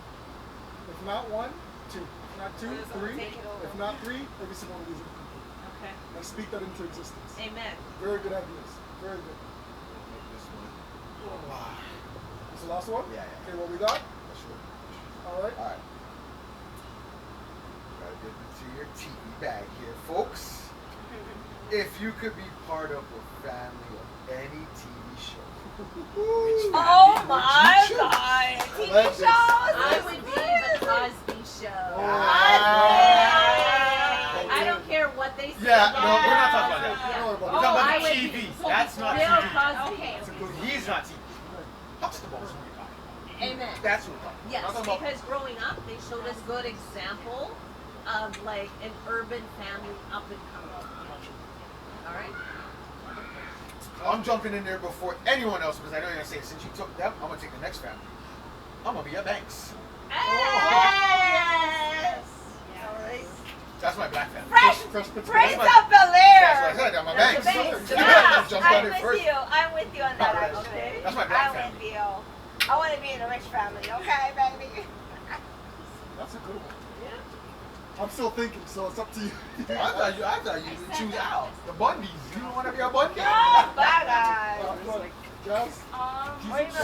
If not one, two. If not two, three. If not three, every single one of these are going to come true. Okay. Let's speak that into existence. Amen. Very good ideas. Very good. Like this one. This is the last one? Yeah, yeah. Okay, what we got? That's right. All right. Alright. Gotta get into your TV bag here, folks. If you could be part of a family of any TV show, which Oh family my would you choose? God! TV like this. shows. I would be the Cosby Show. I don't care what they say. Yeah, no, we're not talking about that. Yeah. We're We're talking I about the would TV. be That's not Bill TV. Cosby. That's a good one. He's not TV. Huxtable's what we're talking about. Amen. That's what we're talking about. Yes, We're not talking about- because growing up, they showed us good example of like an urban family up and coming. All right. I'm jumping in there before anyone else because I know you're gonna say since you took them, I'm gonna take the next family. I'm gonna be a Banks. Yes. All right. That's my black family. Fresh Prince of Prince my- of Bel That's what I Air. said. I'm a That's Banks. a Banks. Yeah, Jump on I'm it with first. you. I'm with you on that Alright. actually. That's my black I'm family. with you. I want to be in a rich family. Okay, baby. That's a good one. I'm still thinking, so it's up to you. I thought you would choose out the Bundys. You don't want to be a Bundy? Oh my God. Jazz?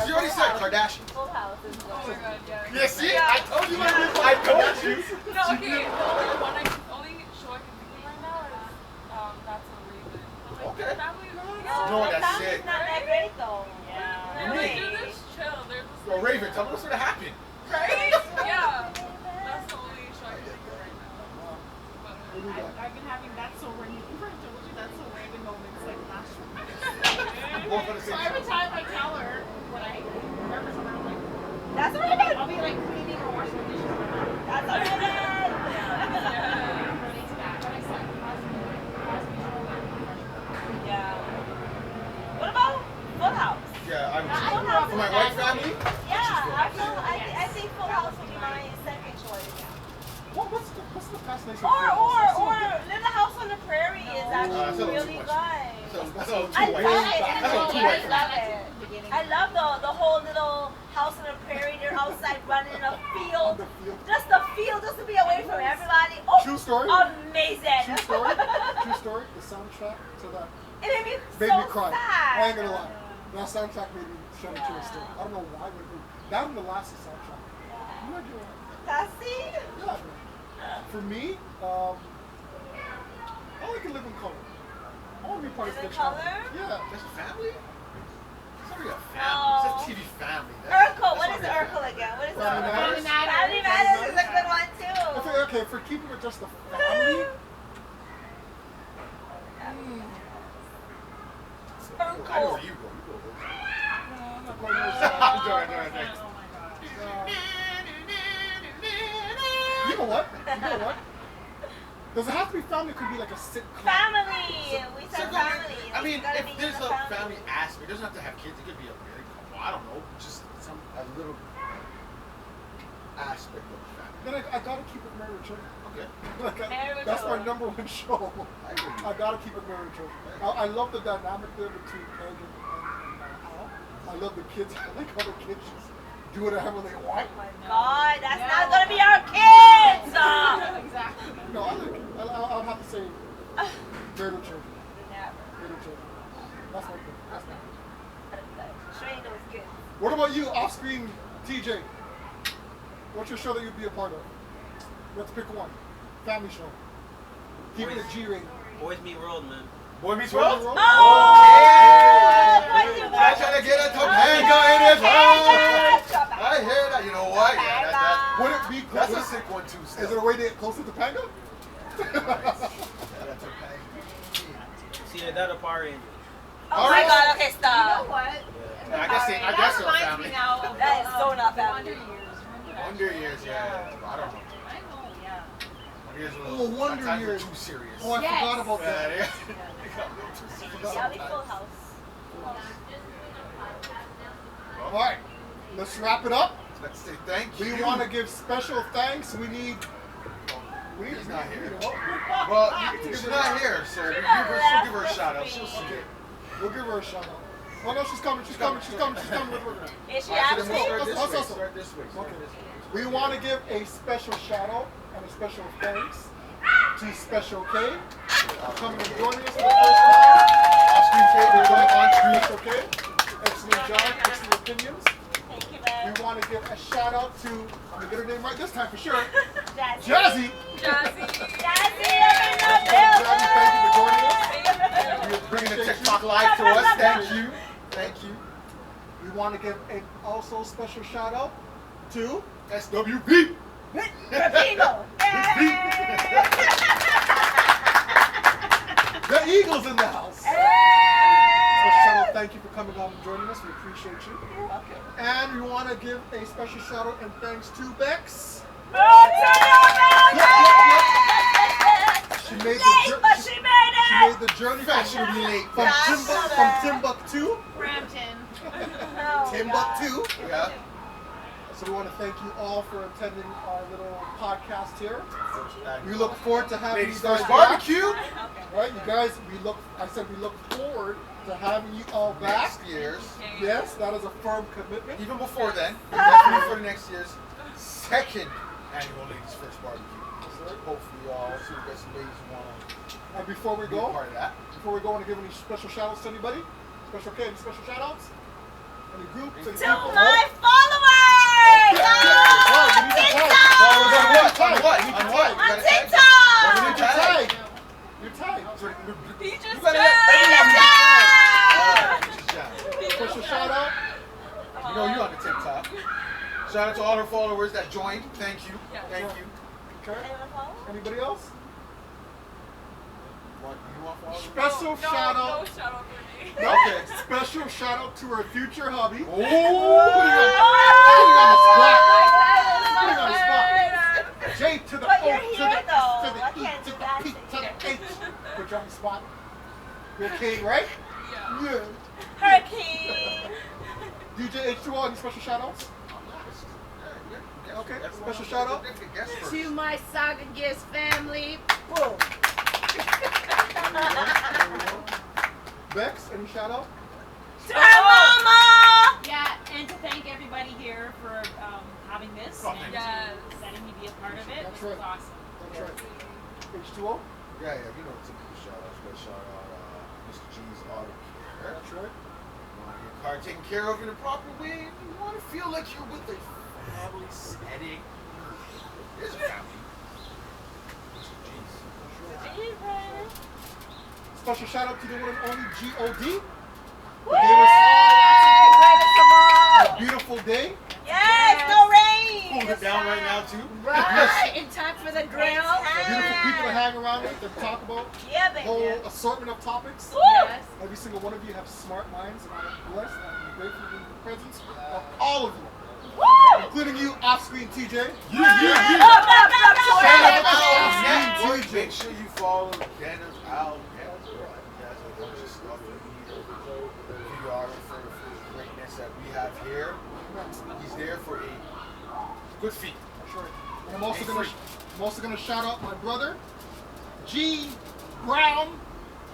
She already said Kardashian. Full House is Oh my good. god, yeah. Yeah, see? Yeah. I told you. I told you. No, okay, the only show I can think of right now is That's a Raven. Okay. Family is No, the that's family's it. not that great though. They're Yeah. like, they're just chill. They're just Yo, Raven, tell me what's gonna happen. right? Yeah. That's the only show I can think of right now. But, What do you got? I've been having that so Raven. I told you that's so Raven moments like last week. Both for the So same every show. time I tell her when I remember something, I'm like, That's a Raven. I'll be like cleaning or washing the dishes. And I'm like, That's a Raven. relates back. But I said Cosby Show and Yeah. What about Full House? Yeah, I would Full choose. House. For my white family, Yeah, I think Full House would be my second choice. What's the fascination? Or Little House on the Prairie is that's a actually little really too good. much. That's a little I too love white. it. That's a little too I white. love it. I love the whole little house on the prairie. They're outside running in a field. Just the field, just to be away from everybody. Oh, True story? amazing. True story? True story? The soundtrack to that It made me made so me cry. sad. I ain't gonna lie. That soundtrack made me shed a tear still. I don't know why, but that and the last soundtrack. You might be right. See? Yeah, man. For me, I like to live in color. I want to be part of Live in Stitch color? Family. Yeah. That's a family? It's not really a family. It's a TV family. Urkel, what is Urkel again? What is Family Urkel? Matters? Family Matters is a good one If too. okay, for keeping it just a family, I know Urkel. where you go. You go. I'm joking, I'm joking. oh my gosh. you know what? You know what? Does it have to be family? It could be like a sitcom. Family. We So, said family. I mean, It's gotta if be there's in a the family aspect, it doesn't have to have kids. It could be a married couple. I don't know, just a little aspect of the family. Then I gotta keep it Married with Children. Okay. Married with That's my Children. #1 show. I agree. I gotta keep it Married with Children. I love the dynamic there between Peg and Al. I love the kids. I like how the kids just do whatever they want. Oh my God, that's not gonna be our kids. Exactly. No, I'll have to say greater children. Never. Greater children. That's my thing. That's my thing. Train those kids. What about you, off-screen TJ? What's your show that you'd be a part of? Let's pick one. Family show. Keep it a G-rated. Boys Meet World, man. Boy Meets World? Oh! I'm trying to get a Topanga in his house. I hear that. You know what? Yeah, Would it be that's close? a sick one too. Is Still. there a way to get closer to Panga? See, that a Power Ranger. Oh my God, okay, You know stop. what? I guess they- I That guess they're reminds family. me now of That is so not the family. Wonder Years. Remember that? Wonder Years, yeah. I don't know. I know, yeah. Wonder Years. Oh, Wonder sometimes Years. Too serious. Oh, I Yes. forgot about Yeah, that. they got a little too serious. Yeah, we full sometimes. house. All right, let's wrap it up. Let's say thank you. We want to give special thanks. We need. He's not here. Well, Well, she's not here, so we'll give her a shout out. She'll see it. we'll give her a shout out. Oh no, she's coming. She's coming. She's coming. She's coming with her. Is she Alright, so then we'll absent? start this way. Hustle. Start this way. Start Okay. this way. We want to give a special shout out and a special thanks to Special K coming and joining us for the first time. Off-screen tape, we're going on screen. Special K, excellent job, excellent opinions. Thank you, man. We want to give a shout out to, I'm gonna get her name right this time for sure, Jazzy. Jazzy. Jazzy, Jazzy, thank you for joining us. You're bringing the TikTok live to us. Thank you. Thank you. We want to give a also special shout out to SWB. Rapino. the Eagles in the house. Special shout out, thank you for coming on and joining us. We appreciate you. You're welcome. And we want to give a special shout out and thanks to Bex. She made She made it. the journey Fashionably late. from Timbuktu. Brampton. Oh, Timbuktu. Yeah. So we want to thank you all for attending our little podcast here. We look forward to having Ladies you guys First back. Barbecue. Right, you guys, we look forward to having you all back. Next year's. Yes, that is a firm commitment. Even before then. Definitely for the next year's second annual Ladies First Barbecue. Hopefully y'all see we got some ladies who want to And before we be a go, part of that. want to give any special shout outs to anybody? Special K, any special shout outs? Any groups? Any To people? my followers! Oh, you need to tag. Followers on what? On what? You need On to what? tag. You On gotta tag. TikTok! What's You your need to tag? tag. You're tagged. He just You gotta tagged. Special shout out. You know you on the TikTok. Shout out to all our followers that joined. Thank you. Yeah. Thank you. Okay. Anyone follow? Anybody else? You want followers? Special shout No out. shout out for me. Okay. Special shout out to our future hubby. Oh, Putting on the spot. Putting on the spot. J to the But O you're to here, the S though. to the I E can't to do the that P to to the you. H. Put you on the spot. You're okay, right? Yeah. Yeah. Hurricane. DJ H2o, any special shout outs? Okay, special shout out. To my Saga Gifts family. Boom. Bex, any shout out? To her mama. Yeah, and to thank everybody here for having this and Yes. letting me be a part of it. That's This was right. awesome. That's right. H2o? Yeah, you know typical shout outs. But shout out Mr. G's Auto Care. That's right. You want your car taken care of in a proper way. You want to feel like you're with a family setting. There's a family. Mr. G's. Special shout out to the one and only G.O.D. Woo! Gave us Greatest of all. a beautiful day. Yes, no rain. Cool it down right now too. Right. In time for the grill. Beautiful people to hang around with and talk about Yeah, a baby. whole assortment of topics. Yes. Every single one of you have smart minds, and I'm blessed and I'm grateful to be in the presence of all of you, Woo! including you, off-screen TJ. Up, up, up, up, Shout up. out to all Off-screen network. TJ. Make sure you follow Dennis Al. That's a bunch of stuff that we videographer for the greatness that we have here. He's there for a good feat. That's right. And I'm also gonna shout out my brother, G. Brown,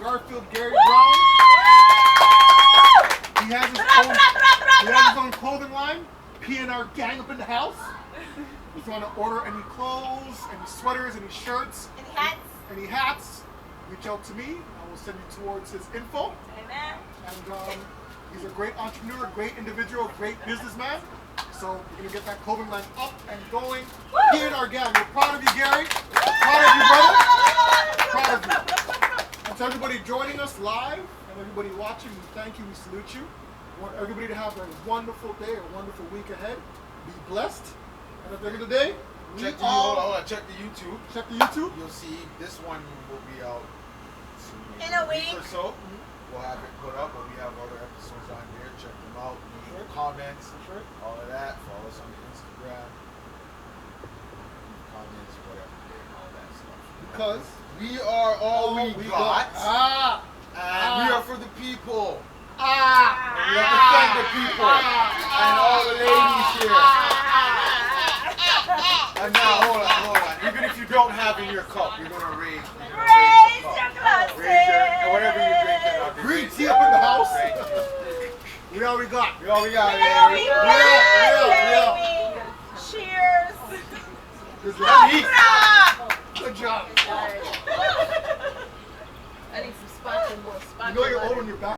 Garfield Gary Brown. He has his own clothing line, P&R gang up in the house. If you want to order any clothes, any sweaters, any shirts, any hats, reach out to me. I will send you towards his info. Amen. And he's a great entrepreneur, great individual, great businessman. So we're gonna get that clothing line up and going. P&R gang, we're proud of you, Gary. Proud of you, brother. Proud of you. And to everybody joining us live and everybody watching, we thank you, we salute you. We want everybody to have a wonderful day, a wonderful week ahead. Be blessed. And at the end of the day, Check the hold on, check the YouTube. Check the YouTube. You'll see this one will be out soon, In a week. or so. We'll have it put up, but we have other episodes on there. Check them out. Leave comments, all of that. Follow us on the Instagram. Comments, whatever, all that stuff. Because we are all we got. And we are for the people. And we have to thank the people. And all the ladies here. And now, hold on. Even if you don't have in your cup, you're gonna raise your cup. Raise your, and whatever you're drinking out there. green tea up in the house. We all we got. We all we got. Cheers. Good job. Good job. I need some spots and more spots. You know you're old when you're back.